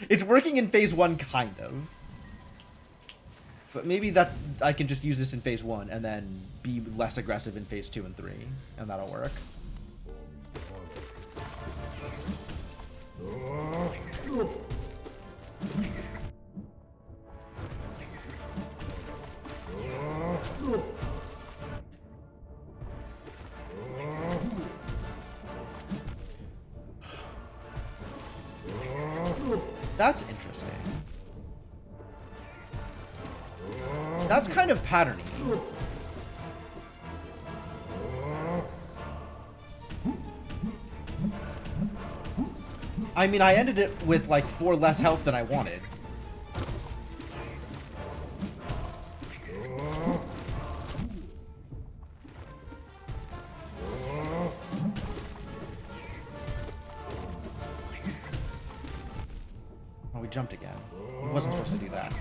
It's working in phase 1, kind of. But maybe that I can just use this in phase 1 and then be less aggressive in phase 2 and 3, and that'll work. That's interesting. That's kind of patterny. I mean, I ended it with like 4 less health than I wanted. Oh, we jumped again. I wasn't supposed to do that.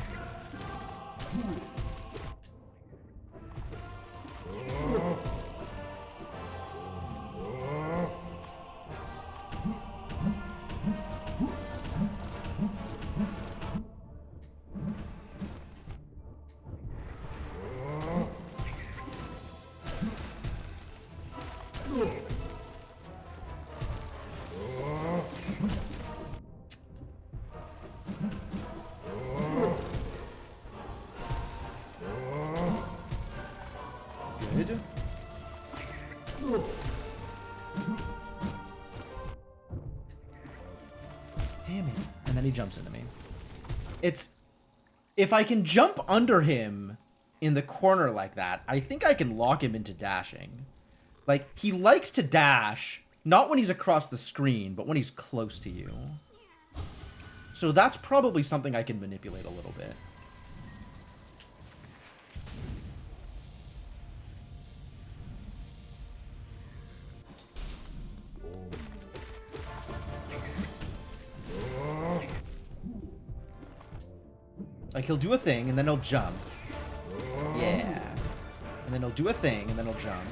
Good. Damn it. And then he jumps into me. It's... If I can jump under him in the corner like that, I think I can lock him into dashing. Like, he likes to dash, not when he's across the screen, but when he's close to you. So that's probably something I can manipulate a little bit. Like, he'll do a thing, and then he'll jump. Yeah. And then he'll do a thing, and then he'll jump.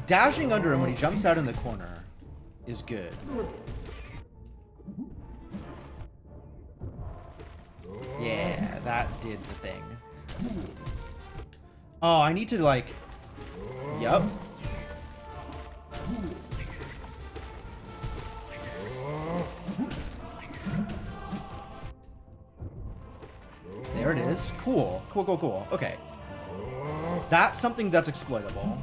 Dashing under him when he jumps out in the corner is good. Yeah, that did the thing. Oh, I need to, like... Yup. There it is. Cool. Cool, cool, cool. Okay. That's something that's exploitable.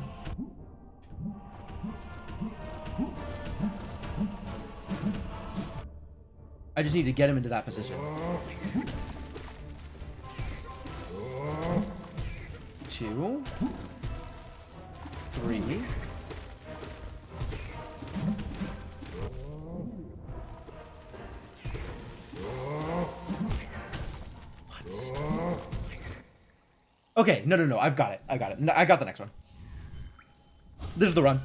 I just need to get him into that position. 2, 3. What? Okay, no. I've got it. I got it. I got the next one. This is the run.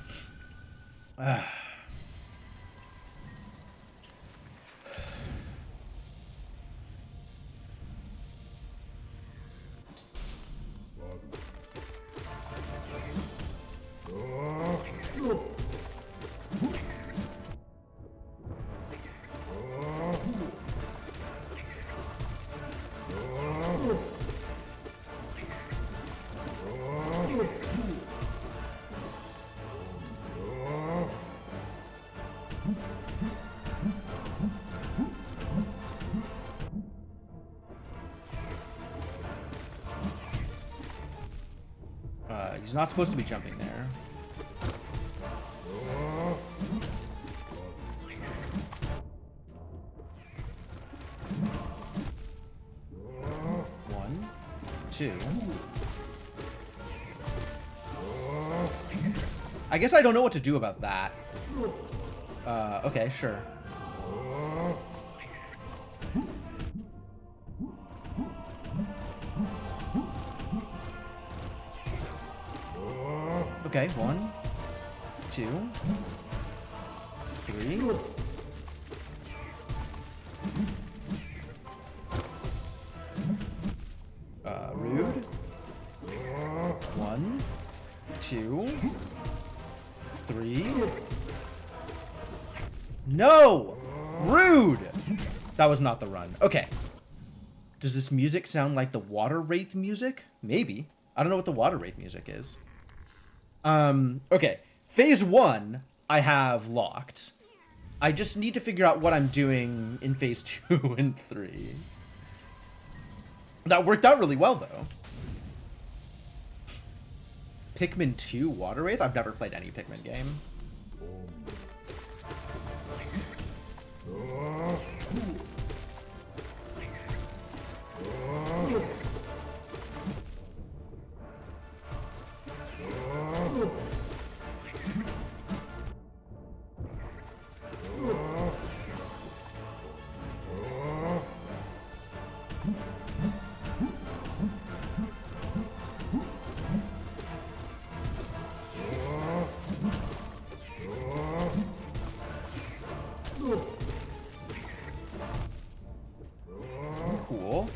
He's not supposed to be jumping there. One, 2. I guess I don't know what to do about that. Okay, sure. Okay, 1, 2, 3. Rude. 1, 2, 3. No! Rude! That was not the run. Okay. Does this music sound like the Water Wraith music? Maybe. I don't know what the Water Wraith music is. Okay. Phase 1, I have locked. I just need to figure out what I'm doing in phase 2 and 3. That worked out really well, though. Pikmin 2 Water Wraith? I've never played any Pikmin game. Cool.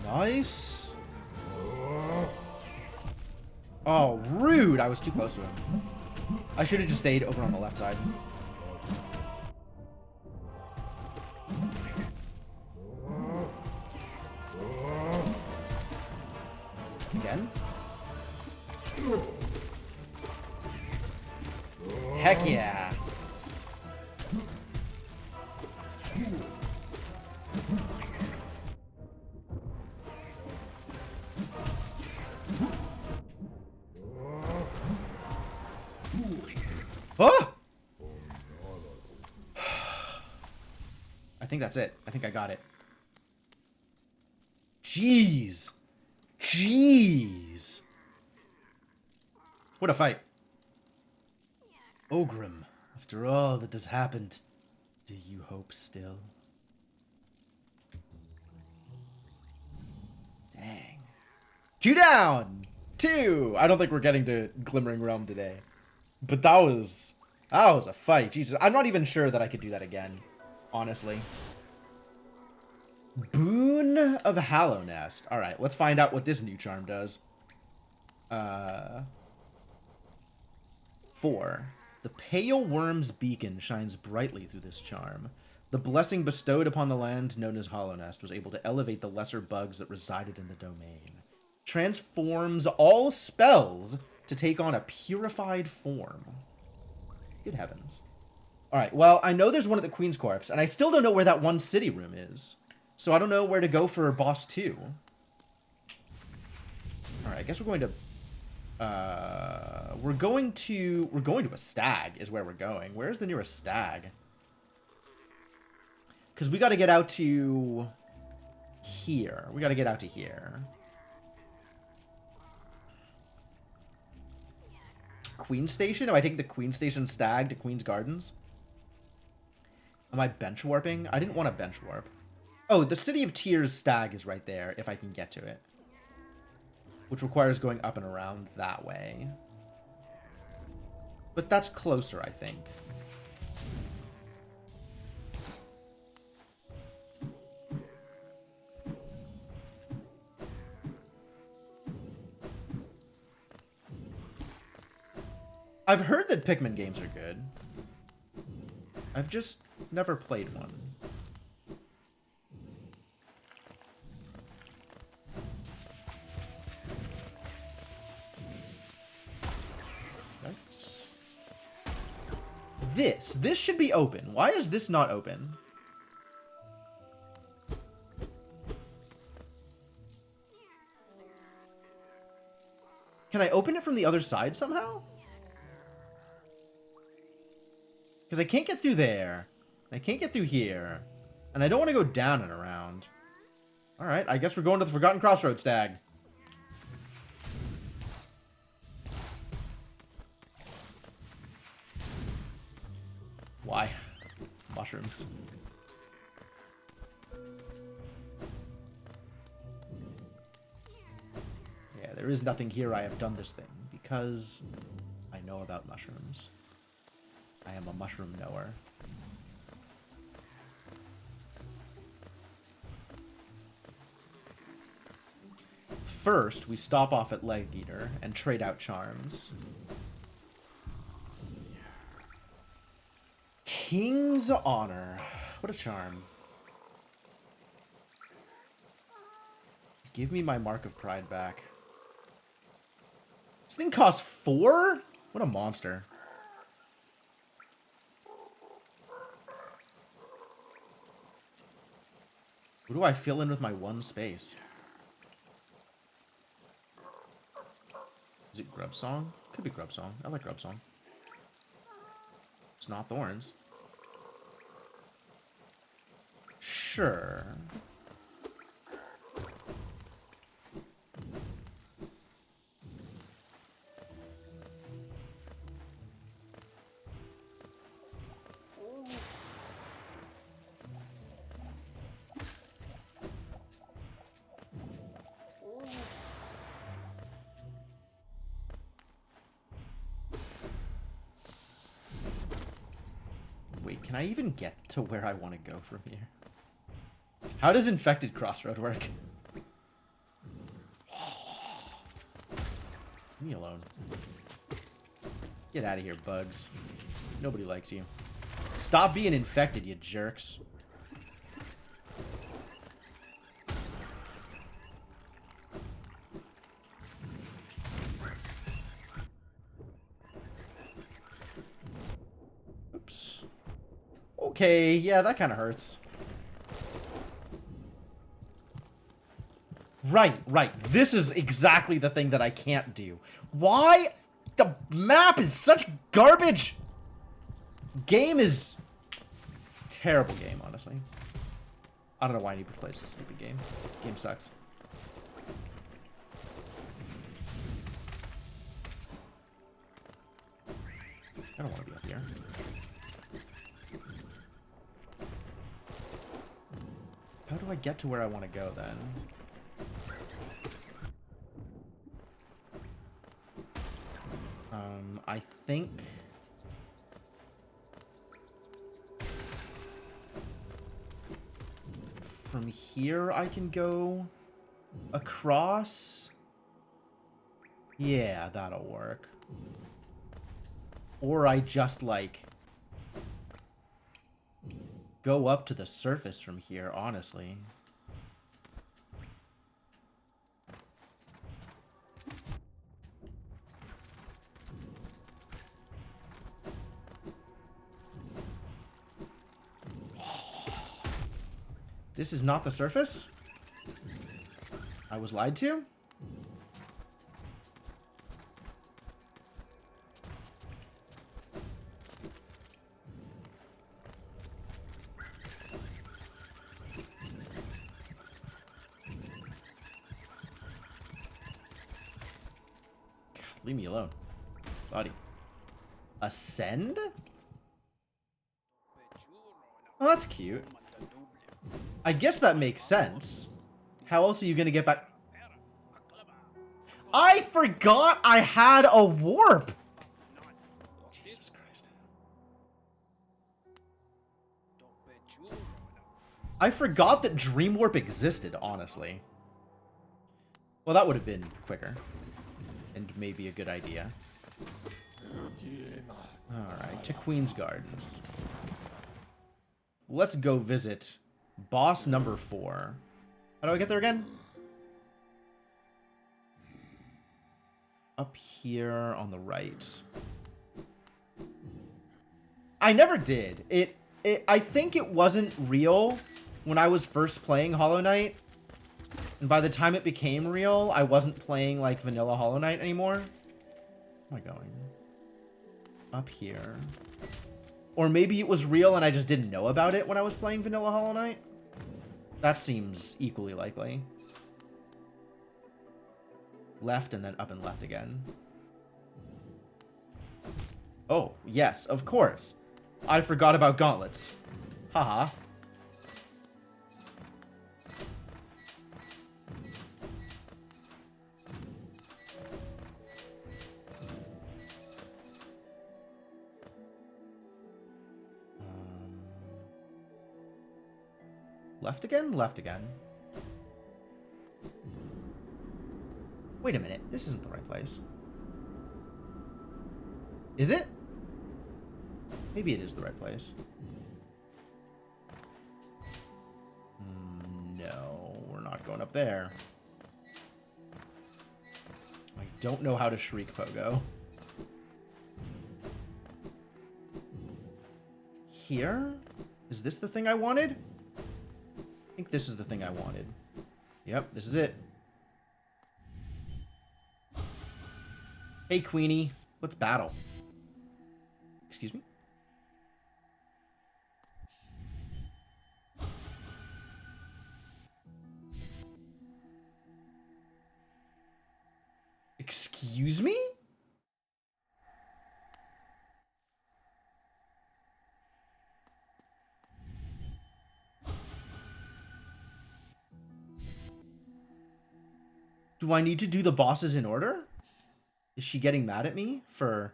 Nice. Oh, rude. I was too close to him. I should have just stayed over on the left side. Again? Heck yeah! Oh! I think that's it. I think I got it. Jeez. Jeez. What a fight. Ogrim, after all that has happened, do you hope still? Dang. 2 down! 2! I don't think we're getting to Glimmering Realm today. But that was a fight. Jesus, I'm not even sure that I could do that again, honestly. Boon of Hallownest. All right, let's find out what this new charm does. 4. The pale worm's beacon shines brightly through this charm. The blessing bestowed upon the land known as Hallownest was able to elevate the lesser bugs that resided in the domain. Transforms all spells to take on a purified form. Good heavens. Alright, well, I know there's one at the Queen's Corpse, and I still don't know where that one city room is. So I don't know where to go for boss 2. Alright, I guess we're going to... We're going to a stag is where we're going. Where's the nearest stag? Because we got to get out to... here. We got to get out to here. Queen Station? Am I taking the Queen Station stag to Queen's Gardens? Am I bench warping? I didn't want to bench warp. Oh, the City of Tears stag is right there, if I can get to it. Which requires going up and around that way. But that's closer, I think. I've heard that Pikmin games are good. I've just never played one. This should be open. Why is this not open? Can I open it from the other side somehow? Because I can't get through there. I can't get through here. And I don't want to go down and around. Alright, I guess we're going to the Forgotten Crossroads stag. Why? Mushrooms. Yeah, there is nothing here. I have done this thing because I know about mushrooms. I am a mushroom knower. First, we stop off at Leg Eater and trade out charms. King's Honor. What a charm. Give me my Mark of Pride back. This thing costs 4? What a monster. What do I fill in with my 1 space? Is it Grub Song? Could be Grub Song. I like Grub Song. It's not Thorns. Sure. Wait, can I even get to where I want to go from here? How does Infected Crossroad work? Leave me alone. Get out of here, bugs. Nobody likes you. Stop being infected, you jerks. Oops. Okay, yeah, that kind of hurts. Right. This is exactly the thing that I can't do. Why? The map is such garbage. Game is terrible game, honestly. I don't know why I need to play this stupid game. Game sucks. I don't want to be up here. How do I get to where I want to go then? I think from here I can go across. Yeah, that'll work. Or I just like go up to the surface from here, honestly. This is not the surface? I was lied to? God, leave me alone. Buddy. Ascend? Oh, that's cute. I guess that makes sense. How else are you gonna get back? I forgot I had a warp! Jesus Christ. I forgot that Dream Warp existed, honestly. Well, that would have been quicker. And maybe a good idea. Alright, to Queen's Gardens. Let's go visit boss number 4. How do I get there again? Up here on the right. I never did. I think it wasn't real when I was first playing Hollow Knight. And by the time it became real, I wasn't playing like vanilla Hollow Knight anymore. Where am I going? Up here. Or maybe it was real and I just didn't know about it when I was playing vanilla Hollow Knight. That seems equally likely. Left and then up and left again. Oh, yes, of course. I forgot about gauntlets. Haha. Left again? Left again. Wait a minute. This isn't the right place. Is it? Maybe it is the right place. No, we're not going up there. I don't know how to Shriek Pogo. Here? Is this the thing I wanted? I think this is the thing I wanted. Yep, this is it. Hey, Queenie. Let's battle. Excuse me? Excuse me? Do I need to do the bosses in order? Is she getting mad at me for...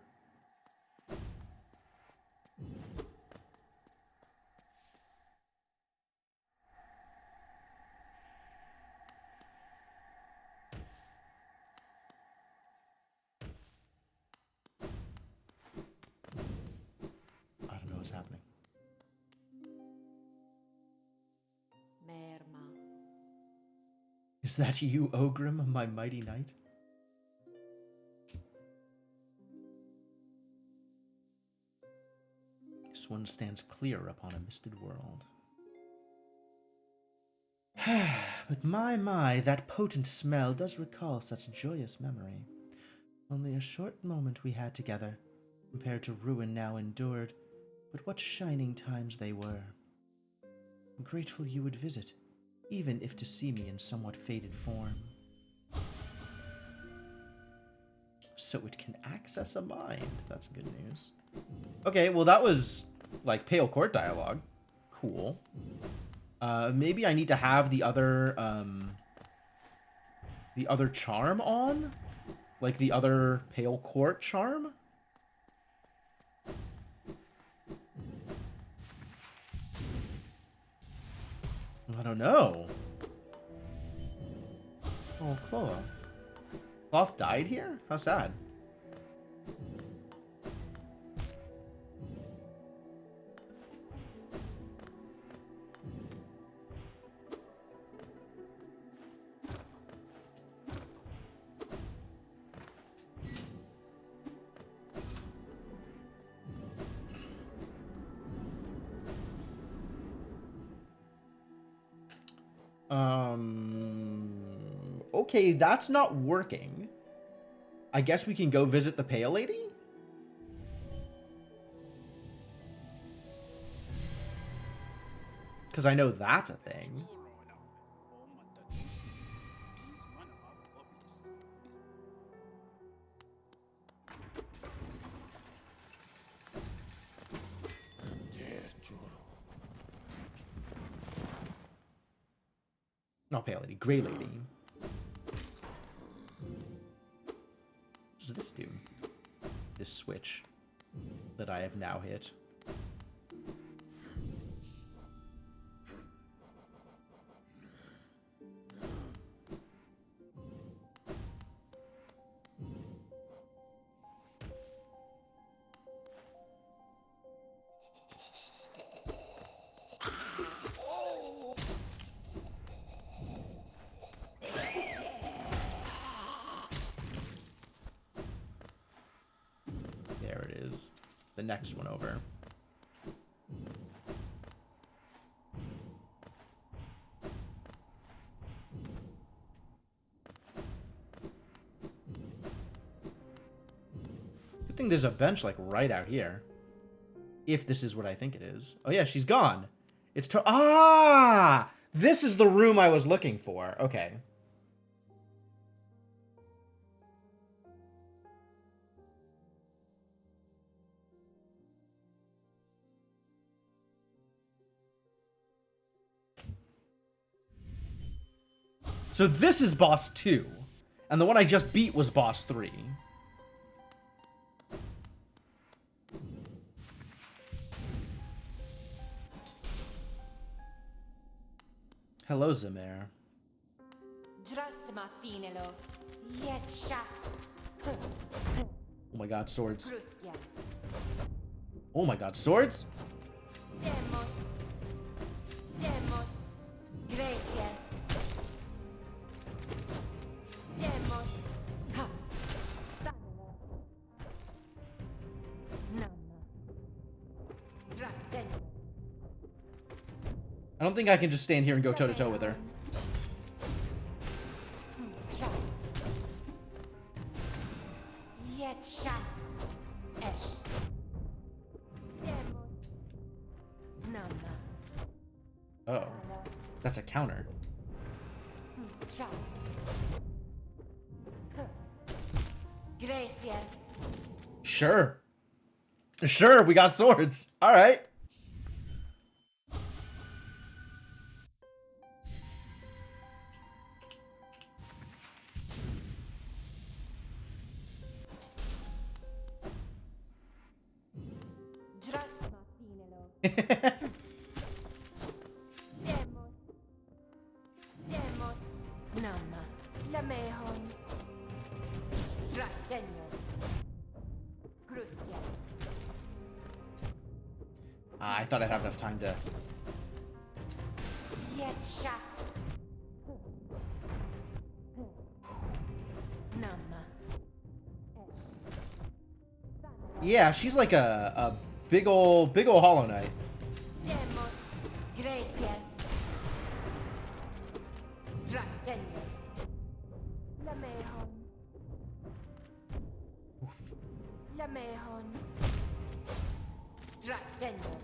happening? Merma. Is that you, Ogrim, my mighty knight? This one stands clear upon a misted world. But my, that potent smell does recall such joyous memory. Only a short moment we had together, compared to ruin now endured, but what shining times they were. I'm grateful you would visit, even if to see me in somewhat faded form. So it can access a mind. That's good news. Okay, well that was like Pale Court dialogue. Cool. Maybe I need to have the other charm on? Like the other Pale Court charm? I don't know. Oh, Cloth. Cloth died here? How sad. Okay, that's not working. I guess we can go visit the Pale Lady? Because I know that's a thing. Not Pale Lady, Grey Lady. What does this do? This switch that I have now hit. There it is. The next one over. Good thing there's a bench like right out here. If this is what I think it is. Oh yeah, she's gone. It's ah! This is the room I was looking for. Okay. So this is boss 2. And the one I just beat was boss 3. Hello, Zemare. Oh my god, swords. Oh my god, swords? Demos. Demos. Gracia. Demos. Ha. Sanela. Nama. Drastenio. I don't think I can just stand here and go toe-to-toe with her. Cha. Yetsha. Esh. Demos. Nama. Oh. That's a counter. Cha. Gracia. Sure. Sure, we got swords. Alright. Drasma finelo. Demos. Demos. Nama. Lamehon. Drastenio. Gruskia. I thought I'd have enough time to... Yetsha. Namma. Yeah, she's like a big ol' Hollow Knight. Demos. Gracia. Drastenio. Lamehon. Lamehon. Drastenio.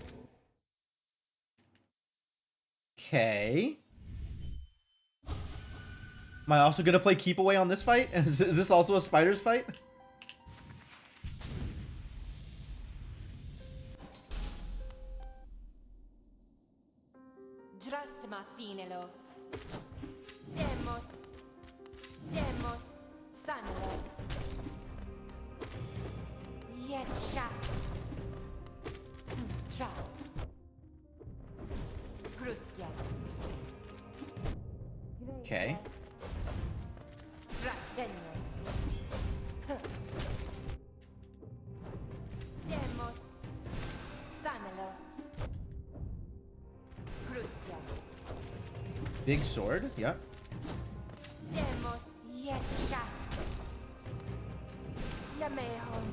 Okay. Am I also gonna play Keep Away on this fight? Is this also a spiders fight? Drastma finelo. Demos. Demos. Sanelo. Yetsha. Ciao. Gruskia. Okay. Drastenio. Demos. Sanelo. Gruskia. Big sword. Yep. Demos. Yetsha. Lamehon.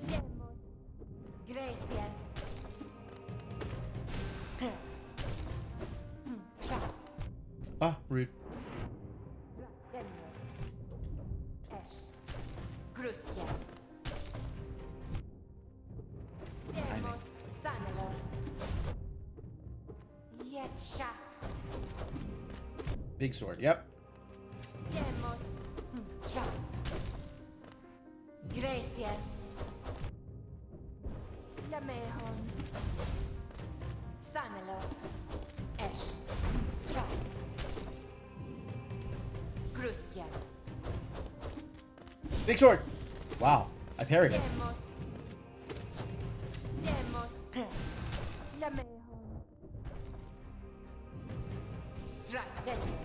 Demos. Gracia. Ciao. Ah, rude. Drastenio. Esh. Gruskia. Demos. Sanelo. Yetsha. Big sword. Yep. Demos. Ciao. Gracia. Lamehon. Sanelo. Esh. Ciao. Gruskia. Big sword. Wow. I parried it. Demos. Demos. Lamehon. Drastenio.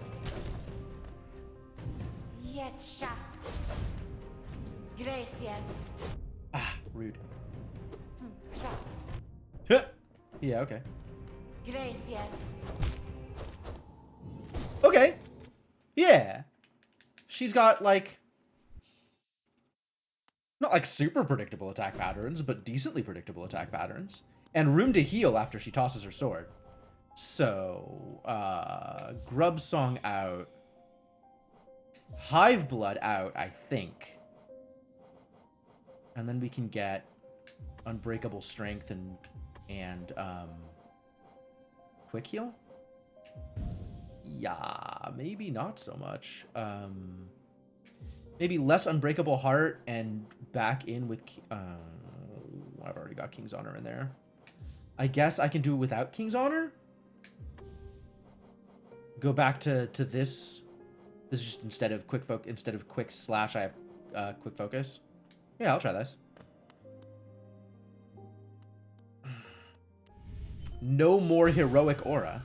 Yetsha. Gracia. Ah, rude. Ciao. Huh. Yeah, okay. Gracia. Okay. Yeah. She's got, like... not, like, super predictable attack patterns, but decently predictable attack patterns. And room to heal after she tosses her sword. So, Grub Song out. Hive Blood out, I think. And then we can get Unbreakable Strength and Quick Heal? Yeah, maybe not so much. Maybe less Unbreakable Heart and back in with... I've already got King's Honor in there. I guess I can do it without King's Honor? Go back to this. This is just instead of quick slash, I have quick focus. Yeah, I'll try this. No more heroic aura.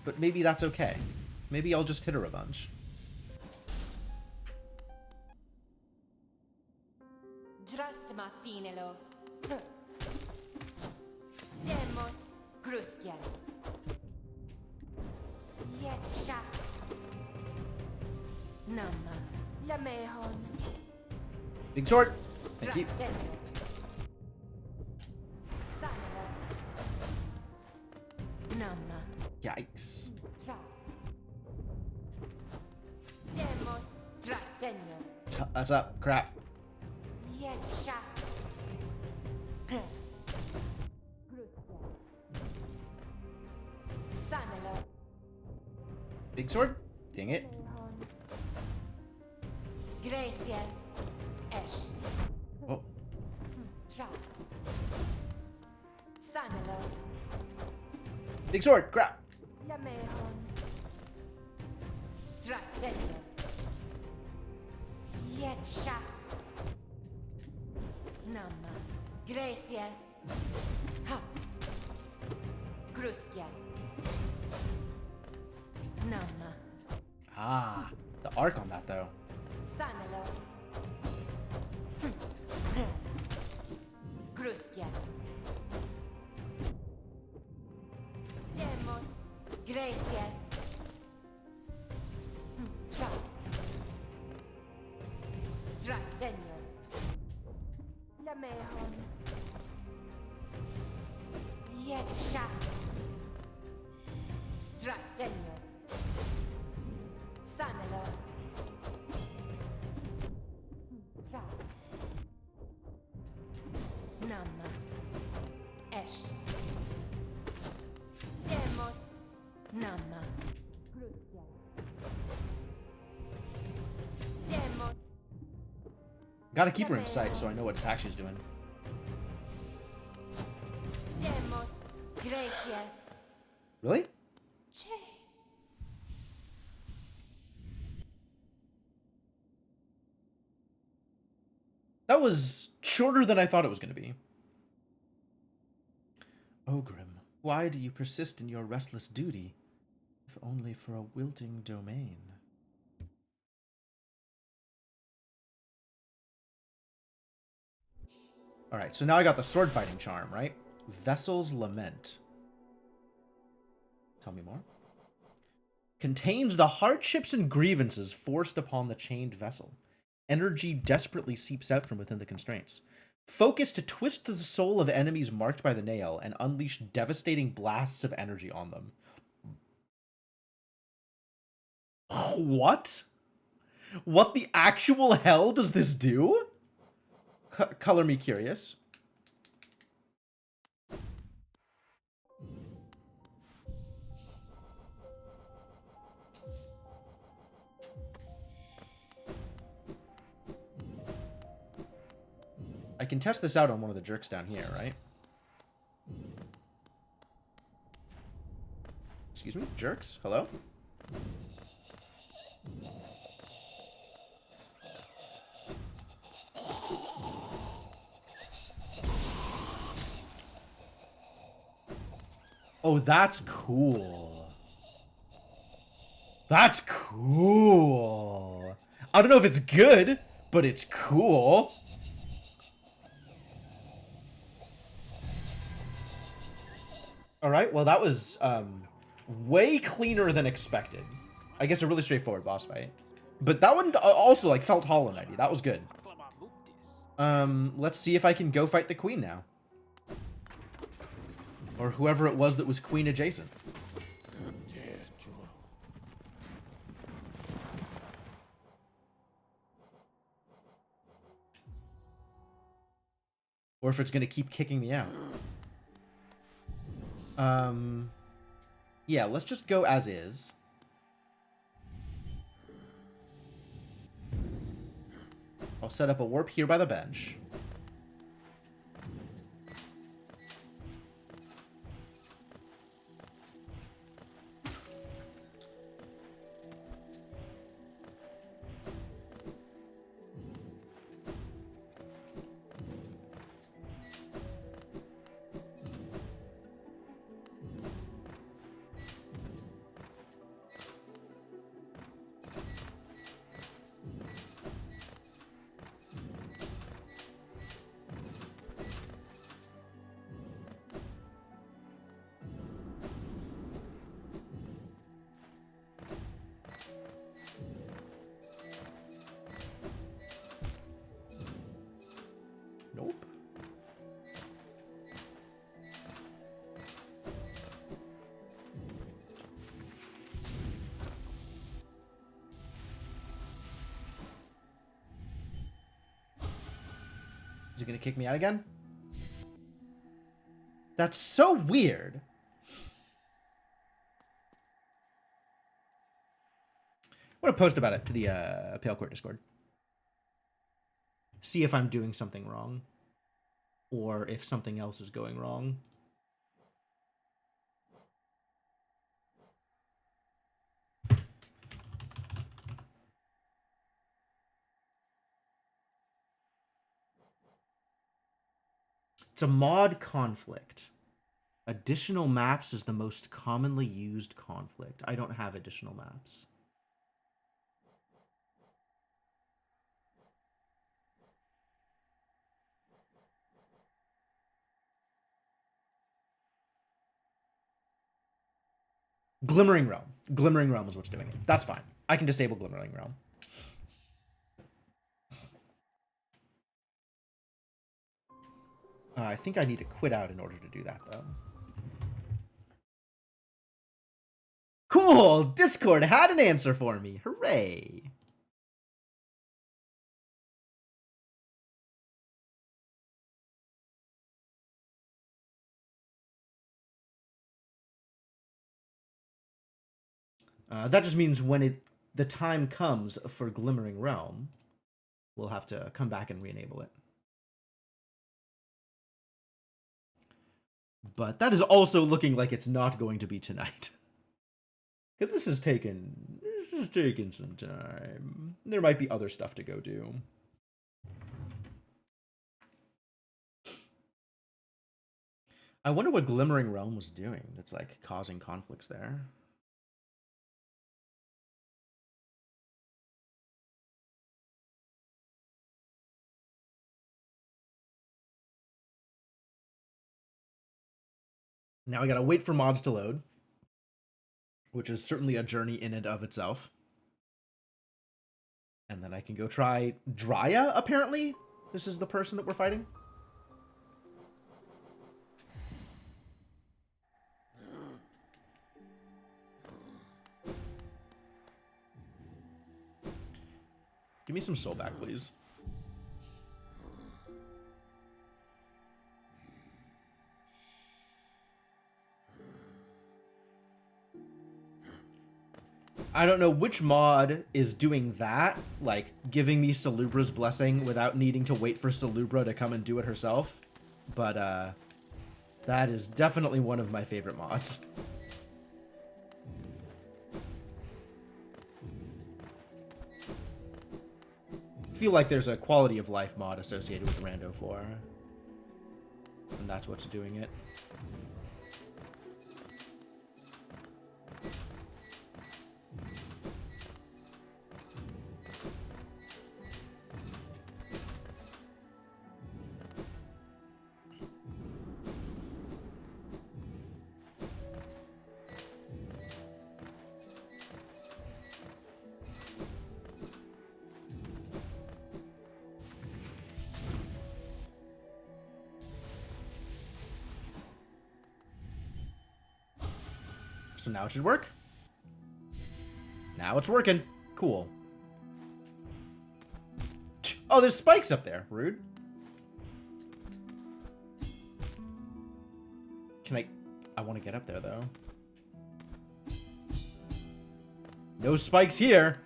But maybe that's okay. Maybe I'll just hit her a bunch. Drastma finelo. Demos. Gruskia. Yetsha. Namma. Lamehon. Big sword. Thank you. Drastenio. Sanelo. Namma. Yikes. Ciao. Demos. Drastenio. That's up. Crap. Yetsha. Gruskia. Sanelo. Big sword. Dang it. Lamehon. Gracia. Esh. Oh. Ciao. Sanelo. Big sword. Crap. Lamehon. Drastenio. Yetsha. Namma. Gracia. Ha. Gruskia. Namma. Ah. The arc on that, though. Sanelo. Grusjet. Demos. Gracie. Ciao. Drastenio. La mehon. Yetsha. Drastenio. Sanelo. Ciao. Namma. Esh. Demos. Namma. Grusja. Demos. Gotta keep her in sight so I know what attack she's doing. Demos. Gracie. Really? Che. That was shorter than I thought it was going to be. Ogrim, why do you persist in your restless duty, if only for a wilting domain? Alright, so now I got the sword fighting charm, right? Vessel's Lament. Tell me more. Contains the hardships and grievances forced upon the chained vessel. Energy desperately seeps out from within the constraints. Focus to twist the soul of enemies marked by the nail and unleash devastating blasts of energy on them. What? What the actual hell does this do? Color me curious. I can test this out on one of the jerks down here, right? Excuse me? Jerks? Hello? Oh, that's cool. That's cool. I don't know if it's good, but it's cool. Alright, well that was way cleaner than expected. I guess a really straightforward boss fight. But that one also like felt Hollow Knighty. That was good. Let's see if I can go fight the queen now. Or whoever it was that was queen adjacent. Or if it's going to keep kicking me out. Yeah, let's just go as is. I'll set up a warp here by the bench. Nope. Is he gonna kick me out again? That's so weird. I'm gonna post about it to the Pale Court Discord. See if I'm doing something wrong. Or if something else is going wrong. It's a mod conflict. Additional maps is the most commonly used conflict. I don't have additional maps. Glimmering Realm. Glimmering Realm is what's doing it. That's fine. I can disable Glimmering Realm. I think I need to quit out in order to do that, though. Cool! Discord had an answer for me. Hooray! That just means when the time comes for Glimmering Realm, we'll have to come back and re-enable it. But that is also looking like it's not going to be tonight. Because this has taken some time. There might be other stuff to go do. I wonder what Glimmering Realm was doing that's like causing conflicts there. Now I gotta wait for mods to load, which is certainly a journey in and of itself. And then I can go try Drya, apparently? This is the person that we're fighting? Give me some soul back, please. I don't know which mod is doing that, like giving me Salubra's blessing without needing to wait for Salubra to come and do it herself. But that is definitely one of my favorite mods. I feel like there's a quality of life mod associated with Rando 4. And that's what's doing it. So now it should work. Now it's working. Cool. Oh, there's spikes up there. Rude. I want to get up there, though. No spikes here.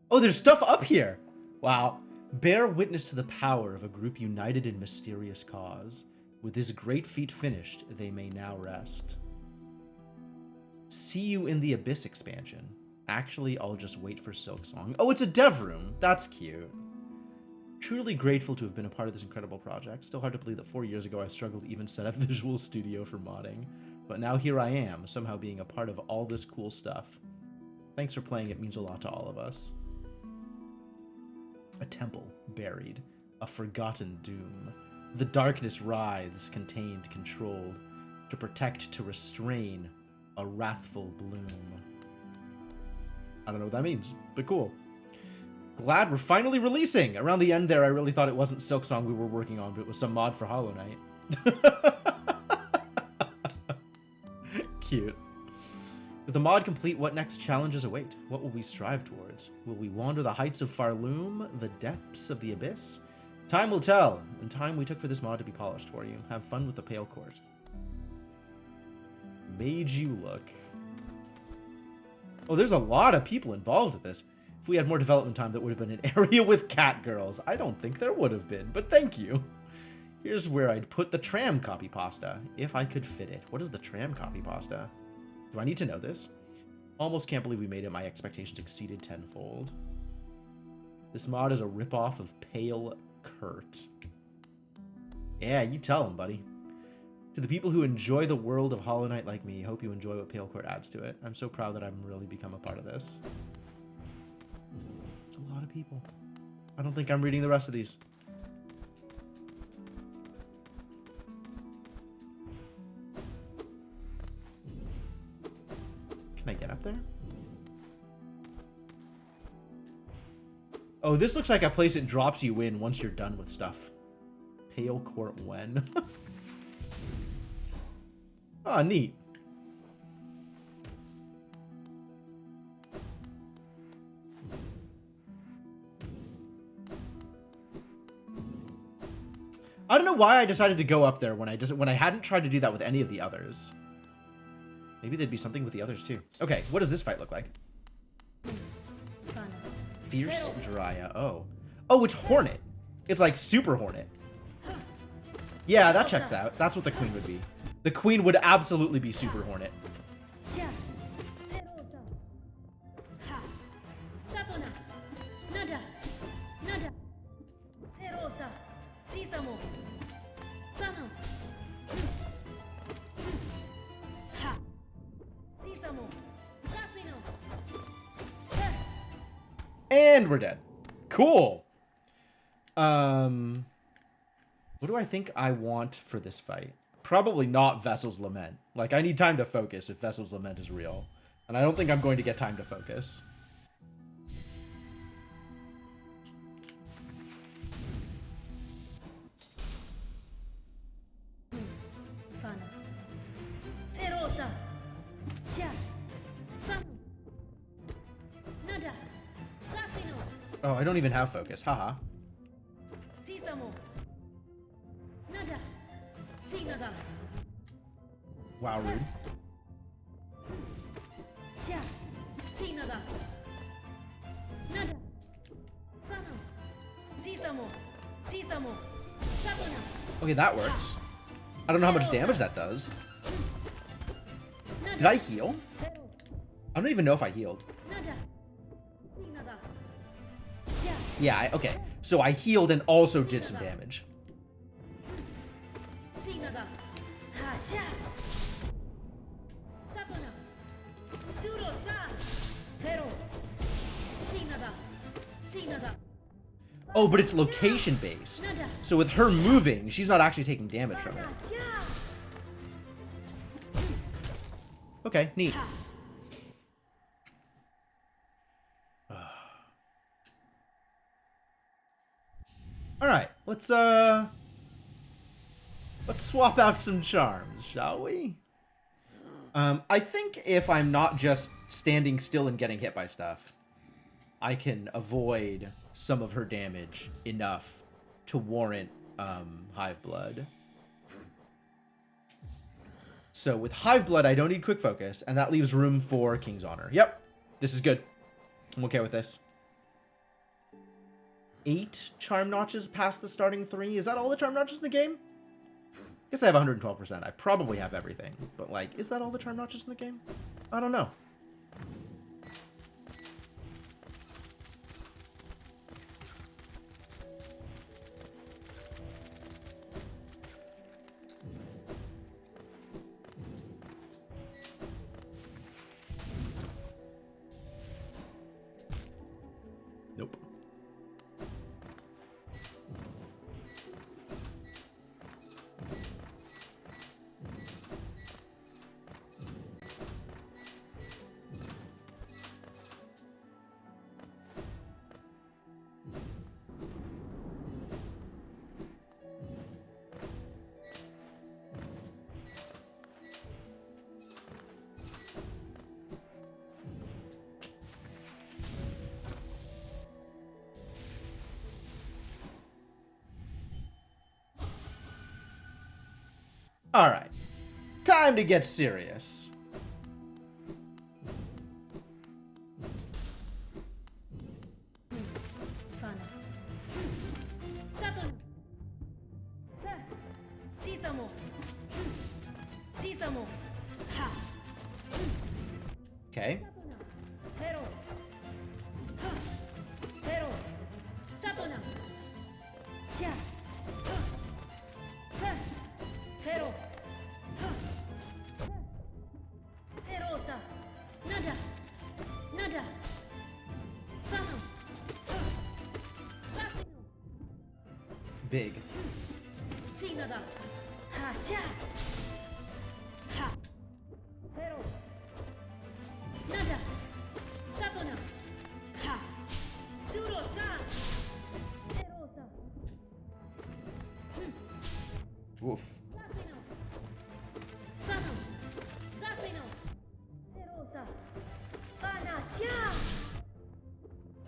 Oh, there's stuff up here. Wow. Bear witness to the power of a group united in mysterious cause. With this great feat finished, they may now rest. See you in the Abyss expansion. Actually, I'll just wait for Silksong. Oh, it's a dev room. That's cute. Truly grateful to have been a part of this incredible project. Still hard to believe that 4 years ago I struggled to even set up Visual Studio for modding. But now here I am, somehow being a part of all this cool stuff. Thanks for playing, it means a lot to all of us. A temple buried. A forgotten doom. The darkness writhes, contained, controlled, to protect, to restrain, a wrathful bloom. I don't know what that means, but cool. Glad we're finally releasing! Around the end there, I really thought it wasn't Silksong we were working on, but it was some mod for Hollow Knight. Cute. With the mod complete, what next challenges await? What will we strive towards? Will we wander the heights of Farloom, the depths of the abyss? Time will tell, and time we took for this mod to be polished for you. Have fun with the Pale Court. Made you look. Oh, there's a lot of people involved with this. If we had more development time, that would have been an area with cat girls. I don't think there would have been, but thank you. Here's where I'd put the tram copy pasta, if I could fit it. What is the tram copy pasta? Do I need to know this? Almost can't believe we made it. My expectations exceeded tenfold. This mod is a ripoff of Pale Kurt. Yeah, you tell him, buddy. To the people who enjoy the world of Hollow Knight like me, hope you enjoy what Pale Court adds to it. I'm so proud that I've really become a part of this. It's a lot of people. I don't think I'm reading the rest of these. Can I get up there? Oh, this looks like a place it drops you in once you're done with stuff. Pale Court Wen. Ah, neat. I don't know why I decided to go up there when I hadn't tried to do that with any of the others. Maybe there'd be something with the others too. Okay, what does this fight look like? Fierce Jiraiya. Oh. Oh, it's Hornet. It's like Super Hornet. Yeah, that checks out. That's what the queen would be. The queen would absolutely be Super Hornet. And we're dead. Cool. What do I think I want for this fight? Probably not Vessel's Lament. Like, I need time to focus if Vessel's Lament is real. And I don't think I'm going to get time to focus. Oh, I don't even have focus. Haha. Wow, rude. Okay, that works. I don't know how much damage that does. Did I heal? I don't even know if I healed. Yeah, okay. So I healed and also did some damage. Oh, but it's location based. So with her moving, she's not actually taking damage from it. Okay, neat. All right, let's swap out some charms, shall we? I think if I'm not just standing still and getting hit by stuff, I can avoid some of her damage enough to warrant Hive Blood. So with Hive Blood, I don't need quick focus, and that leaves room for King's Honor. Yep, this is good. I'm okay with this. 8 charm notches past the starting 3. Is that all the charm notches in the game? I guess I have 112%. I probably have everything. But, like, is that all the charm notches in the game? I don't know. Nope. All right, time to get serious. Okay. Big. Woof. サノザセノテローサファナシャ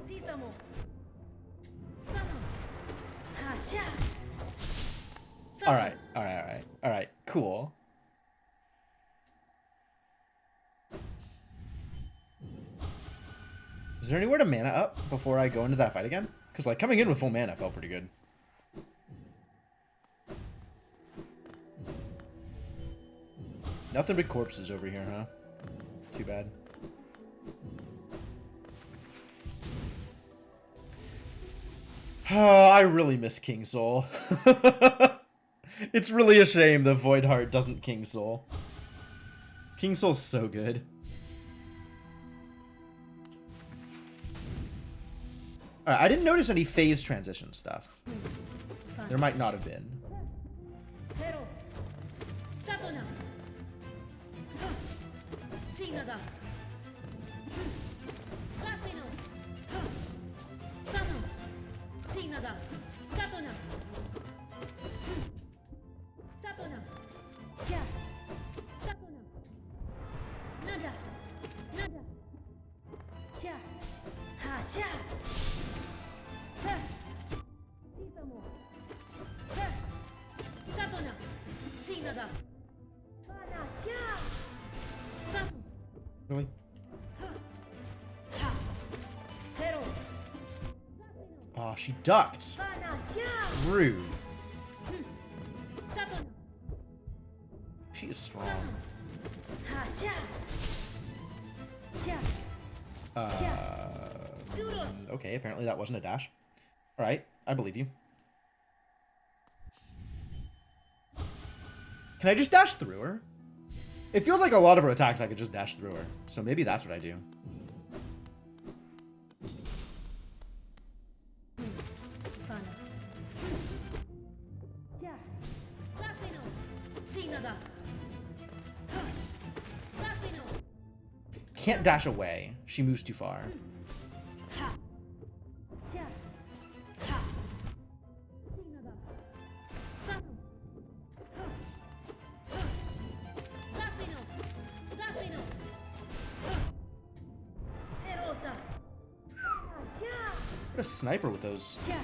シサモサノハシャ Alright, alright, alright. Alright, cool. Is there anywhere to mana up before I go into that fight again? Because, like, coming in with full mana felt pretty good. Nothing but corpses over here, huh? Too bad. Oh, I really miss King Soul. It's really a shame that Voidheart doesn't King Soul. King Soul's so good. Alright, I didn't notice any phase transition stuff. There might not have been. テロサトナシーナだザセノサノシーナだサトナサトナシャサトナなんだなんだシャハシャファシーサモファサトナシーナだファナシャサノ Really? ハテロ Oh, she ducked. ファナシャ Rude. サトナ She is strong. ハシャシャ スロス Okay, apparently that wasn't a dash. Alright, I believe you. Can I just dash through her? It feels like a lot of her attacks I could just dash through her. So maybe that's what I do. ファナシャザセノシーナだザセノ Can't dash away. She moves too far. ハシャハシーナだサノザセノザセノテローサシャ What a sniper with those シャ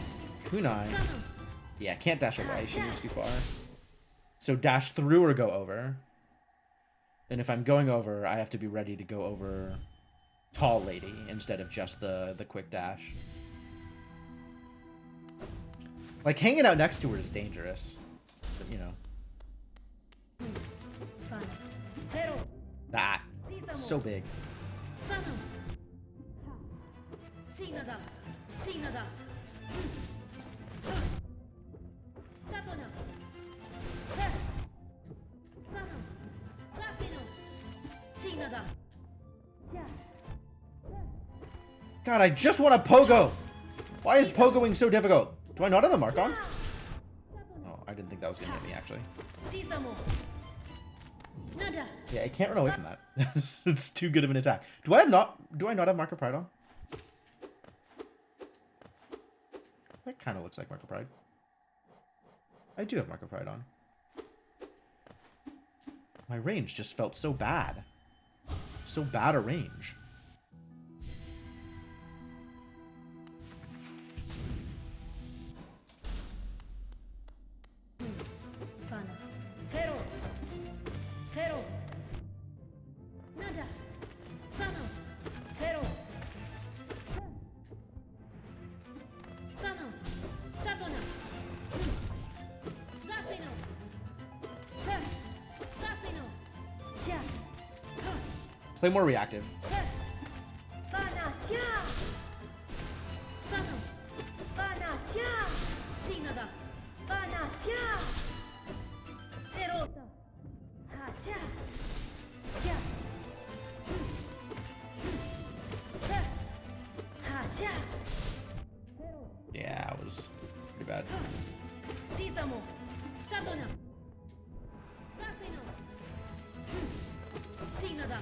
kunai. サノ Yeah, can't dash away. She moves too far. So dash through or go over. And if I'm going over, I have to be ready to go over Tall Lady instead of just the quick dash. Like, hanging out next to her is dangerous. But, you know. ファナテロ That. シーサモ So big. サノシーナだシーナだサトナサノザセノシーナだ God, I just want a pogo! Why is pogoing so difficult? Do I not have the mark on? Oh, I didn't think that was gonna hit me, actually. シーサモなんだ Yeah, I can't run away from that. It's too good of an attack. Do I not have Mark of Pride on? That kind of looks like Mark of Pride. I do have Mark of Pride on. My range just felt so bad. So bad a range. Fana. Zero. Zero. Nada. Sano. Zero. Sano. Satona. Zaseno. Zaseno. Sha. Play more reactive. Fana Sha. Sano. Fana Sha. Sinada. Fana Sha. Zerota. Ha Sha. Sha. Ha Sha. Yeah, it was pretty bad. Sisamo. Satona. Zaseno. Sinada.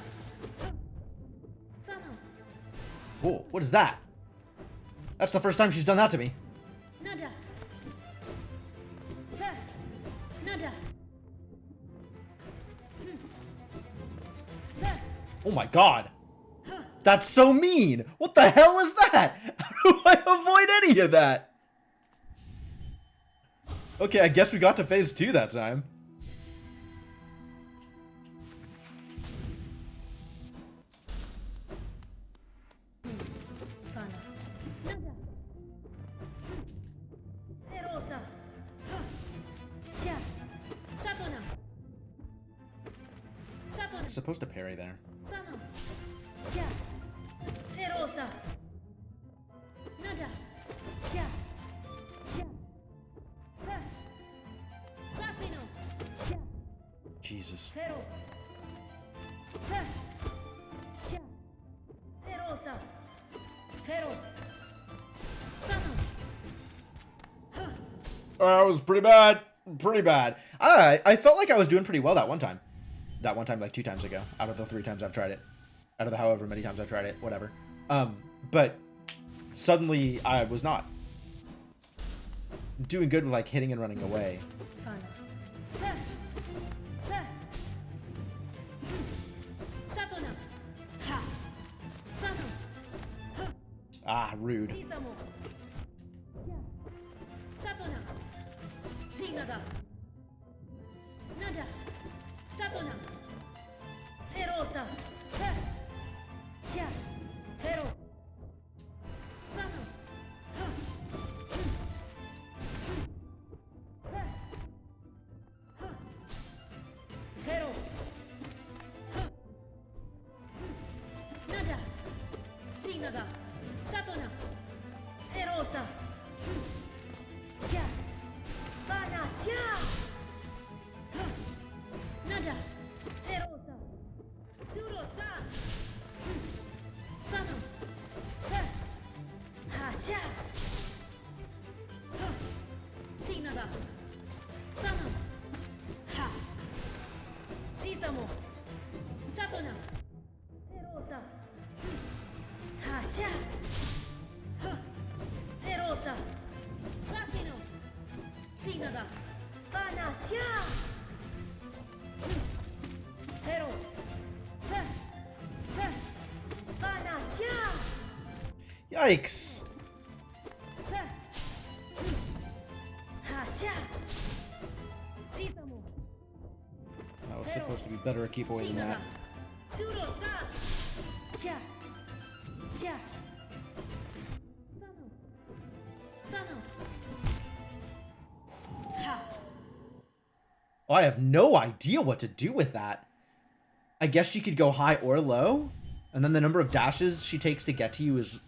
Sano. Whoa, what is that? That's the first time she's done that to me. Nada. Fa. Nada. Oh my god. That's so mean. What the hell is that? How do I avoid any of that? Okay, I guess we got to phase 2 that time. It's supposed to parry there. Jesus. That was pretty bad. Pretty bad. I felt like I was doing pretty well that one time. That one time, like 2 times ago. Out of the 3 times I've tried it. Out of the however many times I've tried it. Whatever. But suddenly I was not. Doing good with like hitting and running away. Ah, rude. Yikes. I was supposed to be better at keep away than that. Oh, I have no idea what to do with that. I guess she could go high or low, and then the number of dashes she takes to get to you is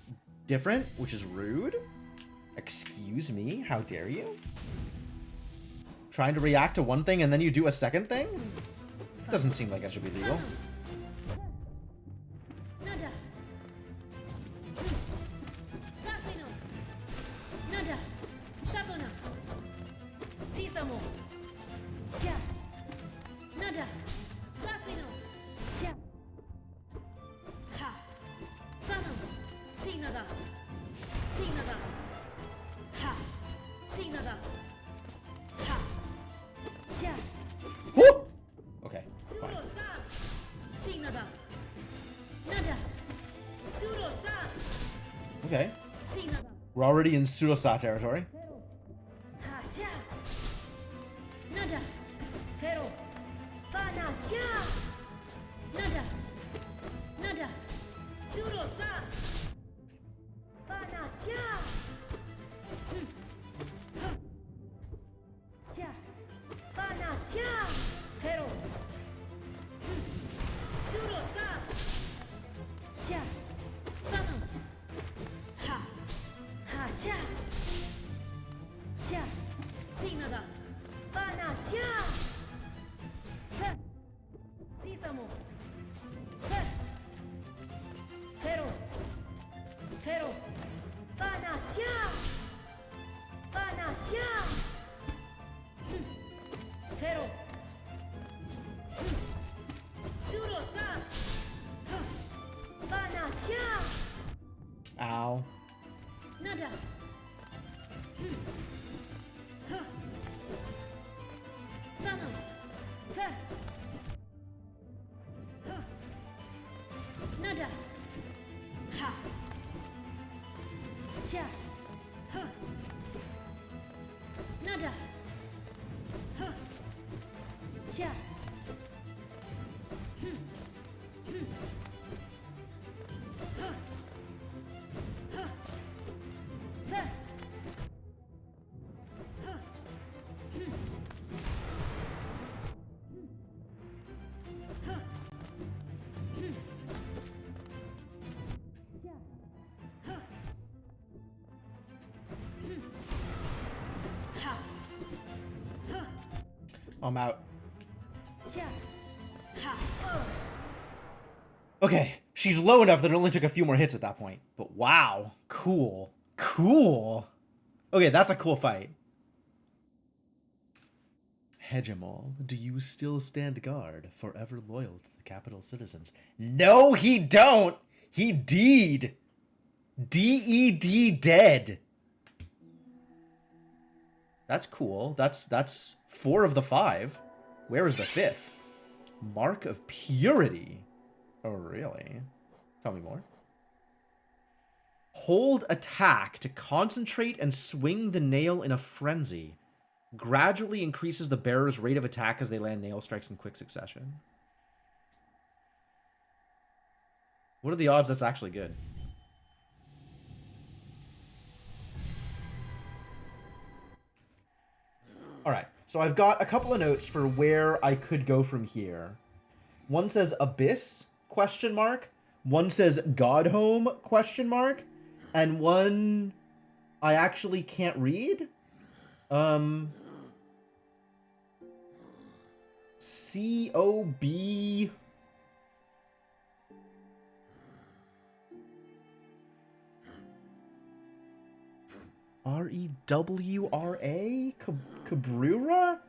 different, which is rude. Excuse me, how dare you? Trying to react to one thing and then you do a second thing? Doesn't seem like that should be legal. Okay, fine. Okay. We're already in Surosa territory. Ow. 下，呵，nada，呵，下，哼，哼，呵，呵，饭，呵，哼，呵，哼，下，呵，哼，哈，呵， I'm out. 下，哈， Okay, she's low enough that it only took a few more hits at that point. But wow, cool. Cool. Okay, that's a cool fight. Hegemol, do you still stand guard, forever loyal to the capital citizens? No, he don't! He deed! D-E-D dead. That's cool. That's 4 of the 5. Where is the 5th? Mark of Purity. Oh, really? Tell me more. Hold attack to concentrate and swing the nail in a frenzy. Gradually increases the bearer's rate of attack as they land nail strikes in quick succession. What are the odds that's actually good? Alright, so I've got a couple of notes for where I could go from here. One says Abyss, question mark. One says Godhome, question mark. And one I actually can't read. C-O-B... R-E-W-R-A? Cabrera?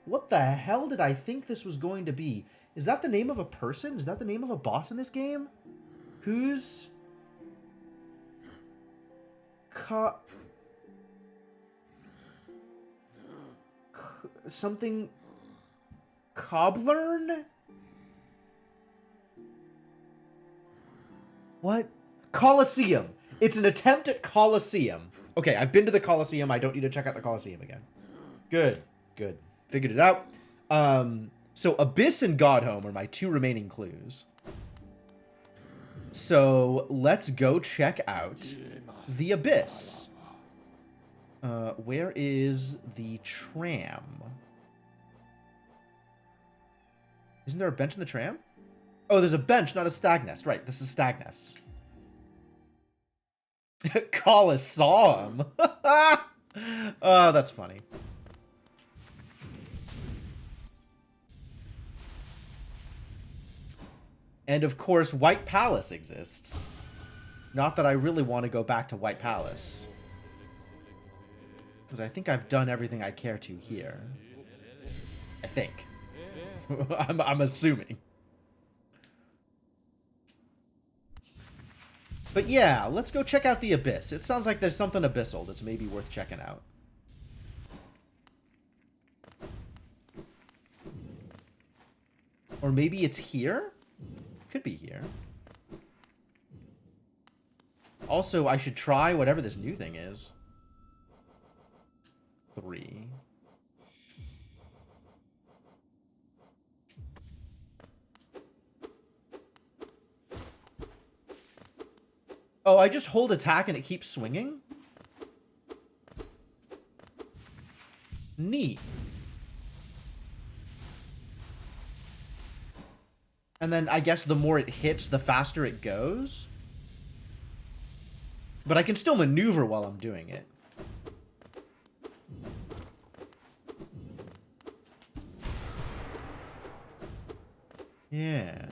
What the hell did I think this was going to be? Is that the name of a person? Is that the name of a boss in this game? Who's... something... Coblern? What? Colosseum. It's an attempt at Colosseum. Okay, I've been to the Colosseum. I don't need to check out the Colosseum again. Good. Good. Figured it out. So Abyss and Godhome are my 2 remaining clues. So let's go check out the Abyss. Where is the tram? Isn't there a bench in the tram? Oh, there's a bench, not a stag nest. Right, this is stag nests. Colosseum. Oh, that's funny. And of course, White Palace exists. Not that I really want to go back to White Palace. Because I think I've done everything I care to here. I think. I'm assuming. But yeah, let's go check out the Abyss. It sounds like there's something abyssal that's maybe worth checking out. Or maybe it's here? Could be here. Also, I should try whatever this new thing is. 3. Oh, I just hold attack and it keeps swinging? Neat. And then I guess the more it hits, the faster it goes. But I can still maneuver while I'm doing it. Yeah.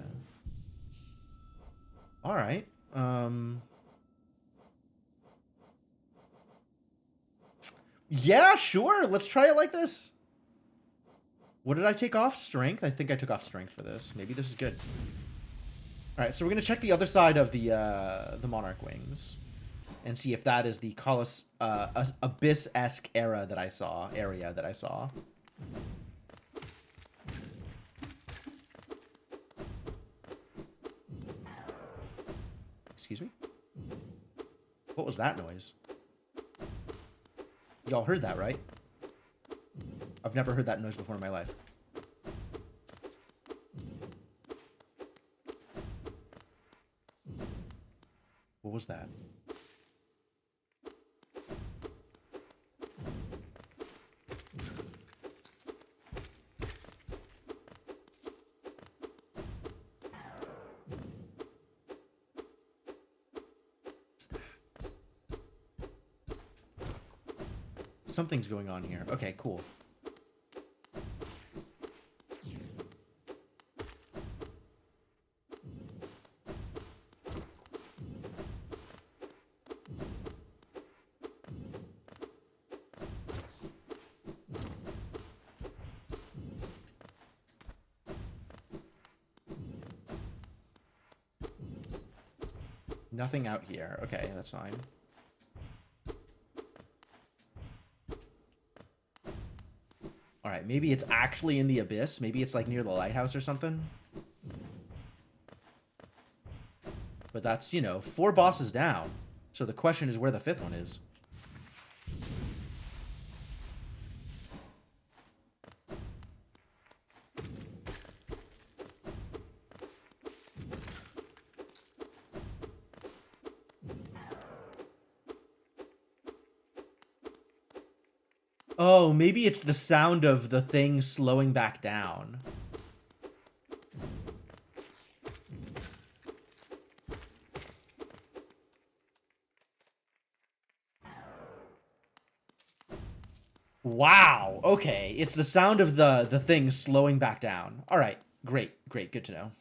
All right. Yeah, sure. Let's try it like this. What did I take off? Strength? I think I took off strength for this. Maybe this is good. All right, so we're going to check the other side of the Monarch Wings and see if that is the Abyss-esque area that I saw. Excuse me? What was that noise? Y'all heard that, right? I've never heard that noise before in my life. What was that? Something's going on here. Okay, cool. Nothing out here. Okay, that's fine. Alright, maybe it's actually in the abyss. Maybe it's like near the lighthouse or something. But that's, you know, 4 bosses down. So the question is where the 5th one is. Oh, maybe it's the sound of the thing slowing back down. Wow. Okay, it's the sound of the thing slowing back down. All right. Great. Great. Good to know.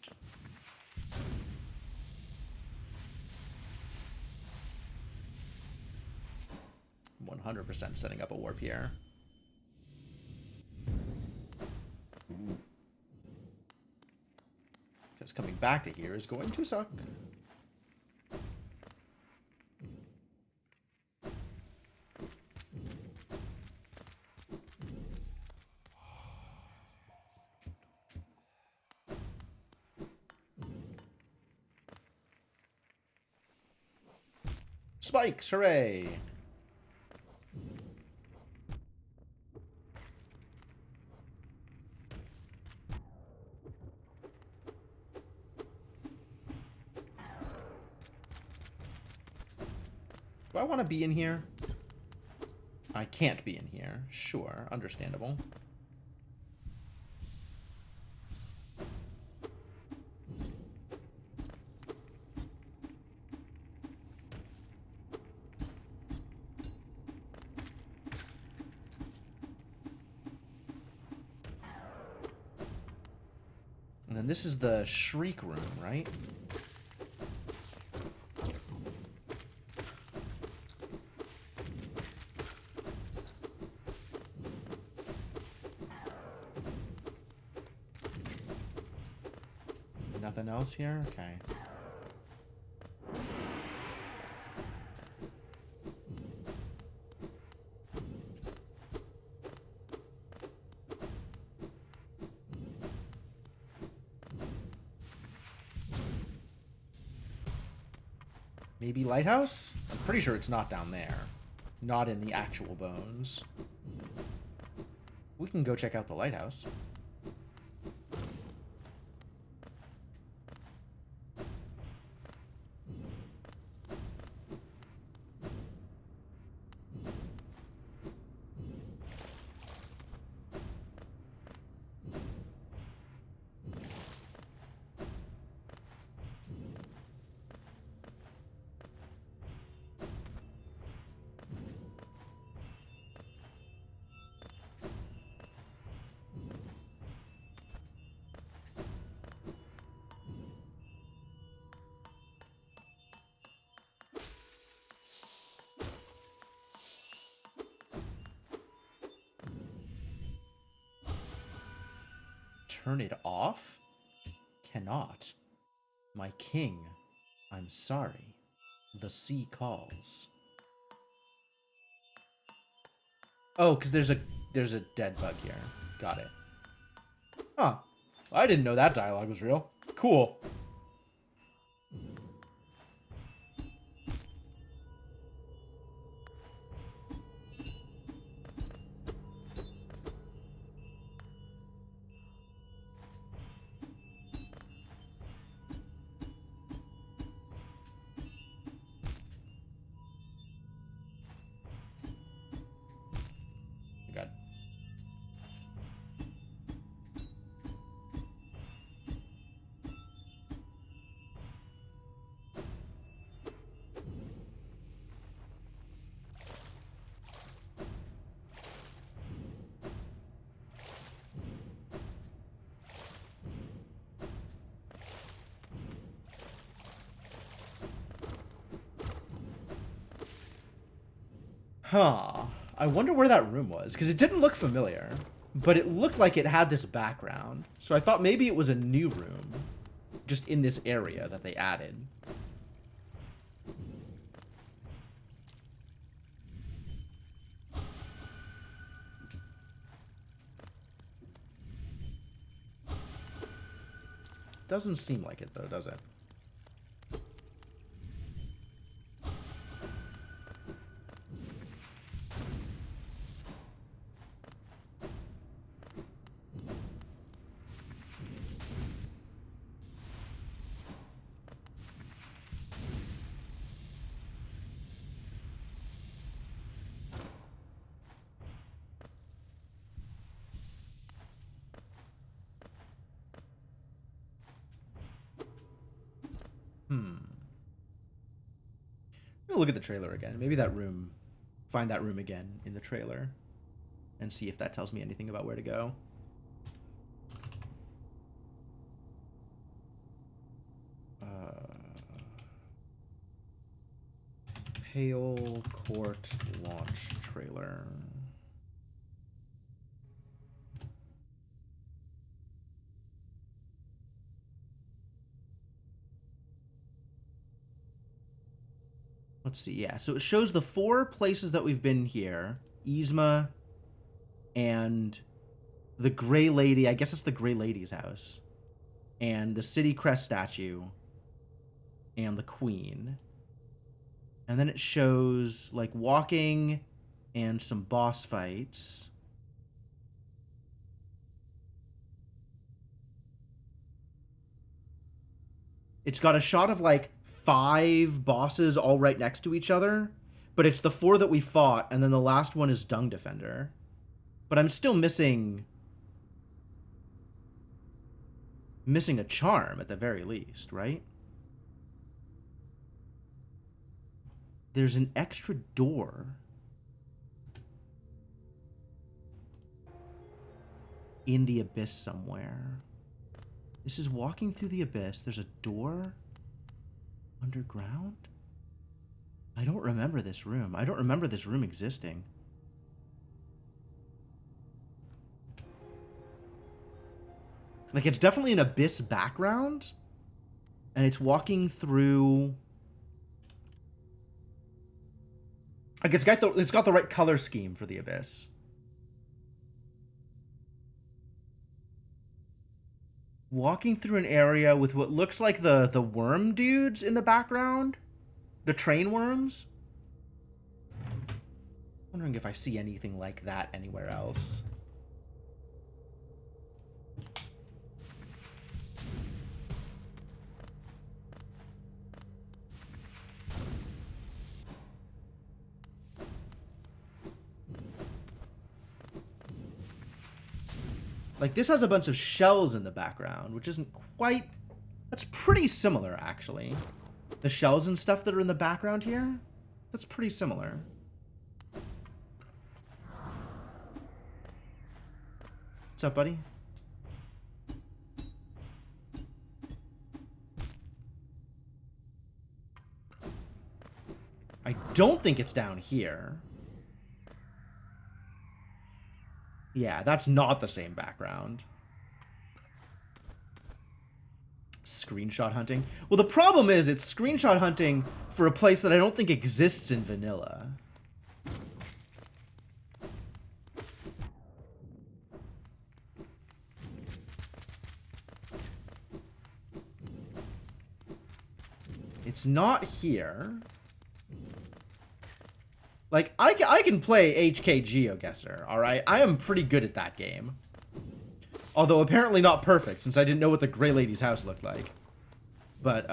I'm 100% setting up a warp here. Because coming back to here is going to suck. Spikes, hooray! Do I want to be in here? I can't be in here. Sure, understandable. And then this is the Shriek room, right? Nothing else here? Okay. Maybe lighthouse? I'm pretty sure it's not down there. Not in the actual bones. We can go check out the lighthouse. Turn it off? Cannot. My king, I'm sorry. The sea calls. Oh, because there's a dead bug here. Got it. Huh. I didn't know that dialogue was real. Cool. Huh. I wonder where that room was, because it didn't look familiar, but it looked like it had this background. So I thought maybe it was a new room, just in this area that they added. Doesn't seem like it, though, does it? Look at the trailer again. Maybe that room, find that room again in the trailer and see if that tells me anything about where to go. Pale Court launch trailer. Let's see, yeah. So it shows the 4 places that we've been here. Yzma and the Grey Lady. I guess it's the Grey Lady's house. And the City Crest statue. And the Queen. And then it shows, like, walking and some boss fights. It's got a shot of, like, 5 bosses all right next to each other, but it's the 4 that we fought, and then the last one is Dung Defender. But I'm still missing a charm at the very least, right? There's an extra door in the abyss somewhere. This is walking through the abyss. There's a door underground? I don't remember this room. I don't remember this room existing. Like, it's definitely an abyss background, and it's walking through. Like, it's got the right color scheme for the abyss. Walking through an area with what looks like the worm dudes in the background. The train worms. Wondering if I see anything like that anywhere else. Like, this has a bunch of shells in the background, which isn't quite... That's pretty similar, actually. The shells and stuff that are in the background here, that's pretty similar. What's up, buddy? I don't think it's down here. Yeah, that's not the same background. Screenshot hunting. Well, the problem is it's screenshot hunting for a place that I don't think exists in vanilla. It's not here. Like, I can play HK GeoGuessr, alright? I am pretty good at that game. Although apparently not perfect, since I didn't know what the Grey Lady's house looked like. But,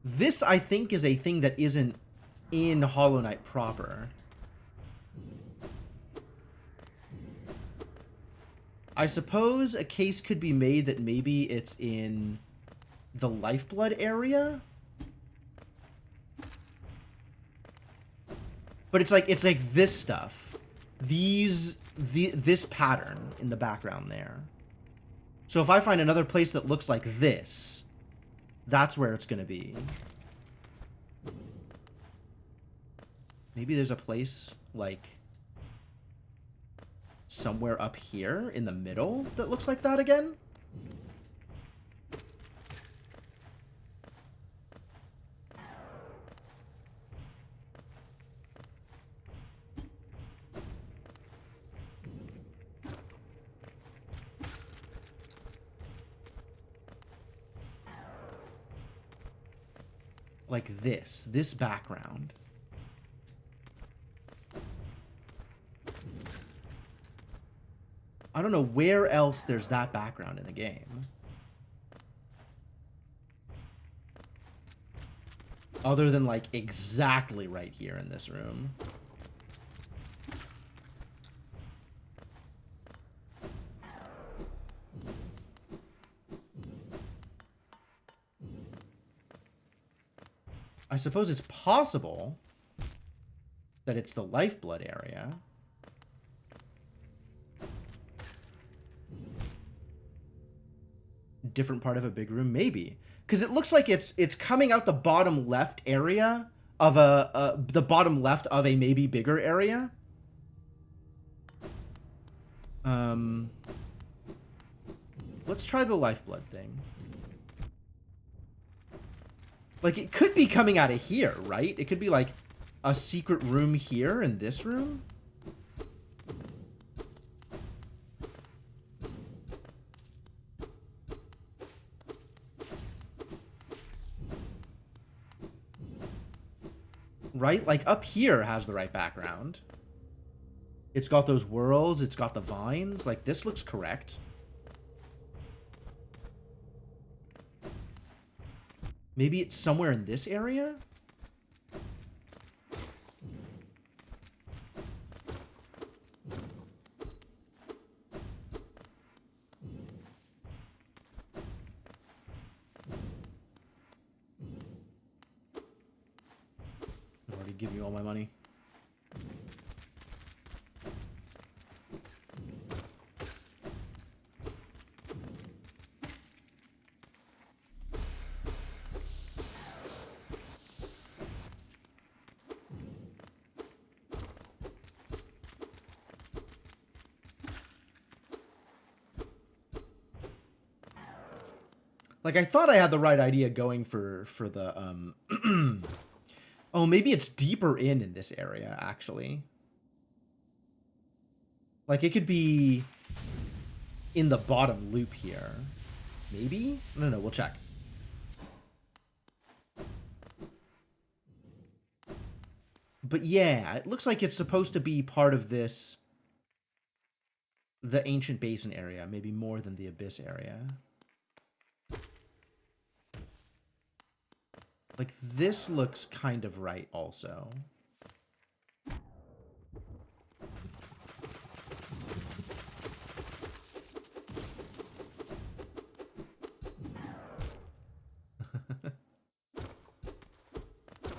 this, I think, is a thing that isn't in Hollow Knight proper. I suppose a case could be made that maybe it's in the Lifeblood area? But it's like this stuff. This pattern in the background there. So if I find another place that looks like this, that's where it's gonna be. Maybe there's a place, like, somewhere up here in the middle that looks like that again? Like this background. I don't know where else there's that background in the game. Other than, like, exactly right here in this room. I suppose it's possible that it's the lifeblood area. Different part of a big room, maybe, because it looks like it's coming out the bottom left area of the bottom left of a maybe bigger area. Let's try the lifeblood thing. Like, it could be coming out of here, right? It could be like a secret room here in this room. Right? Like, up here has the right background. It's got those whirls. It's got the vines. Like, this looks correct. Maybe it's somewhere in this area? I've already given you all my money. Like, I thought I had the right idea going for the, oh, maybe it's deeper in this area, actually. Like, it could be in the bottom loop here. Maybe? No, we'll check. But yeah, it looks like it's supposed to be part of this, the Ancient Basin area, maybe more than the Abyss area. Like, this looks kind of right also.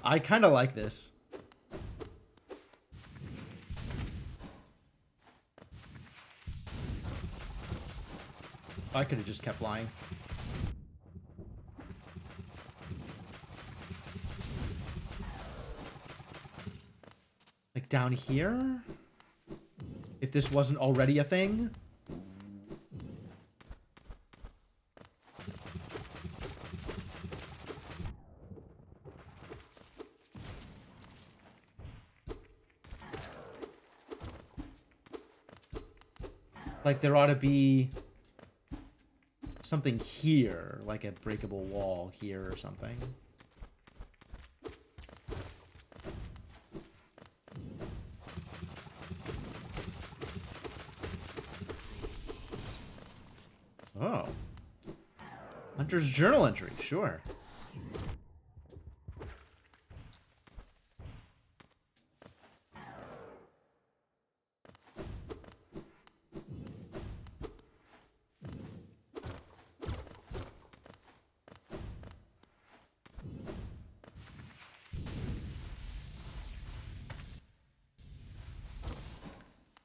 I kind of like this. I could have just kept flying. Like down here? If this wasn't already a thing? Like there ought to be something here, like a breakable wall here or something. Oh. Hunter's journal entry, sure.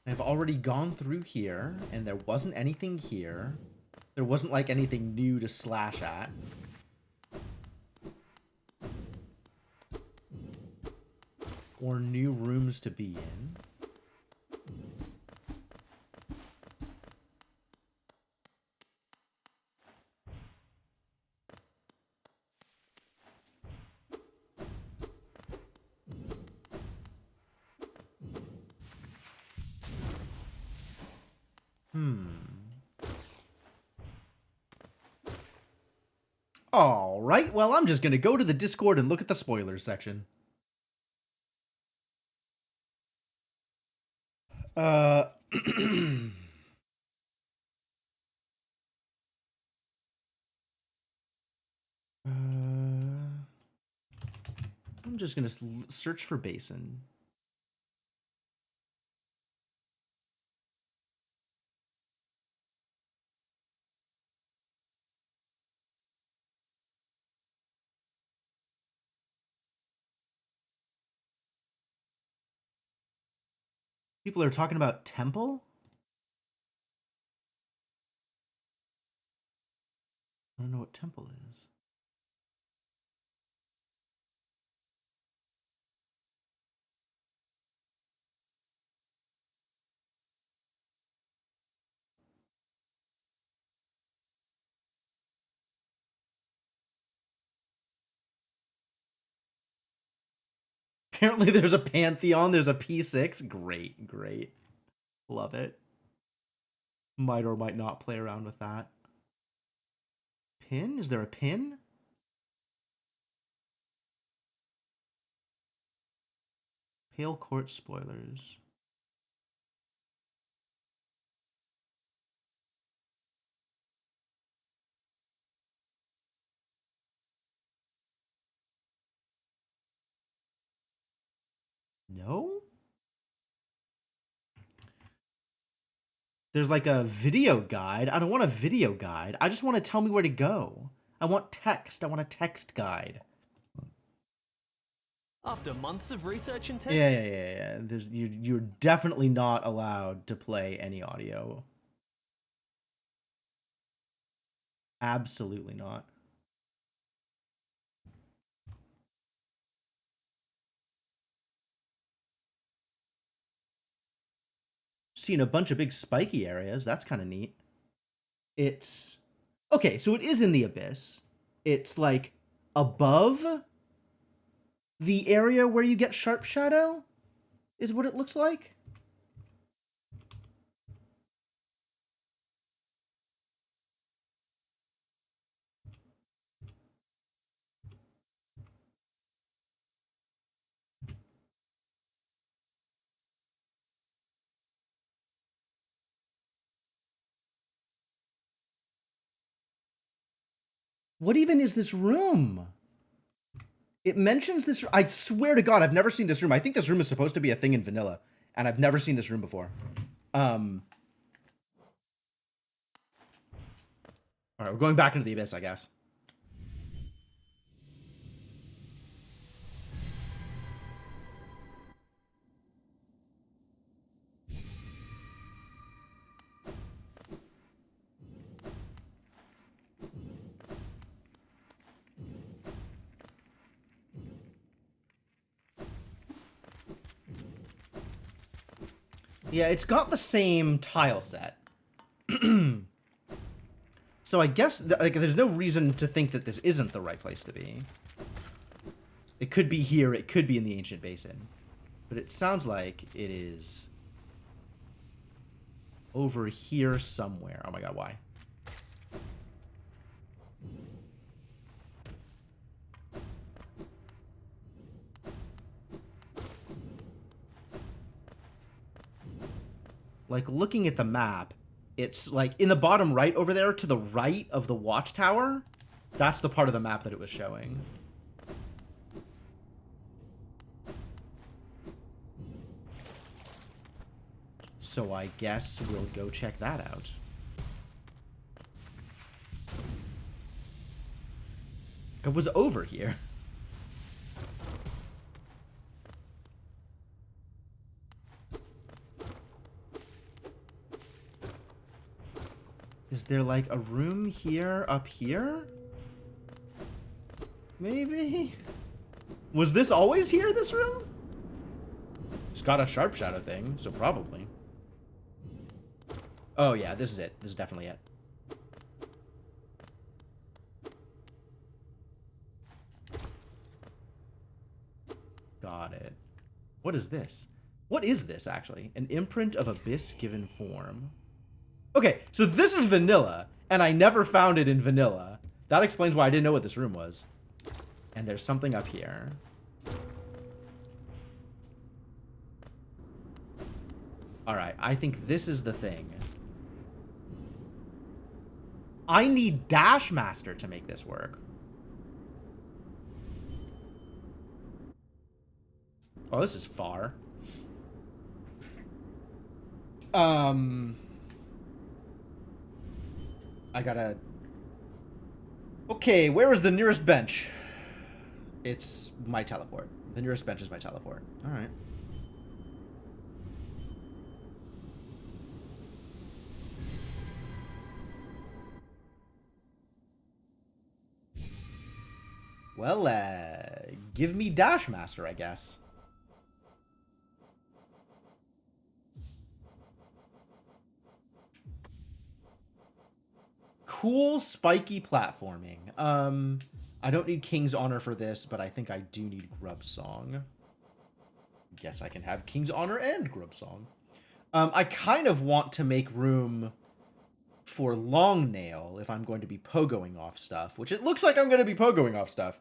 I've already gone through here, and there wasn't anything here. There wasn't, like, anything new to slash at. Or new rooms to be in. All right, well, I'm just going to go to the Discord and look at the spoilers section. I'm just going to search for Basin. People are talking about Temple? I don't know what Temple is. Apparently there's a Pantheon, there's a P6. Great, great. Love it. Might or might not play around with that. Pin? Is there a pin? Pale Court spoilers. No? There's like a video guide. I don't want a video guide. I just want to tell me where to go. I want text. I want a text guide. After months of research and testing. Yeah. You're definitely not allowed to play any audio. Absolutely not. Seeing a bunch of big spiky areas. That's kind of neat. It's okay, so it is in the abyss. It's like above the area where you get Sharp Shadow is what it looks like. What even is this room? It mentions this. I swear to God, I've never seen this room. I think this room is supposed to be a thing in vanilla, and I've never seen this room before. All right, we're going back into the abyss, I guess. Yeah, it's got the same tile set. So I guess like there's no reason to think that this isn't the right place to be. It could be here, it could be in the ancient basin. But it sounds like it is over here somewhere. Oh my god, why? Like, looking at the map, it's like in the bottom right over there to the right of the watchtower. That's the part of the map that it was showing. So I guess we'll go check that out. It was over here. Is there like a room here, up here? Maybe? Was this always here, this room? got a Sharp Shadow thing, so probably. Oh yeah, this is it. This is definitely it. Got it. What is this? What is this, actually? An imprint of abyss given form. Okay, so this is vanilla, and I never found it in vanilla. That explains why I didn't know what this room was. And there's something up here. Alright, I think this is the thing. I need Dash Master to make this work. Oh, this is far. I gotta... Okay, where is the nearest bench? It's my teleport. The nearest bench is my teleport. Alright. Well, give me Dash Master, I guess. Cool, spiky platforming. I don't need King's Honor for this, but I think I do need Grub Song. Guess I can have King's Honor and Grub Song. I kind of want to make room for Long Nail if I'm going to be pogoing off stuff, which it looks like I'm going to be pogoing off stuff.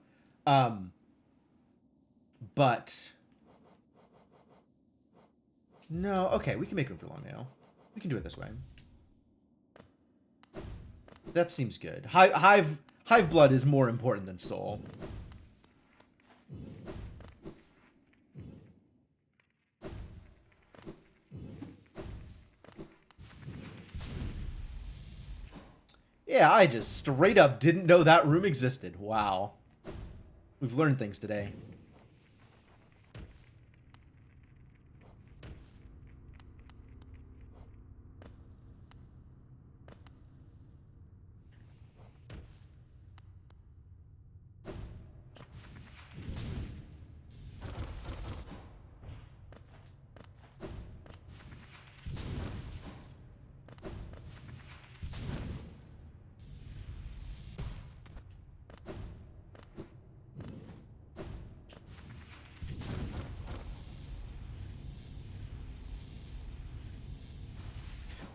But no, okay, we can make room for Long Nail. We can do it this way. That seems good. Hive blood is more important than soul. Yeah, I just straight up didn't know that room existed. Wow. We've learned things today.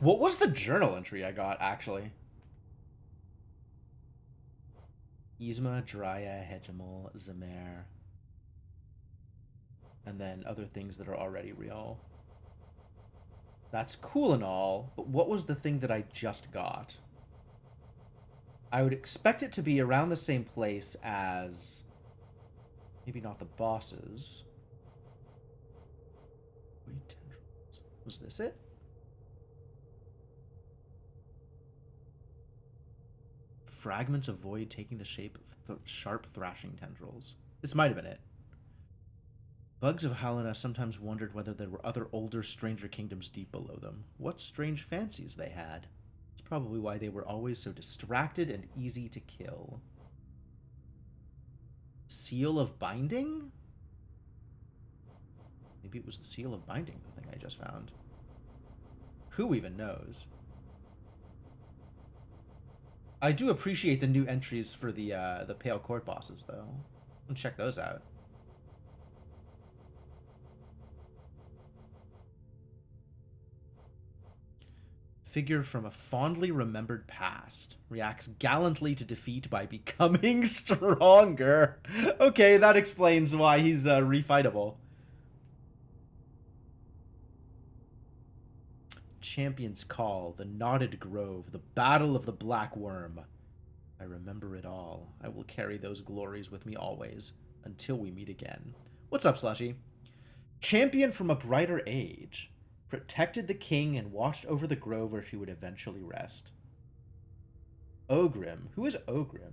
What was the journal entry I got, actually? Yzma, Drya, Hegemel, Zemer. And then other things that are already real. That's cool and all, but what was the thing that I just got? I would expect it to be around the same place as... Maybe not the bosses. Wait, tendrils. Was this it? Fragments of void taking the shape of sharp thrashing tendrils. This might have been it. Bugs of Halina sometimes wondered whether there were other older, stranger kingdoms deep below them. What strange fancies they had. It's probably why they were always so distracted and easy to kill. Seal of Binding? Maybe it was the Seal of Binding, the thing I just found. Who even knows? I do appreciate the new entries for the Pale Court bosses, though. I'll check those out. Figure from a fondly remembered past. Reacts gallantly to defeat by becoming stronger. Okay, that explains why he's refightable. Champion's Call, the Knotted Grove, the Battle of the Black Worm. I remember it all. I will carry those glories with me always, until we meet again. What's up, Slushy? Champion from a brighter age. Protected the king and watched over the grove where she would eventually rest. Ogrim. Who is Ogrim?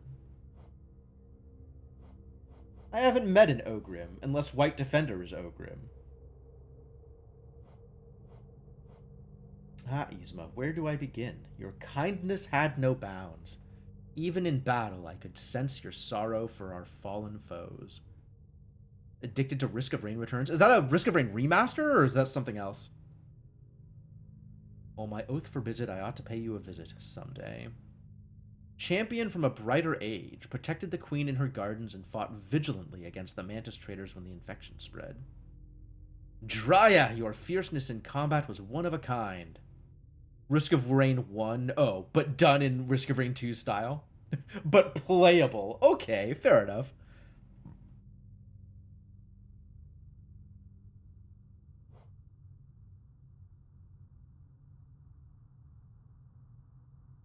I haven't met an Ogrim, unless White Defender is Ogrim. Ah, Yzma, where do I begin? Your kindness had no bounds. Even in battle, I could sense your sorrow for our fallen foes. Addicted to Risk of Rain returns. Is that a Risk of Rain remaster, or is that something else? Oh, my oath forbids it. I ought to pay you a visit someday. Champion from a brighter age, protected the queen in her gardens and fought vigilantly against the mantis traders when the infection spread. Drya, your fierceness in combat was one of a kind. Risk of Rain 1. Oh, but done in Risk of Rain 2 style. But playable. Okay, fair enough.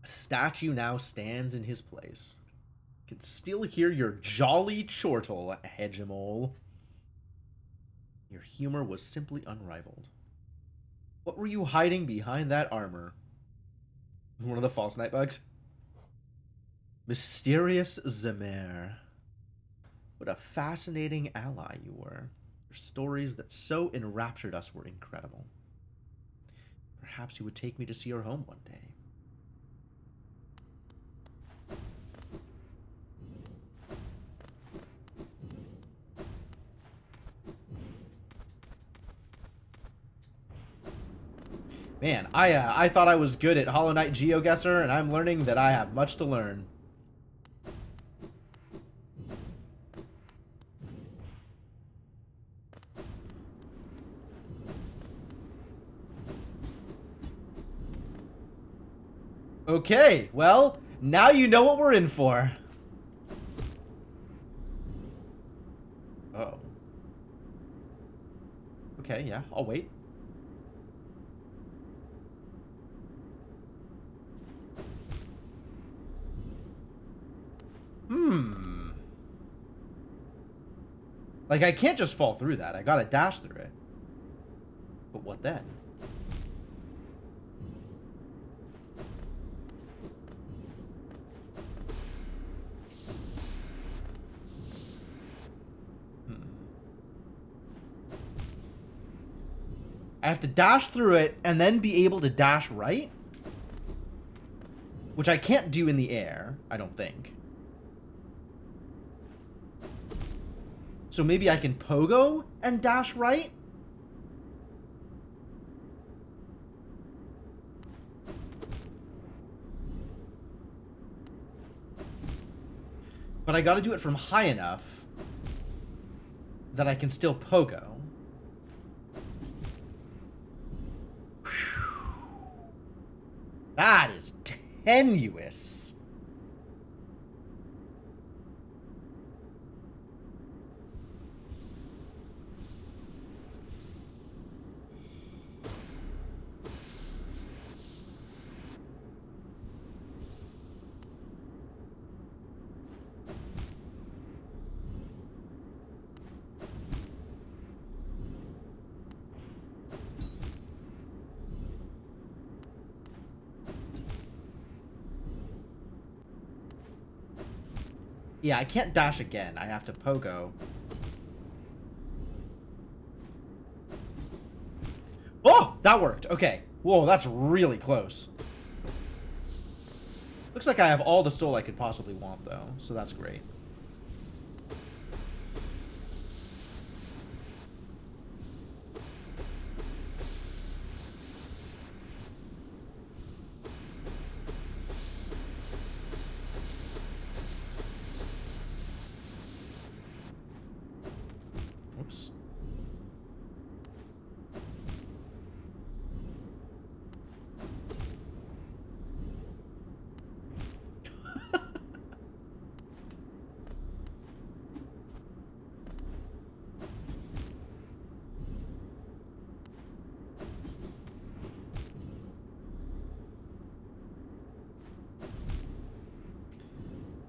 A statue now stands in his place. You can still hear your jolly chortle, Hegemol. Your humor was simply unrivaled. What were you hiding behind that armor? One of the false night bugs? Mysterious Zemer. What a fascinating ally you were. Your stories that so enraptured us were incredible. Perhaps you would take me to see your home one day. Man, I thought I was good at Hollow Knight GeoGuessr, and I'm learning that I have much to learn. Okay, well, now you know what we're in for. Uh-oh. Okay, yeah, I'll wait. Like, I can't just fall through that. I gotta dash through it. But what then? I have to dash through it and then be able to dash right? Which I can't do in the air, I don't think. So maybe I can pogo and dash right? But I gotta do it from high enough that I can still pogo. That is tenuous. Yeah, I can't dash again. I have to pogo. Oh, that worked. Okay. Whoa, that's really close. Looks like I have all the soul I could possibly want, though, so that's great. Oops.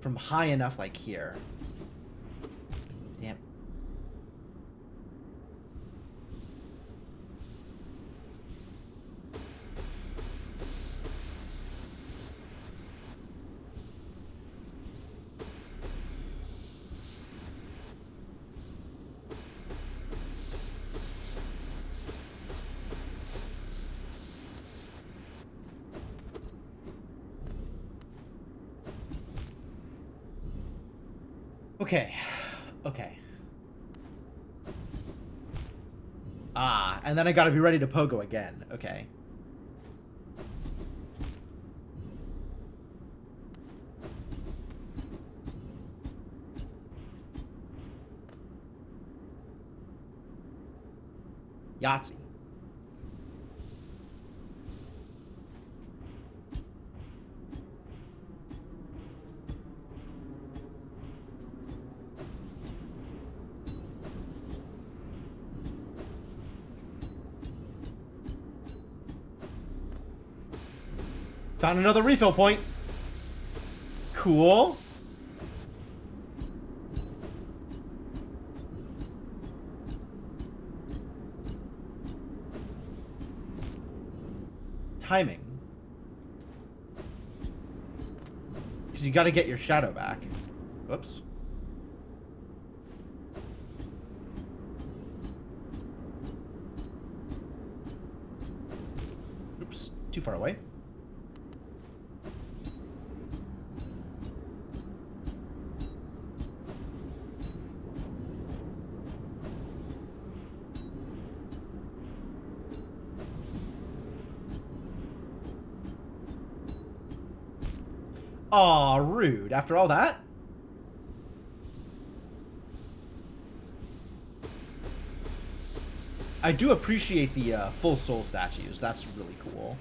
From high enough, like here. Damn. Okay. Okay. Ah, and then I gotta be ready to pogo again. Okay. Yahtzee. Found another refill point. Cool. Timing. Because you got to get your shadow back. Whoops. Oops. Too far away. Aw, rude. After all that? I do appreciate the full soul statues. That's really cool.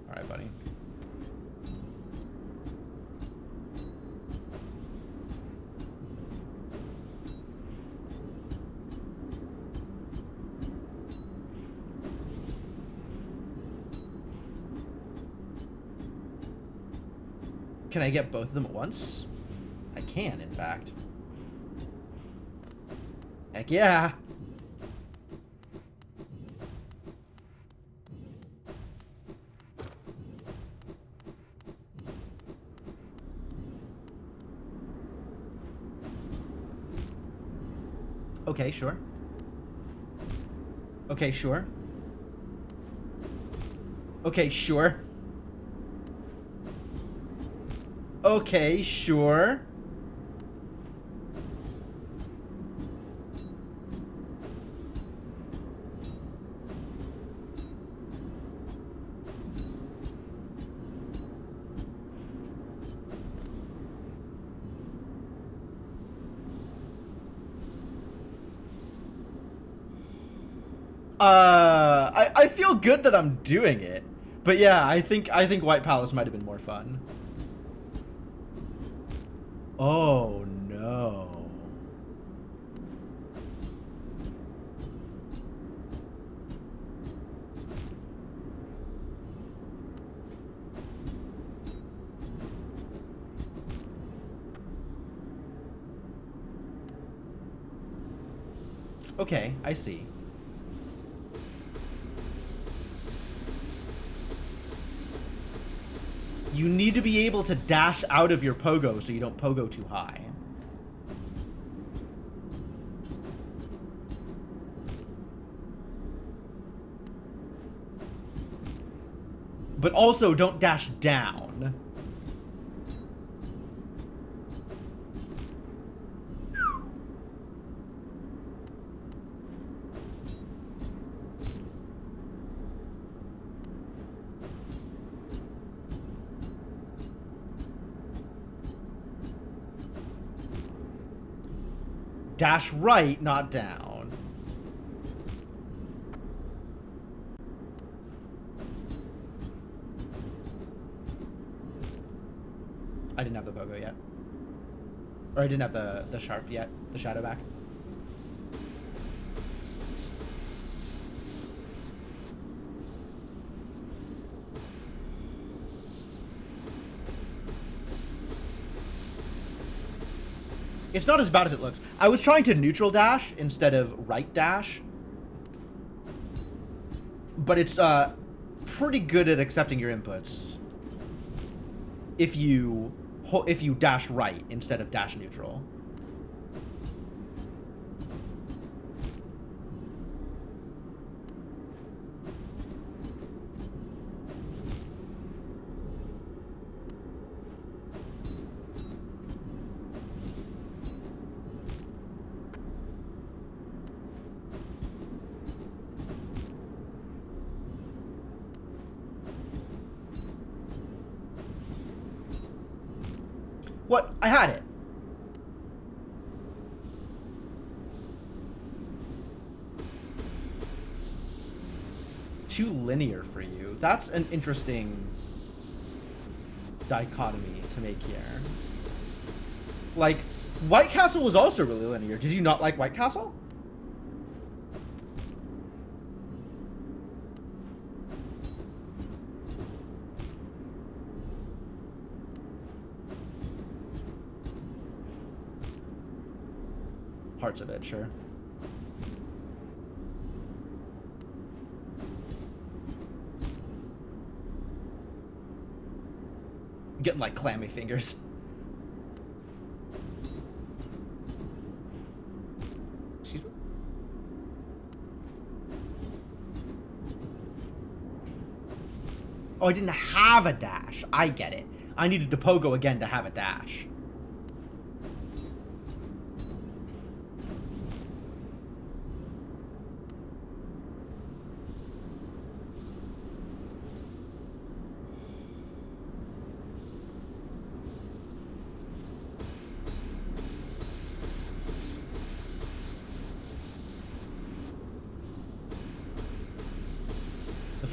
Alright, buddy. Can I get both of them at once? I can, in fact. Heck yeah! Okay, sure. Okay, sure. Okay, sure. Okay, sure. I feel good that I'm doing it. But yeah, I think White Palace might have been more fun. Oh no. Okay, I see. You need to be able to dash out of your pogo so you don't pogo too high. But also don't dash down. Dash right, not down. I didn't have the pogo yet. Or I didn't have the sharp yet, the shadow back. It's not as bad as it looks. I was trying to neutral dash instead of right dash. But it's pretty good at accepting your inputs. If you dash right instead of dash neutral. What? I had it. Too linear for you. That's an interesting dichotomy to make here. Like, White Castle was also really linear. Did you not like White Castle? Parts of it, sure. Getting like clammy fingers. Excuse me? Oh, I didn't have a dash. I get it. I needed to pogo again to have a dash.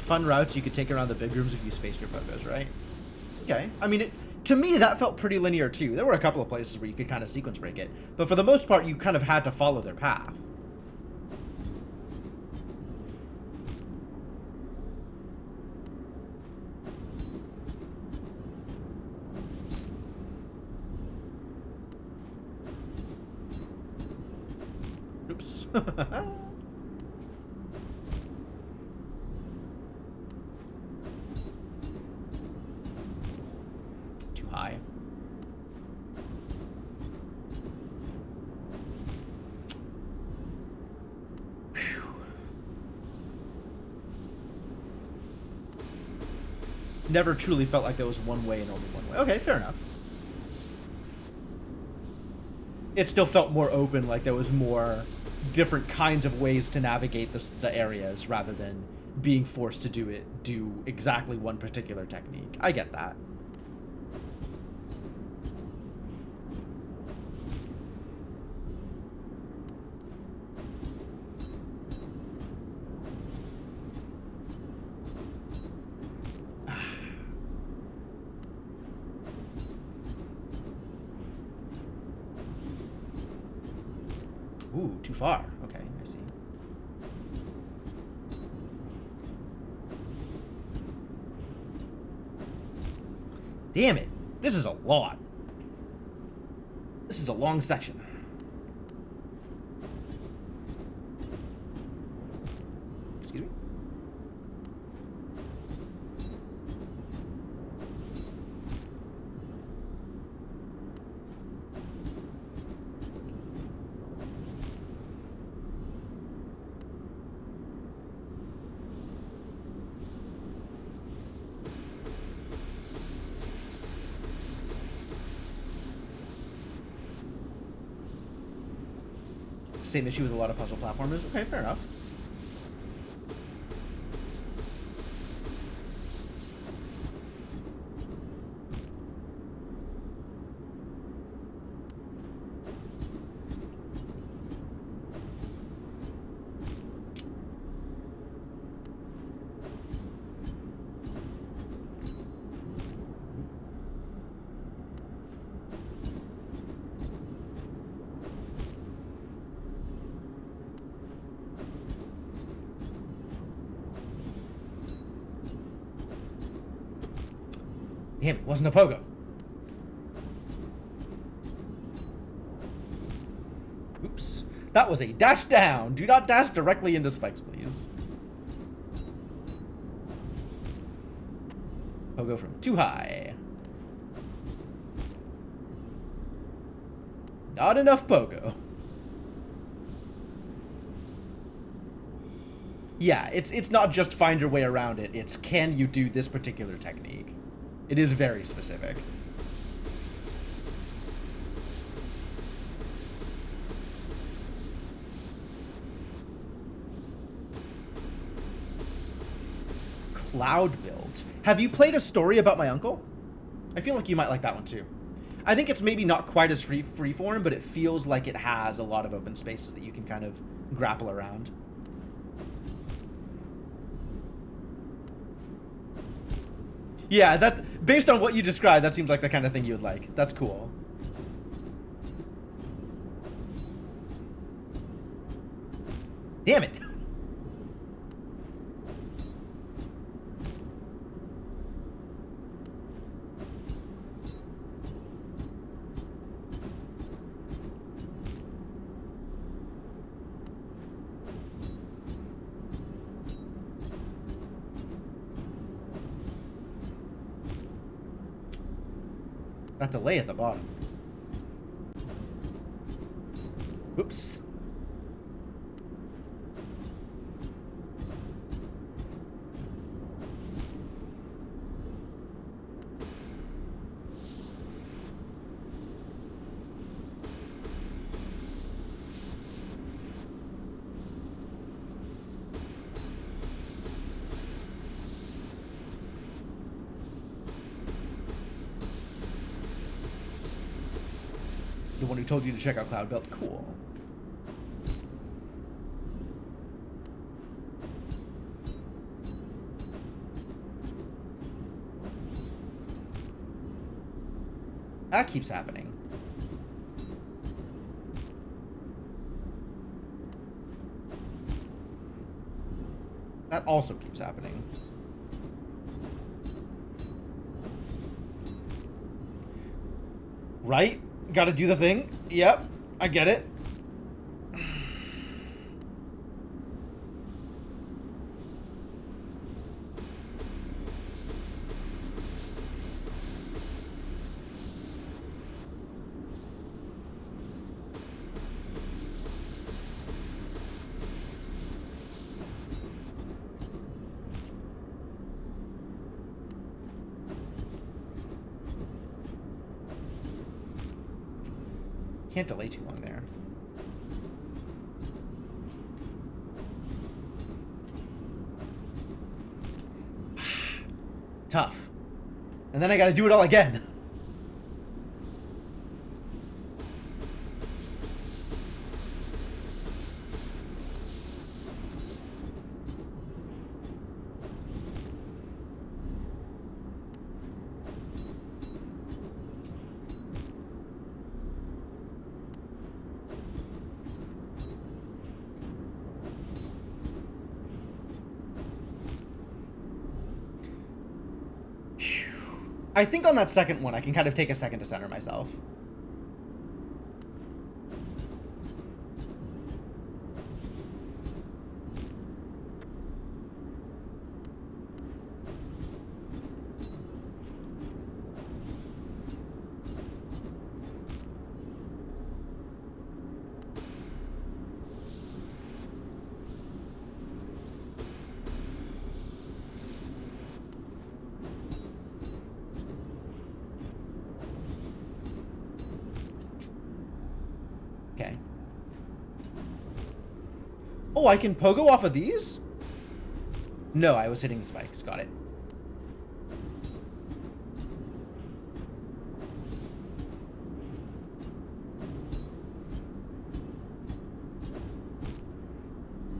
Fun routes you could take around the big rooms if you spaced your pogos, right? Okay. I mean, to me, that felt pretty linear, too. There were a couple of places where you could kind of sequence break it. But for the most part, you kind of had to follow their path. Oops. High. Whew. Never truly felt like there was one way and only one way. Okay, fair enough. It still felt more open, like there was more different kinds of ways to navigate the areas rather than being forced to do exactly one particular technique. I get that. Ooh, too far. Okay, I see. Damn it. This is a lot. This is a long section. Excuse me? Same issue with a lot of puzzle platformers. Okay, fair enough. Damn, it wasn't a pogo. Oops. That was a dash down. Do not dash directly into spikes, please. Pogo from too high. Not enough pogo. Yeah, it's not just find your way around it. It's can you do this particular technique. It is very specific. Cloud Build. Have you played A Story About My Uncle? I feel like you might like that one too. I think it's maybe not quite as freeform, but it feels like it has a lot of open spaces that you can kind of grapple around. Yeah, that based on what you described, that seems like the kind of thing you would like. That's cool. Damn it. That delay at the bottom. Oops. The one who told you to check out Cloud Belt. Cool. That keeps happening. That also keeps happening. Right? Gotta do the thing. Yep, I get it. Can't delay too long there. Tough. And then I gotta do it all again. I think on that second one, I can kind of take a second to center myself. Okay. Oh, I can pogo off of these? No, I was hitting spikes. Got it.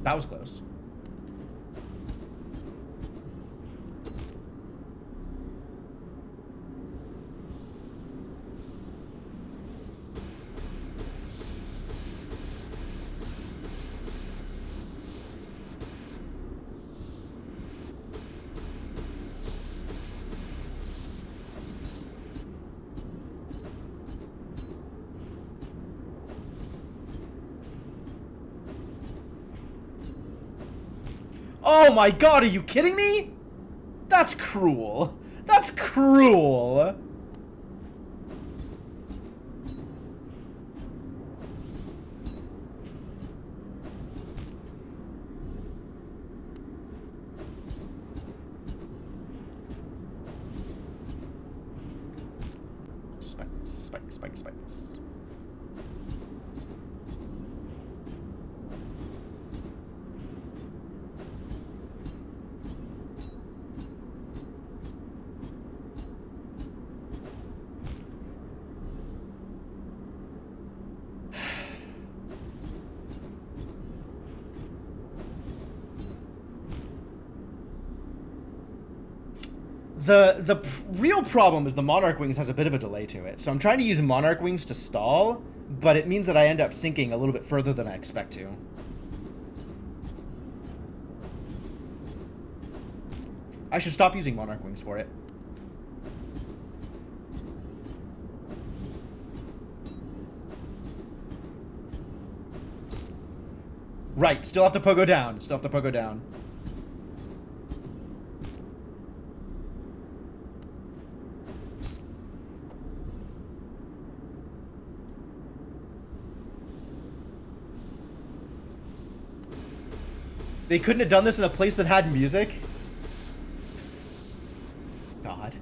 That was close. Oh my god, are you kidding me? That's cruel. That's cruel. Spikes, spikes, spikes, spikes. real problem is the Monarch Wings has a bit of a delay to it. So I'm trying to use Monarch Wings to stall, but it means that I end up sinking a little bit further than I expect to. I should stop using Monarch Wings for it. Right, still have to pogo down. Still have to pogo down. They couldn't have done this in a place that had music? God.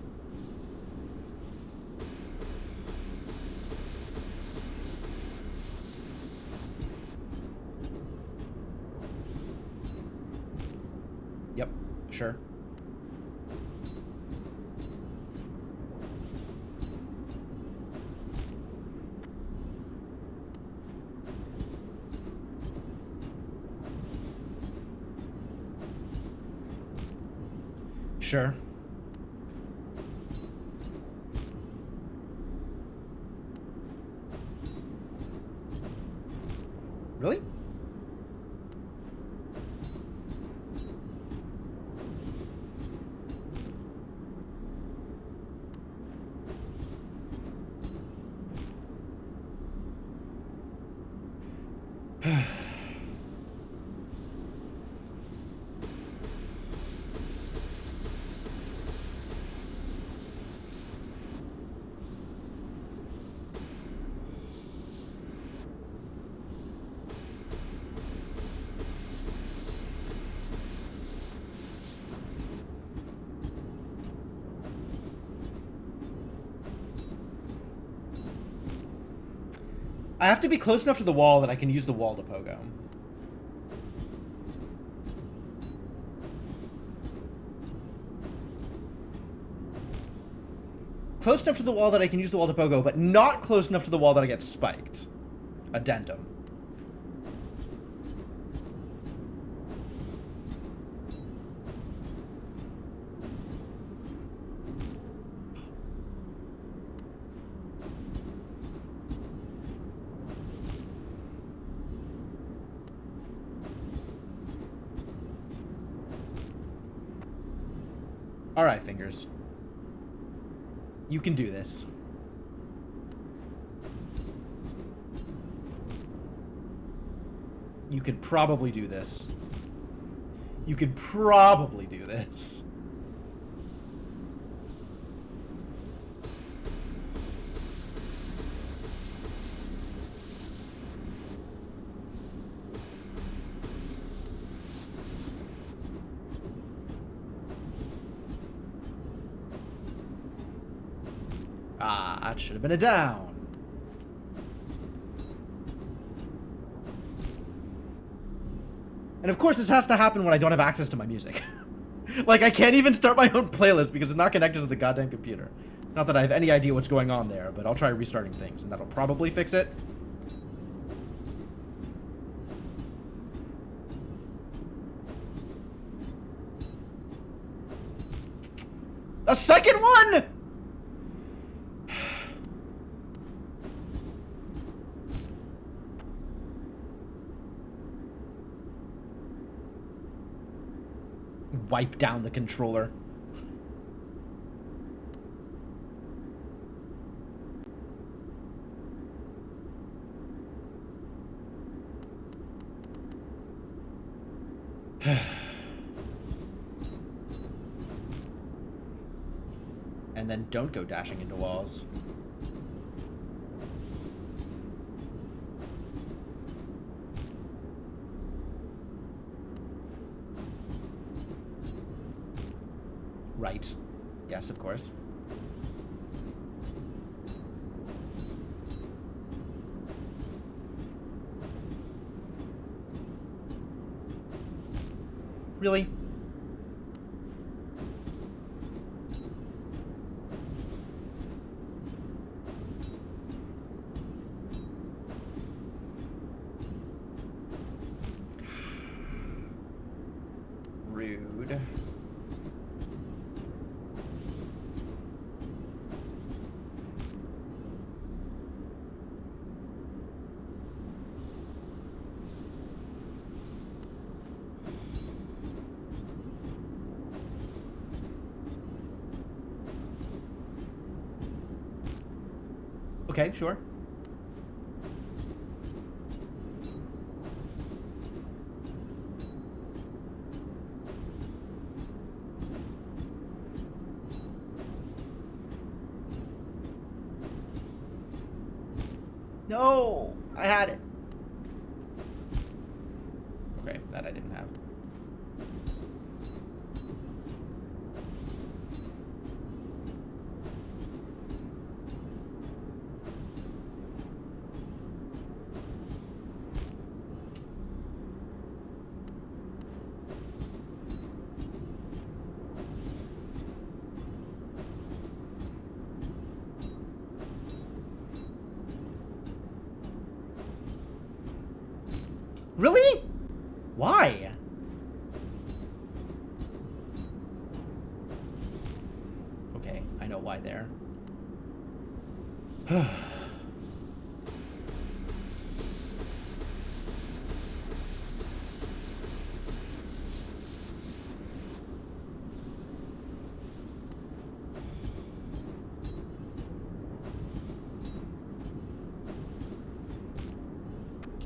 Yep, sure. Sure. Really? I have to be close enough to the wall that I can use the wall to pogo. Close enough to the wall that I can use the wall to pogo, but not close enough to the wall that I get spiked. Addendum. Alright, Fingers. You can do this. You could probably do this. You could probably do this. Ah, that should have been a down. And of course this has to happen when I don't have access to my music. Like, I can't even start my own playlist because it's not connected to the goddamn computer. Not that I have any idea what's going on there, but I'll try restarting things, and that'll probably fix it. A second one?! Wipe down the controller. And then don't go dashing into walls. Right. Yes, of course. Really? Rude. Okay, sure. No! I had it. Okay, that I didn't have. Really? Why? Okay, I know why there.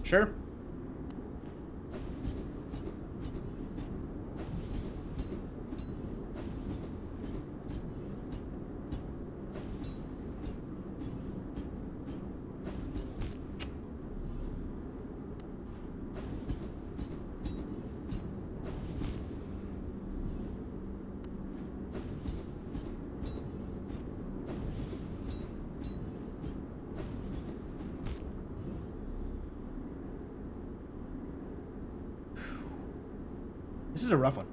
Sure. This is a rough one.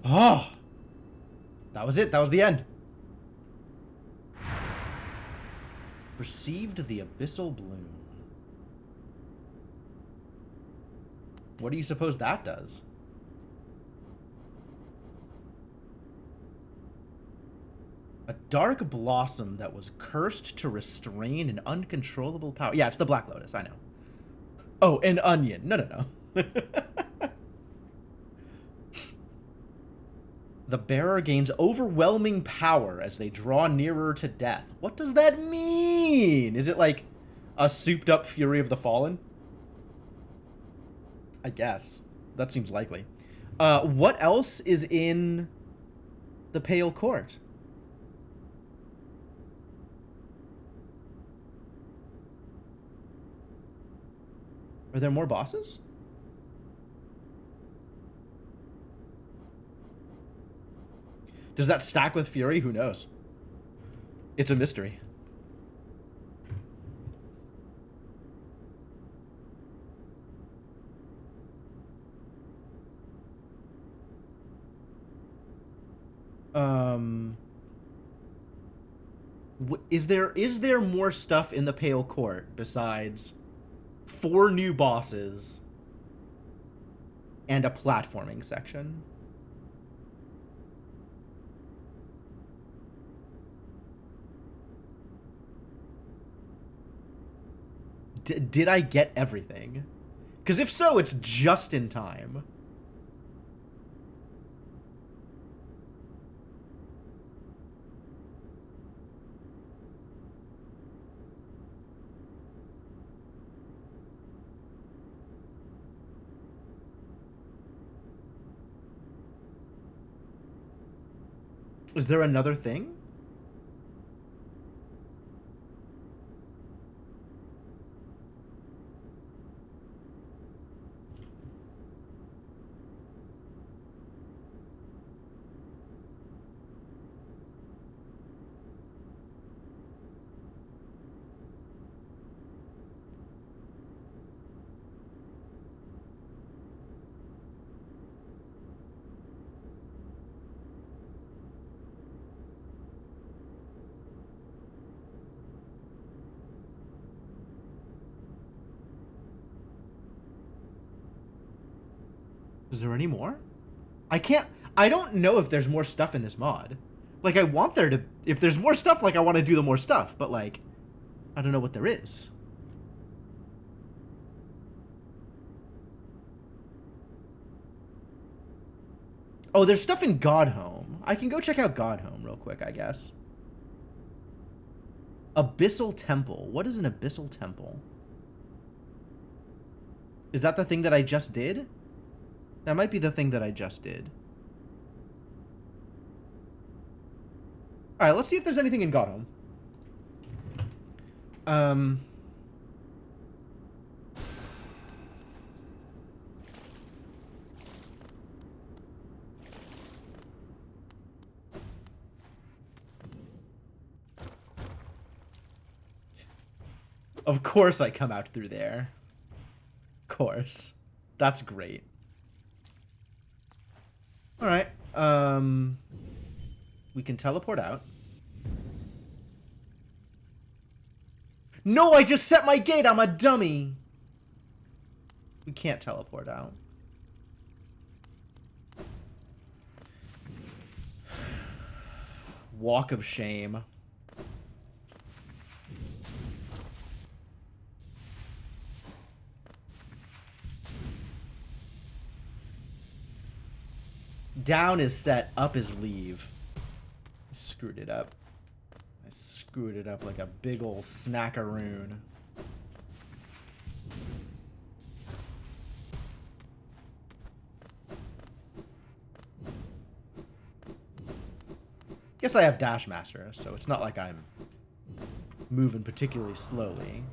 Oh! That was it. That was the end. Received the Abyssal Bloom. What do you suppose that does? A dark blossom that was cursed to restrain an uncontrollable power. Yeah, it's the Black Lotus, I know. Oh, an onion. No. The bearer gains overwhelming power as they draw nearer to death. What does that mean? Is it like a souped up Fury of the Fallen? I guess. That seems likely. What else is in the Pale Court? Are there more bosses? Does that stack with Fury? Who knows? It's a mystery. Is there more stuff in the Pale Court besides 4 new bosses and a platforming section? Did I get everything? Because if so, it's just in time. Is there another thing? Is there any more? I don't know if there's more stuff in this mod. Like, I want there to... If there's more stuff, like, I want to do the more stuff. But, like, I don't know what there is. Oh, there's stuff in Godhome. I can go check out Godhome real quick, I guess. Abyssal Temple. What is an Abyssal Temple? Is that the thing that I just did? That might be the thing that I just did. Alright, let's see if there's anything in Godhome. Of course I come out through there. Of course. That's great. Alright, we can teleport out. No, I just set my gate! I'm a dummy! We can't teleport out. Walk of Shame. Down is set, up is leave. I screwed it up. I screwed it up like a big ol' snackaroon. Guess I have Dash Master, so it's not like I'm moving particularly slowly.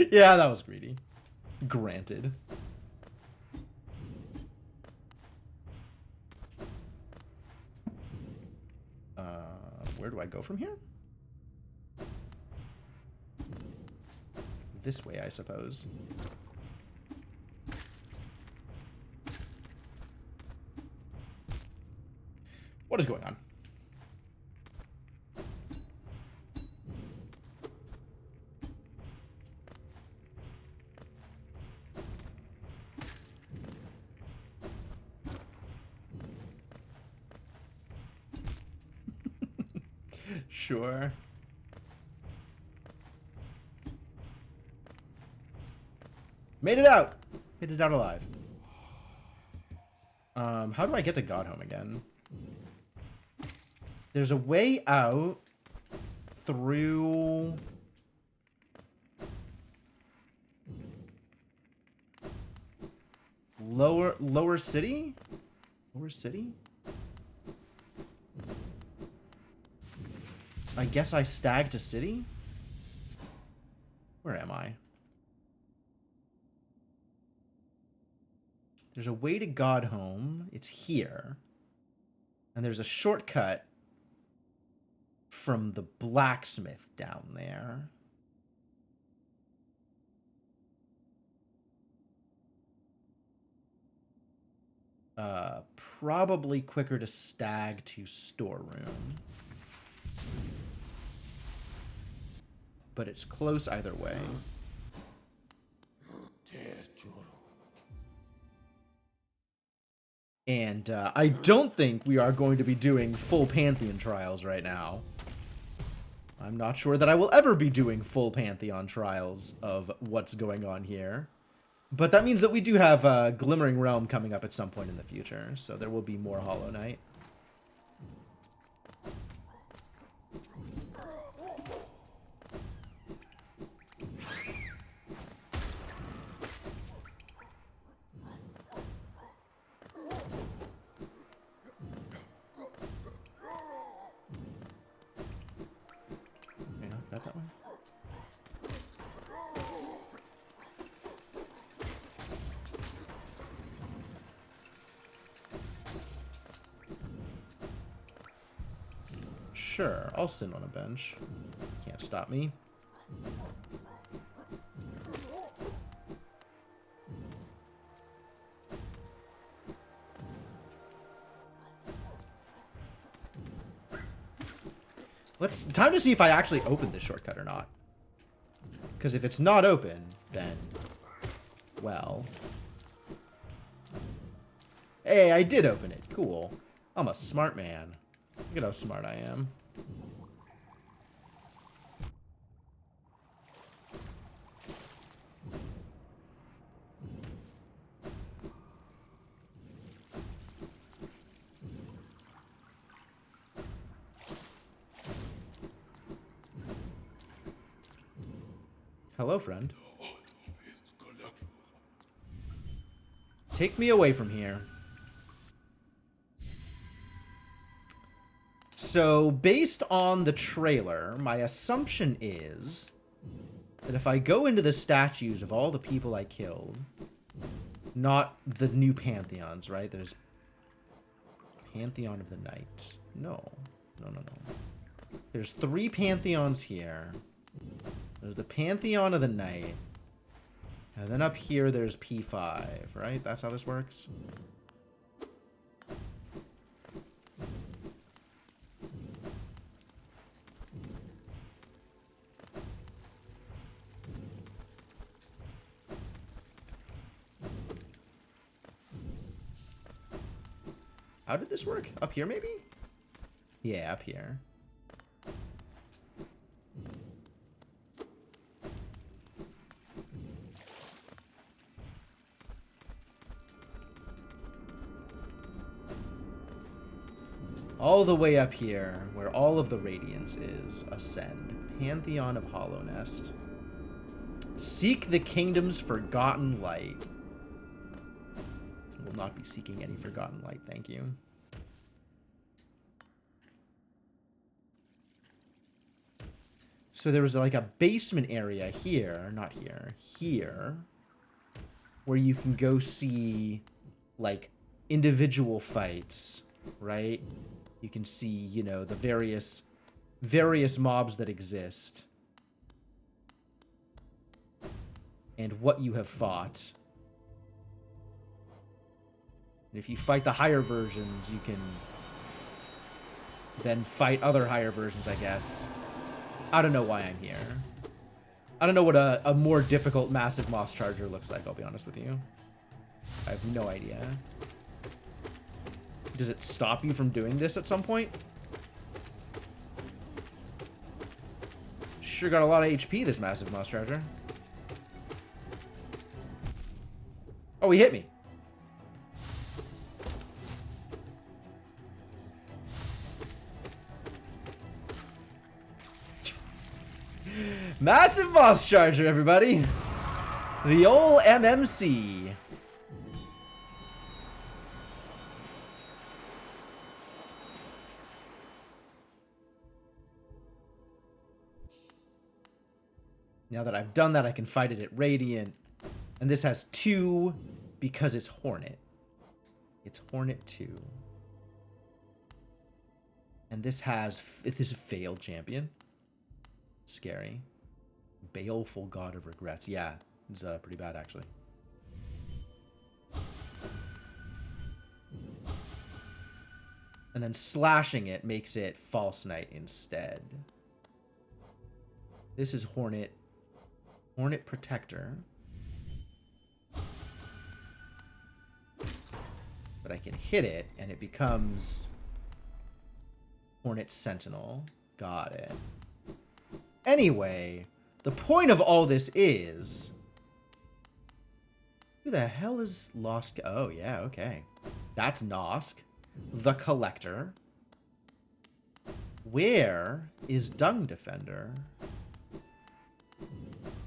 Yeah, that was greedy. Granted. Where do I go from here? This way, I suppose. What is going on? Sure. Made it out! Made it out alive. How do I get to Godhome again? There's a way out through... Lower City? Lower City? I guess I stag to City? Where am I? There's a way to Godhome. It's here. And there's a shortcut from the blacksmith down there. Probably quicker to stag to storeroom. But it's close either way. And I don't think we are going to be doing full Pantheon trials right now. I'm not sure that I will ever be doing full Pantheon trials of what's going on here. But that means that we do have Glimmering Realm coming up at some point in the future, so there will be more Hollow Knight. Not that one. Sure, I'll sit on a bench. Can't stop me. Time to see if I actually opened this shortcut or not. Because if it's not open, then, well. Hey, I did open it. Cool. I'm a smart man. Look at how smart I am. Hello, friend. Take me away from here. So, based on the trailer, my assumption is that if I go into the statues of all the people I killed, not the new pantheons, right? There's Pantheon of the Night. No. No. There's 3 pantheons here. There's the Pantheon of the Night. And then up here, there's P5, right? That's how this works? How did this work? Up here, maybe? Yeah, up here. All the way up here, where all of the radiance is, ascend. Pantheon of Hallownest. Seek the kingdom's forgotten light. Will not be seeking any forgotten light, thank you. So there was like a basement area here, not here, here, where you can go see like individual fights, right? You can see, you know, the various mobs that exist and what you have fought. And if you fight the higher versions, you can then fight other higher versions, I guess. I don't know why I'm here. I don't know what a more difficult massive moss charger looks like, I'll be honest with you. I have no idea. Does it stop you from doing this at some point? Sure got a lot of HP, this massive moss charger. Oh, he hit me. Massive moss charger, everybody. The old MMC. Now that I've done that, I can fight it at Radiant. And this has 2 because it's Hornet. It's Hornet 2. And this is Failed Champion. Scary. Baleful God of Regrets. Yeah, it's pretty bad, actually. And then slashing it makes it False Knight instead. This is Hornet Protector. But I can hit it, and it becomes Hornet Sentinel. Got it. Anyway, the point of all this is... Who the hell is Lost... Oh, yeah, okay. That's Nosk, the Collector. Where is Dung Defender?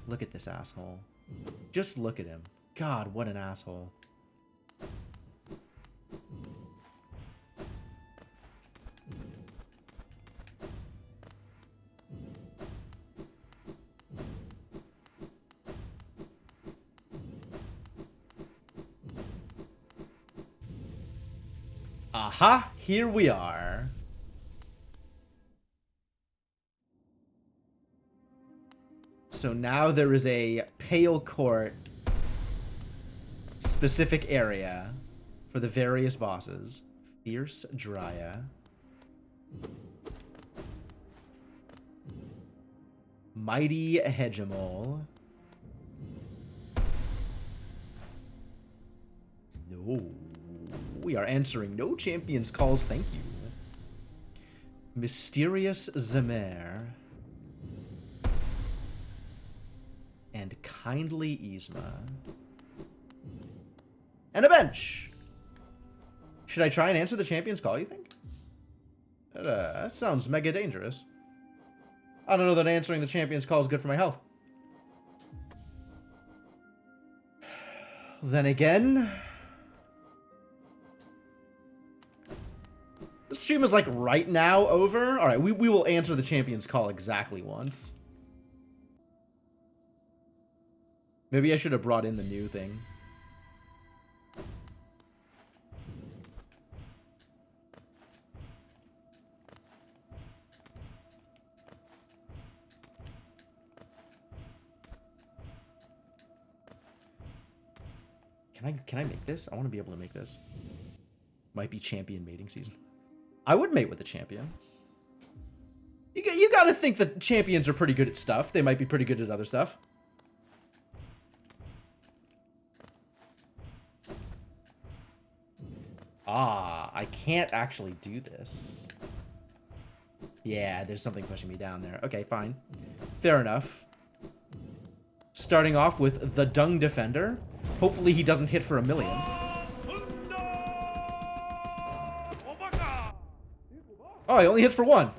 Look at this asshole. Just look at him. God, what an asshole. Aha, here we are. So now there is a Pale Court specific area for the various bosses. Fierce Dryya. Mighty Hegemol. No. We are answering no champions calls, thank you. Mysterious Zemer. And Kindly Yzma. And a bench! Should I try and answer the champion's call, you think? That sounds mega dangerous. I don't know that answering the champion's call is good for my health. Then again... the stream is like right now over. Alright, we will answer the champion's call exactly once. Maybe I should have brought in the new thing. Can I make this? I want to be able to make this. Might be champion mating season. I would mate with a champion. You gotta think that champions are pretty good at stuff. They might be pretty good at other stuff. Ah, I can't actually do this. Yeah, there's something pushing me down there. Okay, fine. Fair enough. Starting off with the Dung Defender. Hopefully he doesn't hit for 1,000,000. Oh, he only hits for 1.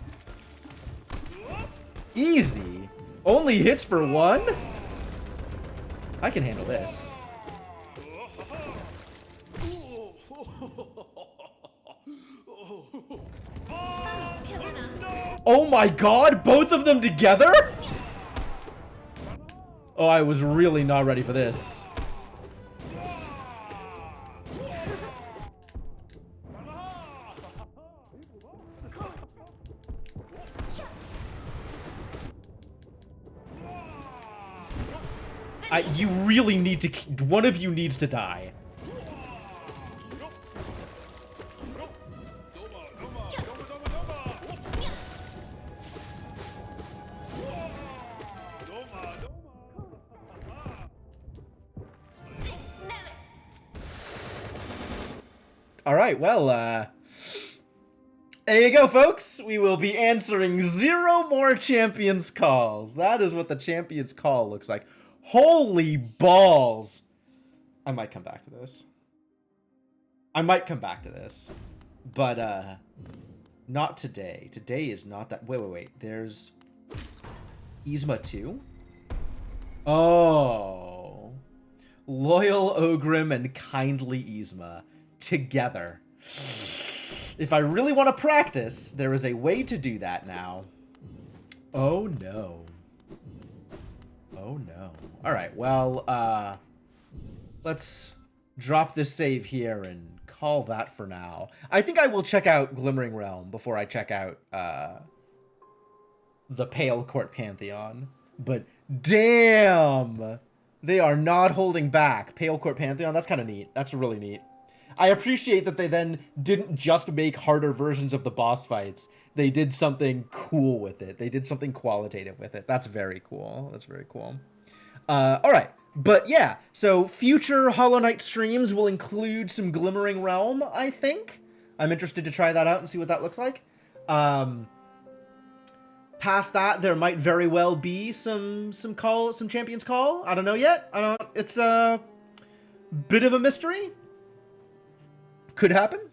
Easy. Only hits for 1? I can handle this. Oh my god, both of them together? Oh, I was really not ready for this. You really need to... one of you needs to die. Alright, well, there you go, folks. We will be answering 0 more champions calls. That is what the champions call looks like. Holy balls. I might come back to this. But, not today. Today is not that... Wait. There's... Yzma 2? Oh. Loyal Ogrim and Kindly Yzma. Together. If I really want to practice, there is a way to do that now. Oh, no. Oh, no. Alright, well, let's drop this save here and call that for now. I think I will check out Glimmering Realm before I check out, the Pale Court Pantheon. But, damn! They are not holding back. Pale Court Pantheon, that's kind of neat. That's really neat. I appreciate that they then didn't just make harder versions of the boss fights. They did something cool with it. They did something qualitative with it. That's very cool. That's very cool. Alright. But yeah, so future Hollow Knight streams will include some Glimmering Realm, I think. I'm interested to try that out and see what that looks like. Past that, there might very well be some Champions Call. I don't know yet. It's a bit of a mystery. Could happen.